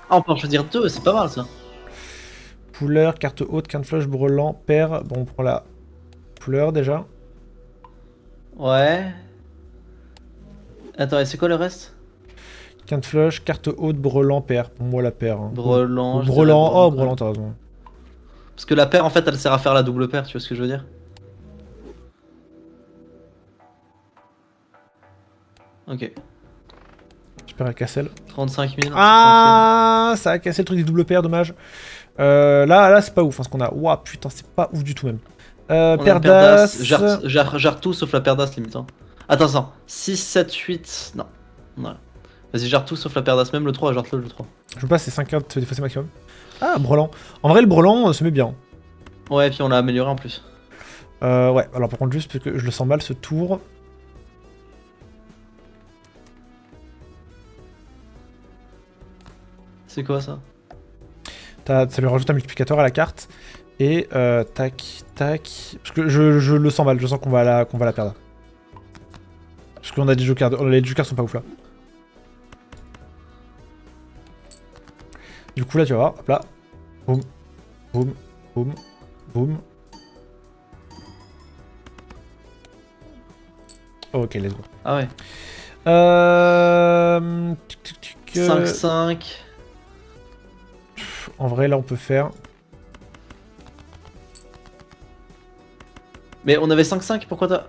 C: Ah, on peut en choisir 2, c'est pas mal ça.
B: Couleur, carte haute, carte flush, brelan, paire. Bon, on prend la couleur déjà.
C: Ouais. Attends, et c'est quoi le reste?
B: Quinte flush, carte haute, brelan, paire. Pour moi, la paire. Hein.
C: Brelan.
B: Ou
C: je dirais
B: brelan, oh,
C: quand
B: brelan,
C: même.
B: t'as raison.
C: Parce que la paire, en fait, elle sert à faire la double paire, tu vois ce que je veux dire? Ok.
B: Je perds la Cassel.
C: 35 000.
B: Ah, ça a cassé le truc des double paires, dommage. Là, c'est pas ouf hein, ce qu'on a. Ouah, putain, c'est pas ouf du tout même. Paire d'as.
C: Gère tout sauf la paire d'as limite. Hein. Attends. 6, 7, 8. Non. Voilà. Vas-y, gère tout sauf la paire d'as. Même le 3, gère-le le 3.
B: Je veux pas, c'est 5 cartes défaussées maximum. Ah, brelan. En vrai, le brelan se met bien.
C: Ouais, et puis on l'a amélioré en plus.
B: Ouais, alors par contre, juste parce que je le sens mal ce tour.
C: C'est quoi ça?
B: Ça lui rajoute un multiplicateur à la carte. Et tac. Parce que je le sens mal, je sens qu'on va la perdre. Parce qu'on a des jokers, les jokers sont pas ouf là. Du coup là tu vas voir, hop là. Boum, boum, boum, boum. Ok, let's go.
C: Ah ouais. 5-5.
B: En vrai là on peut faire...
C: Mais on avait 5-5, pourquoi t'as...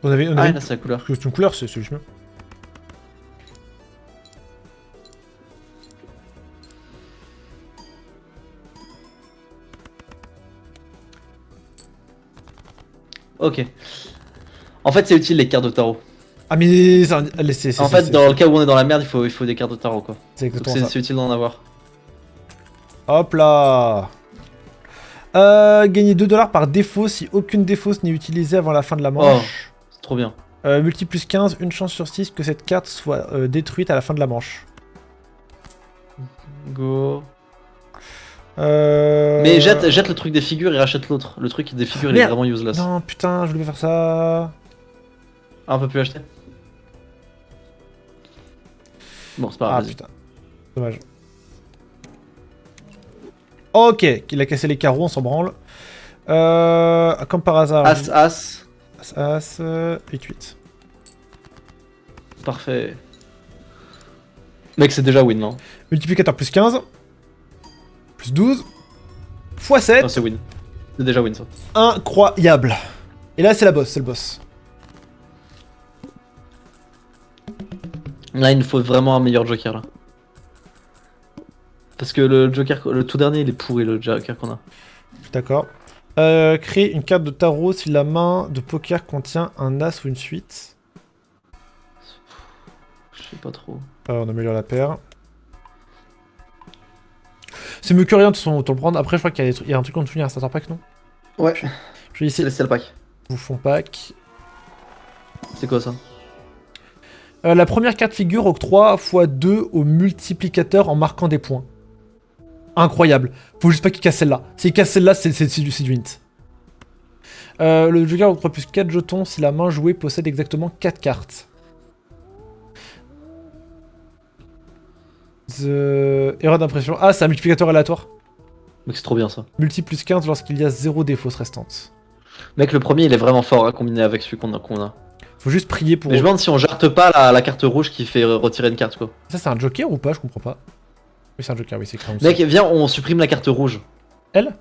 B: On avait
C: Ah, là c'est la couleur.
B: c'est une couleur, c'est juste mieux.
C: Ok. En fait, c'est utile les cartes de tarot.
B: Ah mais...
C: En fait, dans le cas où on est dans la merde, il faut des cartes de tarot quoi.
B: C'est
C: Donc
B: exactement ça.
C: c'est utile d'en avoir.
B: Hop là. Gagner 2$ par défaut si aucune défausse n'est utilisée avant la fin de la manche.
C: C'est trop bien.
B: Multi plus 15, une chance sur 6 que cette carte soit détruite à la fin de la manche.
C: Go. Mais jette le truc des figures et rachète l'autre. Le truc des figures il est
B: Merde.
C: vraiment useless.
B: Non, putain, je voulais faire ça.
C: Ah, on peut plus acheter. Bon, c'est pas grave.
B: Ah
C: vas-y.
B: putain. Dommage. Ok, il a cassé les carreaux, on s'en branle. Comme par hasard.
C: As, as.
B: As, 8-8.
C: Parfait. Mec, c'est déjà win, non?
B: Multiplicateur plus 15. Plus 12. X 7.
C: Non, c'est win. C'est déjà win ça.
B: Incroyable. Et là, c'est la boss, c'est le boss.
C: Là, il nous faut vraiment un meilleur joker là. Parce que le joker, le tout dernier, il est pourri le joker qu'on a.
B: D'accord. Créer une carte de tarot si la main de poker contient un as ou une suite.
C: Je sais pas trop.
B: On améliore la paire. C'est mieux que rien de toute façon, autant le prendre. Après, je crois qu'il y a un truc en dessous, il y a un starter pack, non?
C: Ouais.
B: Je vais
C: C'est
B: essayer.
C: le pack.
B: Bouffon pack.
C: C'est quoi ça?
B: La première carte figure octroie x2 au multiplicateur en marquant des points. Incroyable. Faut juste pas qu'il casse celle-là. S'il casse celle-là, c'est du hint. Le joker octroie plus 4 jetons si la main jouée possède exactement 4 cartes. Erreur d'impression. Ah, c'est un multiplicateur aléatoire.
C: Mec, c'est trop bien ça.
B: Multi plus 15 lorsqu'il y a 0 défausse restante.
C: Mec, le premier, il est vraiment fort à combiner avec celui qu'on a.
B: Faut juste prier pour...
C: Mais je me demande si on jarte pas la carte rouge qui fait retirer une carte quoi.
B: Ça, c'est un joker ou pas? Je comprends pas. Oui, c'est un joker, oui, c'est clair.
C: Mec, viens, on supprime la carte rouge.
B: Elle?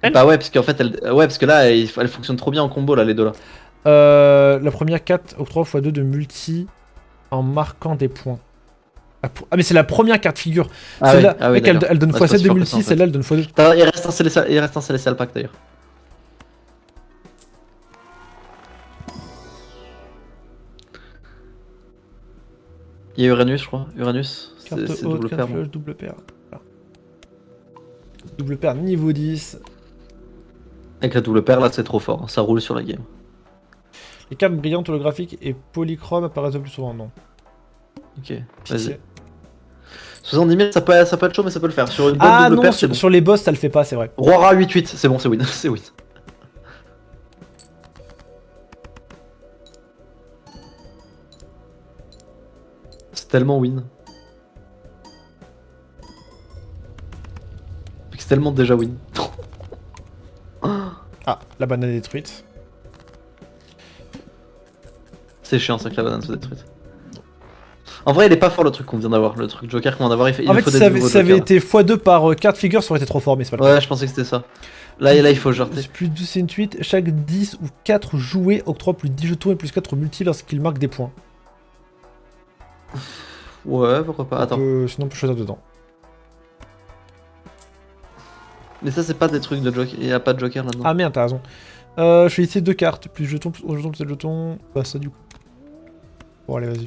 B: Elle
C: Bah ouais, parce qu'en fait, ouais, parce que là, elle fonctionne trop bien en combo là, les deux là.
B: La première 4 octroie x2 de multi en marquant des points. Ah, mais c'est la première carte figure.
C: Ah
B: Celle-là,
C: oui,
B: mec,
C: d'accord.
B: elle donne
C: Ouais, c'est pas
B: x7 de
C: sûr que
B: multi,
C: ça, en fait.
B: celle-là elle donne x2.
C: Il reste un Célestial Pack d'ailleurs. Il y a Uranus, je crois. Uranus,
B: Carte
C: c'est
B: haute,
C: double
B: carte
C: paire.
B: flush, double paire. Voilà. Double paire niveau 10.
C: Avec la double paire, là, c'est trop fort. Ça roule sur la game.
B: Les cartes brillantes holographiques et polychrome apparaissent le plus souvent, non.
C: Ok,
B: Pitié.
C: vas-y. 70 000, ça peut être chaud, mais ça peut le faire. Sur une bonne
B: Ah
C: double
B: non,
C: paire, c'est bon.
B: sur les boss ça le fait pas, c'est vrai.
C: Roi Rat 8-8, c'est bon, c'est win. C'est win. C'est tellement win. C'est tellement déjà win.
B: Ah, la banane est détruite.
C: C'est chiant ça que la banane soit détruite. En vrai, il est pas fort le truc qu'on vient d'avoir. Le truc Joker qu'on vient d'avoir, il
B: En
C: nous
B: fait,
C: faut
B: si
C: des
B: ça avait,
C: nouveaux
B: ça avait
C: Jokers.
B: été x2 par carte figure, ça aurait été trop fort, mais c'est pas le cas.
C: Ouais, je pensais que c'était ça. Là, il faut jarter.
B: Plus 12 c'est une suite, chaque 10 ou 4 joués octroie plus 10 jetons et plus 4 multi lorsqu'il marque des points.
C: Ouais, pourquoi pas. Attends.
B: Sinon on peut choisir dedans.
C: Mais ça, c'est pas des trucs de Joker. Il y a pas de Joker là-dedans.
B: Ah merde, t'as raison. Je vais essayer 2 cartes, plus jetons, plus jetons, plus jetons. Bah ça du coup. Bon allez vas-y.
C: De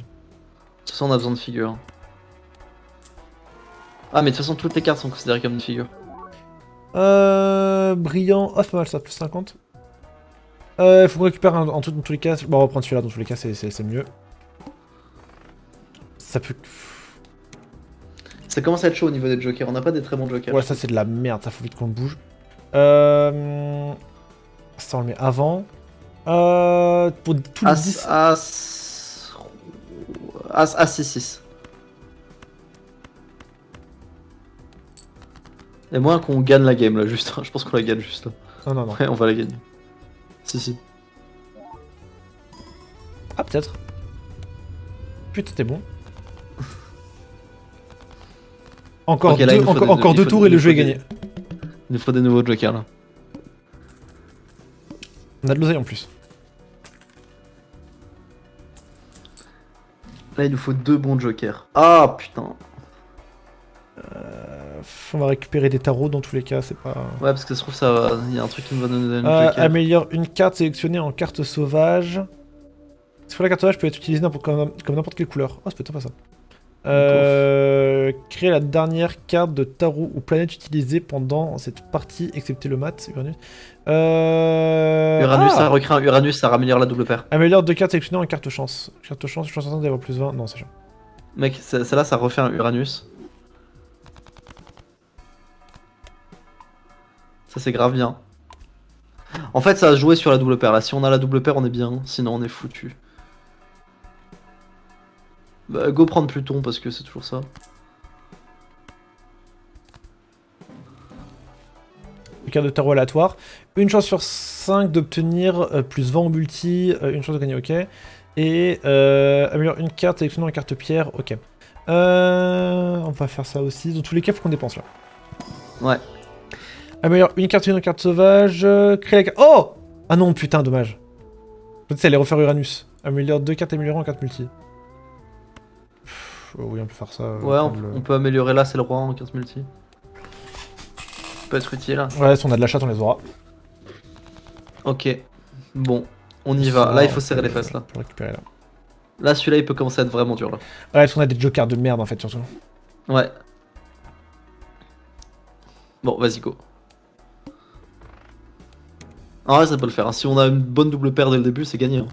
C: toute façon, on a besoin de figures. Ah, mais de toute façon, toutes les cartes sont considérées comme une figure.
B: Brillant, oh c'est pas mal ça, plus 50. Faut qu'on récupère un truc dans tous les cas. Bon on va prendre celui-là, dans tous les cas c'est mieux. Ça peut...
C: Ça commence à être chaud au niveau des Jokers. On n'a pas des très bons Jokers.
B: Ouais ça c'est de la merde, ça faut vite qu'on le bouge. Ça on le met avant. Pour tous les 10...
C: As 6-6. Et moins qu'on gagne la game là, juste. Je pense qu'on la gagne juste là.
B: Non non non.
C: Ouais, on va la gagner. Si.
B: Ah peut-être. Putain t'es bon. Encore
C: Ok, là, il nous faut
B: encore deux tours et le jeu est gagné.
C: Il nous faut des nouveaux Jokers là.
B: On a de l'oseille en plus.
C: Là, il nous faut 2 bons Jokers. Ah putain.
B: On va récupérer des tarots dans tous les cas, c'est pas...
C: Ouais, parce que ça se trouve, ça, il y a un truc qui nous va nous donner un Joker.
B: Améliore une carte sélectionnée en carte sauvage. Cette fois la carte sauvage peut être utilisée comme n'importe quelle couleur. Oh c'est peut-être pas ça. Créer la dernière carte de tarot ou planète utilisée pendant cette partie, excepté le mat, Uranus.
C: Uranus, ça recrée un Uranus, ça rameilleur la double paire.
B: Améliore 2 cartes sélectionnées en carte chance. Carte chance, chance d'avoir plus 20. Non, c'est chiant.
C: Mec, celle-là, ça refait un Uranus. Ça, c'est grave bien. En fait, ça a joué sur la double paire. Là, si on a la double paire, on est bien. Sinon, on est foutu. Bah, go prendre Pluton parce que c'est toujours ça.
B: Une carte de tarot aléatoire. Une chance sur 5 d'obtenir plus 20 en multi. Une chance de gagner, ok. Et améliore une carte sélectionnant une carte pierre, ok. On va faire ça aussi. Dans tous les cas, faut qu'on dépense là.
C: Ouais.
B: Améliore une carte sélectionnée en carte sauvage. Crée la carte. Oh! Ah non, putain, dommage. Peut-être ça allait refaire Uranus. Améliore 2 cartes améliorées en carte multi. Oui, on peut faire ça.
C: Ouais, on peut améliorer là, c'est le roi en carte multi. Ça peut être utile.
B: Ouais, si on a de la chatte, on les aura.
C: Ok. Bon, on y va. Là, il faut serrer les fesses là.
B: Pour récupérer là.
C: Là, celui-là, il peut commencer à être vraiment dur là.
B: Ouais, parce qu'on a des jokers de merde en fait, surtout.
C: Ouais. Bon, vas-y, go. En vrai, ça peut le faire. Hein. Si on a une bonne double paire dès le début, c'est gagné. Hein.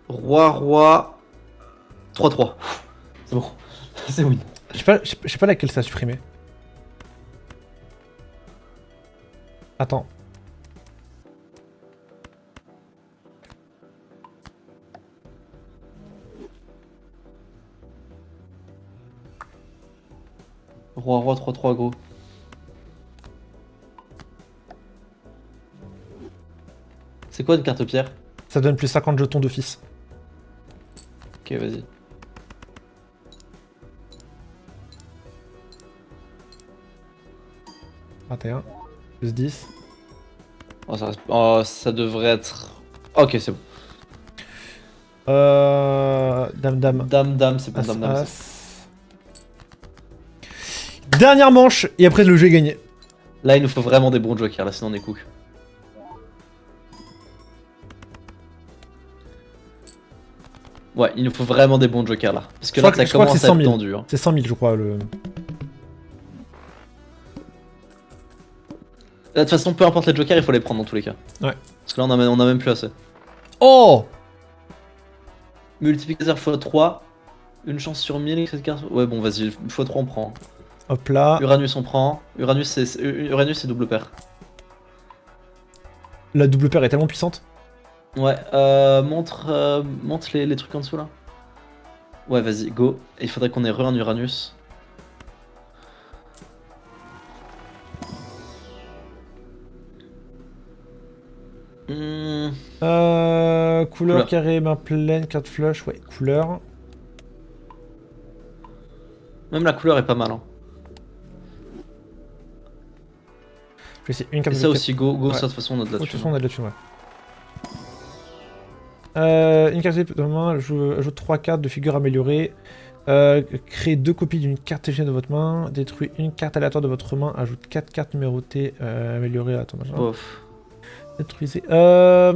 C: Roi. 3-3. C'est bon. C'est win.
B: Je sais pas laquelle ça a supprimé. Attends.
C: Roi, 3-3, gros. C'est quoi une carte pierre?
B: Ça donne plus 50 jetons d'office.
C: Ok, vas-y.
B: « 21, plus 10.
C: Oh, ça devrait être... Ok, c'est bon.
B: Dame.
C: Dame, c'est bon,
B: As,
C: dame.
B: as. Dernière manche, et après le jeu est gagné.
C: Là, il nous faut vraiment des bons jokers, là, sinon on est cook. Ouais, il nous faut vraiment des bons jokers, là. Parce que là, ça commence à être tendu. Hein.
B: C'est 100 000, je crois, le...
C: Là, de toute façon, peu importe les jokers, il faut les prendre dans tous les cas.
B: Ouais.
C: Parce que là, on a même plus assez.
B: Oh!
C: Multiplicateur x3, une chance sur 1000, cette carte. Ouais, bon, vas-y, x3 on prend.
B: Hop là.
C: Uranus, on prend. Uranus, c'est double paire.
B: La double paire est tellement puissante.
C: Ouais, montre les trucs en dessous là. Ouais, vas-y, go. Et il faudrait qu'on ait un Uranus.
B: Couleur carré, main pleine, carte flush, ouais, couleur.
C: Même la couleur est pas mal. Hein.
B: Je vais essayer une carte
C: Et
B: de
C: ça
B: cap-
C: aussi, go,
B: Ouais.
C: ça de toute façon on a de
B: De toute
C: là-dessus.
B: façon, on a de là-dessus, ouais. Une carte de main, ajoute 3 cartes de figures améliorées. Créez 2 copies d'une carte TG de votre main. Détruis une carte aléatoire de votre main. Ajoute 4 cartes numérotées améliorées à ton machin.
C: Bof.
B: Détruisez. Ah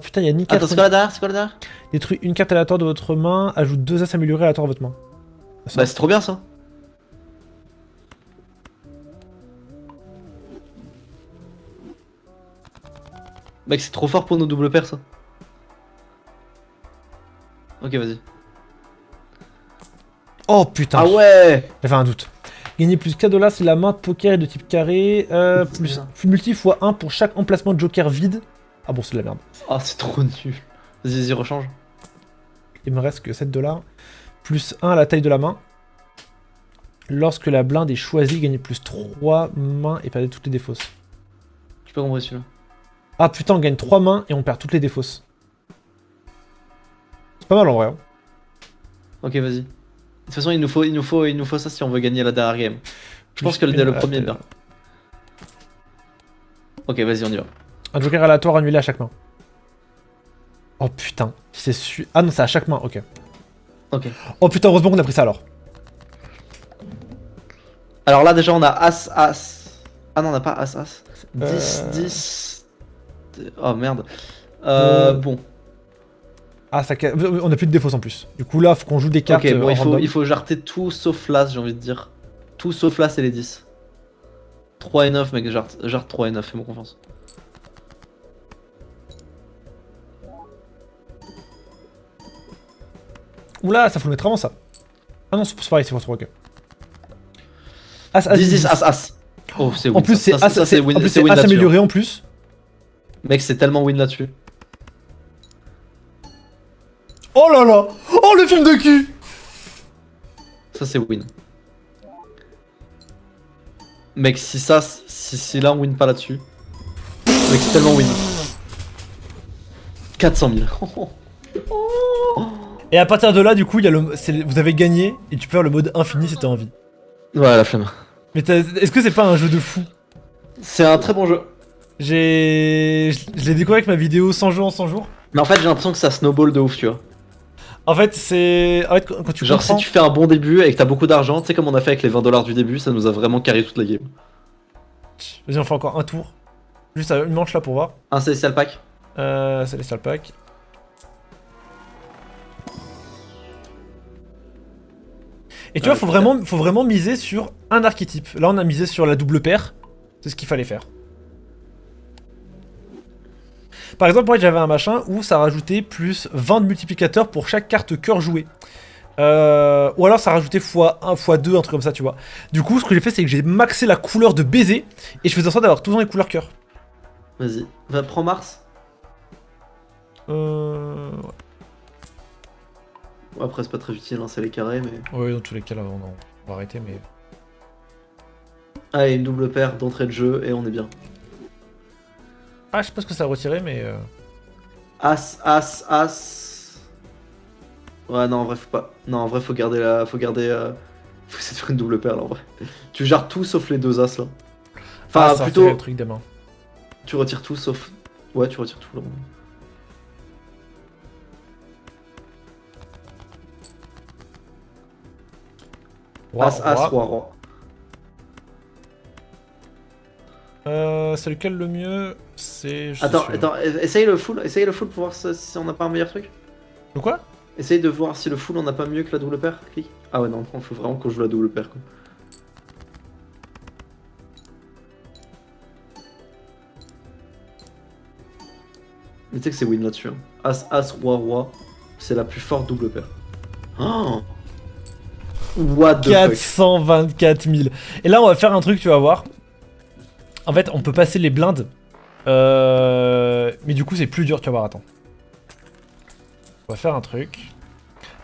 B: putain, il y a ni carte.
C: Attends, c'est quoi là derrière? C'est quoi là derrière?
B: Détruis une carte aléatoire de votre main. Ajoute 2 as améliorées aléatoires à votre main.
C: Bah c'est trop bien ça. Mec, c'est trop fort pour nos doubles paires ça. Ok, vas-y.
B: Oh putain.
C: Ah ouais!
B: J'avais un doute. Gagner plus 4 $, c'est la main poker est de type carré. Plus multi x 1 pour chaque emplacement de joker vide. Ah bon, c'est de la merde.
C: Ah, c'est trop nul. Vas-y, rechange.
B: Il me reste que 7 $. Plus 1 à la taille de la main. Lorsque la blinde est choisie, gagnez plus 3 mains et perdez toutes les défausses.
C: J'ai pas compris celui-là.
B: Ah putain, on gagne 3 mains et on perd toutes les défausses. C'est pas mal en vrai. Hein.
C: Ok, vas-y. De toute façon, il nous faut ça si on veut gagner la dernière game. Je pense que le premier est bien. Ok, vas-y, on y va.
B: Un joker aléatoire annulé à chaque main. Oh putain, ah non, c'est à chaque main, ok.
C: Ok.
B: Oh putain, heureusement qu'on a pris ça alors.
C: Alors là, déjà, on a As, As. Ah non, on n'a pas As, As. 10, 10. Oh merde. Bon.
B: Ah, on a plus de défausse en plus. Du coup, là, faut qu'on joue des cartes.
C: Ok, bon,
B: random.
C: il faut jarter tout sauf l'As, j'ai envie de dire. Tout sauf l'As et les 10. 3 et 9, mec, jarte 3 et 9, fais-moi confiance.
B: Oula, ça faut le mettre avant ça. Ah non, c'est pareil, c'est x3, ok. As, As,
C: 10, 10, As, As. Oh, c'est win.
B: En plus, c'est
C: ça,
B: As,
C: ça, c'est win,
B: en plus,
C: c'est
B: c'est
C: win
B: As
C: là-dessus,
B: amélioré
C: hein.
B: en plus.
C: Mec, c'est tellement win là-dessus.
B: Oh là là. Oh, le film de cul.
C: Ça, c'est win. Mec, si là on win pas là-dessus. Mec, c'est tellement win. 400 000.
B: Et à partir de là, du coup, il y a vous avez gagné et tu peux faire le mode infini si t'as envie.
C: Ouais, la flemme.
B: Mais est-ce que c'est pas un jeu de fou?
C: C'est un très bon jeu.
B: Je l'ai découvert avec ma vidéo 100 jours en 100 jours.
C: Mais en fait, j'ai l'impression que ça snowball de ouf, tu vois.
B: En fait, quand tu
C: Genre,
B: comprends...
C: si tu fais un bon début et que t'as beaucoup d'argent, tu sais, comme on a fait avec les 20 $ du début, ça nous a vraiment carré toute la game.
B: Vas-y, on fait encore un tour. Juste une manche là pour voir.
C: Un Celestial Pack.
B: C'est les Star Pack. Et tu vois, faut vraiment miser sur un archétype. Là, on a misé sur la double paire. C'est ce qu'il fallait faire. Par exemple, moi, j'avais un machin où ça rajoutait plus 20 de multiplicateurs pour chaque carte cœur jouée. Ou alors ça rajoutait x1, x2, un truc comme ça, tu vois. Du coup, ce que j'ai fait, c'est que j'ai maxé la couleur de baiser et je faisais en sorte d'avoir tout le temps les couleurs cœur.
C: Vas-y. Va, prends Mars.
B: Ouais.
C: Bon, après, c'est pas très utile, hein, c'est les carrés, mais.
B: Ouais, dans tous les cas, là, on va arrêter, mais...
C: Allez, une double paire d'entrée de jeu et on est bien.
B: Ah, je sais pas ce que ça a retiré, mais...
C: As, As, As. Ouais, non, en vrai, faut pas. Non, en vrai, faut garder la. Faut essayer de faire une double paire, là, en vrai. Tu jarres tout sauf les 2 As, là. Enfin,
B: ça
C: plutôt.
B: fait le truc des mains.
C: Tu retires tout sauf. Ouais, tu retires tout, là. As, As, Roi, Roi.
B: C'est lequel le mieux? C'est...
C: Attends, essaye le full pour voir si on n'a pas un meilleur truc.
B: Le quoi?
C: Essaye de voir si le full on n'a pas mieux que la double paire. Clique. Ah ouais, non, il faut vraiment qu'on joue la double paire, quoi. Mais tu sais que c'est win là-dessus. Hein. As, As, Roi, Roi. C'est la plus forte double paire. Oh, what the fuck.
B: 424 000. Et là, on va faire un truc, tu vas voir. En fait, on peut passer les blindes. Mais du coup, c'est plus dur, tu vas voir, attends. On va faire un truc.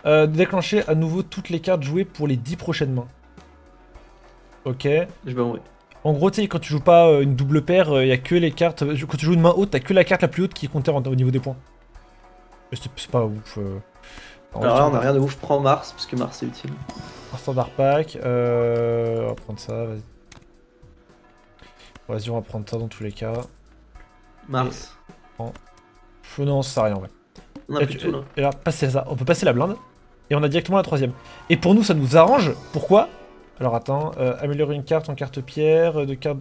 B: Déclencher à nouveau toutes les cartes jouées pour les 10 prochaines mains. Ok.
C: Je vais envoyer.
B: En gros, tu sais, quand tu joues pas une double paire, il y a que les cartes... Quand tu joues une main haute, t'as que la carte la plus haute qui compte au niveau des points. c'est pas ouf.
C: Alors là, on a rien de ouf. Je prends Mars, parce que Mars c'est utile.
B: Un standard pack. On va prendre ça, vas-y. Vas-y, on va prendre ça dans tous les cas.
C: Mars.
B: Non, ça sert à rien, ouais.
C: On a plus tout là.
B: Et là, passer ça. On peut passer la blinde. Et on a directement la troisième. Et pour nous, ça nous arrange. Pourquoi? Alors attends, améliorer une carte en carte pierre, de carte,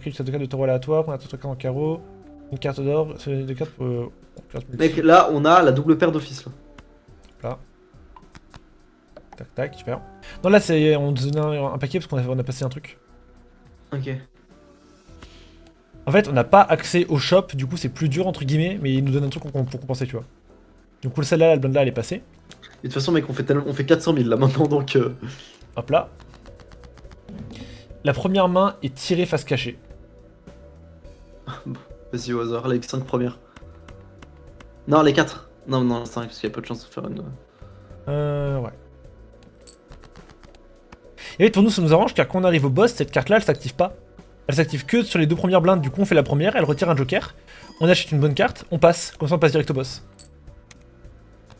B: clic de carte de taureau aléatoire, on a tout en carreau, une carte d'or, c'est de cartes. Carte multi.
C: Mec, là, on a la double paire d'office là.
B: Là. Tac, tac, super. Non, là, c'est on donne un paquet parce qu'on a passé un truc.
C: Ok.
B: En fait, on n'a pas accès au shop, du coup, c'est plus dur, entre guillemets, mais il nous donne un truc pour compenser, tu vois. Du coup, celle-là, la blinde là, elle est passée.
C: Et de toute façon, mec, on fait 400 000 là maintenant donc.
B: Hop là. La première main est tirée face cachée.
C: Vas-y au hasard, les 5 premières. Non, les 4. Non, non, les 5, parce qu'il y a peu de chance de faire une.
B: Ouais. Et pour nous, ça nous arrange car quand on arrive au boss, cette carte-là, elle s'active pas. Elle s'active que sur les 2 premières blindes, du coup on fait la première, elle retire un joker, on achète une bonne carte, on passe, comme ça on passe direct au boss.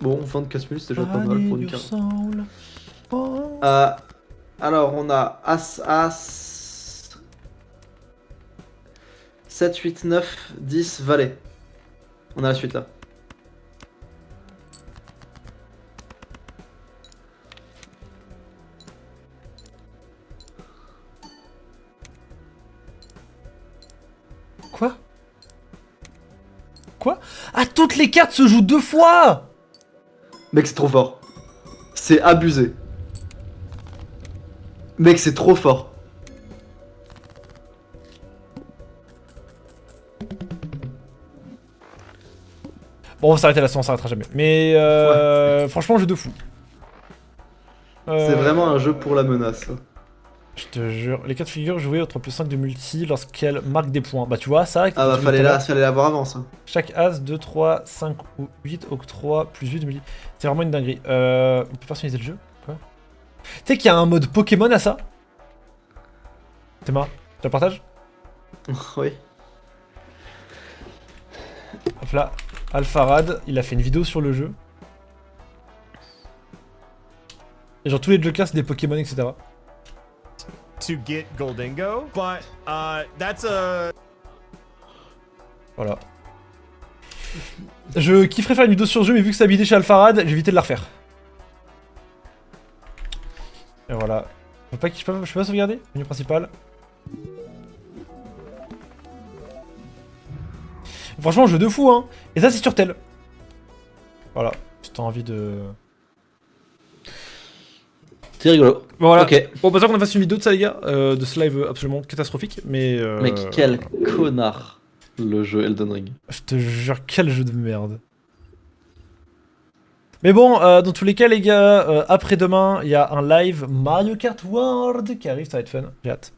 C: Bon, 24 minutes, c'est déjà pas mal pour une carte.
B: Oh.
C: Alors, on a As, 7, 8, 9, 10, Valet. On a la suite là.
B: Quoi? Quoi? Ah, toutes les cartes se jouent 2 fois!
C: Mec, c'est trop fort. C'est abusé. Mec, c'est trop fort.
B: Bon, on va s'arrêter là, sinon on s'arrêtera jamais. Mais franchement, jeu de fou.
C: C'est vraiment un jeu pour la menace.
B: Je te jure, les 4 figures jouées au 3+5 de multi lorsqu'elles marquent des points. Bah tu vois, ça...
C: Ah bah fallait l'avoir avant ça.
B: Chaque as, 2, 3, 5 ou 8 octroie plus 8 de multi. C'est vraiment une dinguerie. On peut personnaliser le jeu? Quoi? Tu sais qu'il y a un mode Pokémon à ça? Théma, tu le partages?
C: Oui.
B: Hop là, Alpharad, il a fait une vidéo sur le jeu. Et genre tous les jokers c'est des Pokémon, etc.
E: To get Goldingo, but that's a.
B: Voilà. Je kifferais faire une vidéo sur le jeu, mais vu que c'est habité chez Alpharad, j'ai évité de la refaire. Et voilà. Je peux pas sauvegarder? Menu principal. Franchement, jeu de fou, hein. Et ça, c'est sur tel. Voilà. Si t'as envie de...
C: C'est rigolo.
B: Voilà.
C: Ok.
B: Bon, pas sûr qu'on fasse une vidéo de ça, les gars. De ce live absolument catastrophique, mais...
C: Mec, quel connard le jeu Elden Ring.
B: Je te jure, quel jeu de merde. Mais bon, dans tous les cas, les gars, après-demain, il y a un live Mario Kart World qui arrive, ça va être fun. J'ai hâte.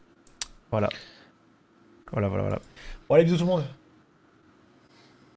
B: Voilà. Voilà. Bon, allez, bisous tout le monde.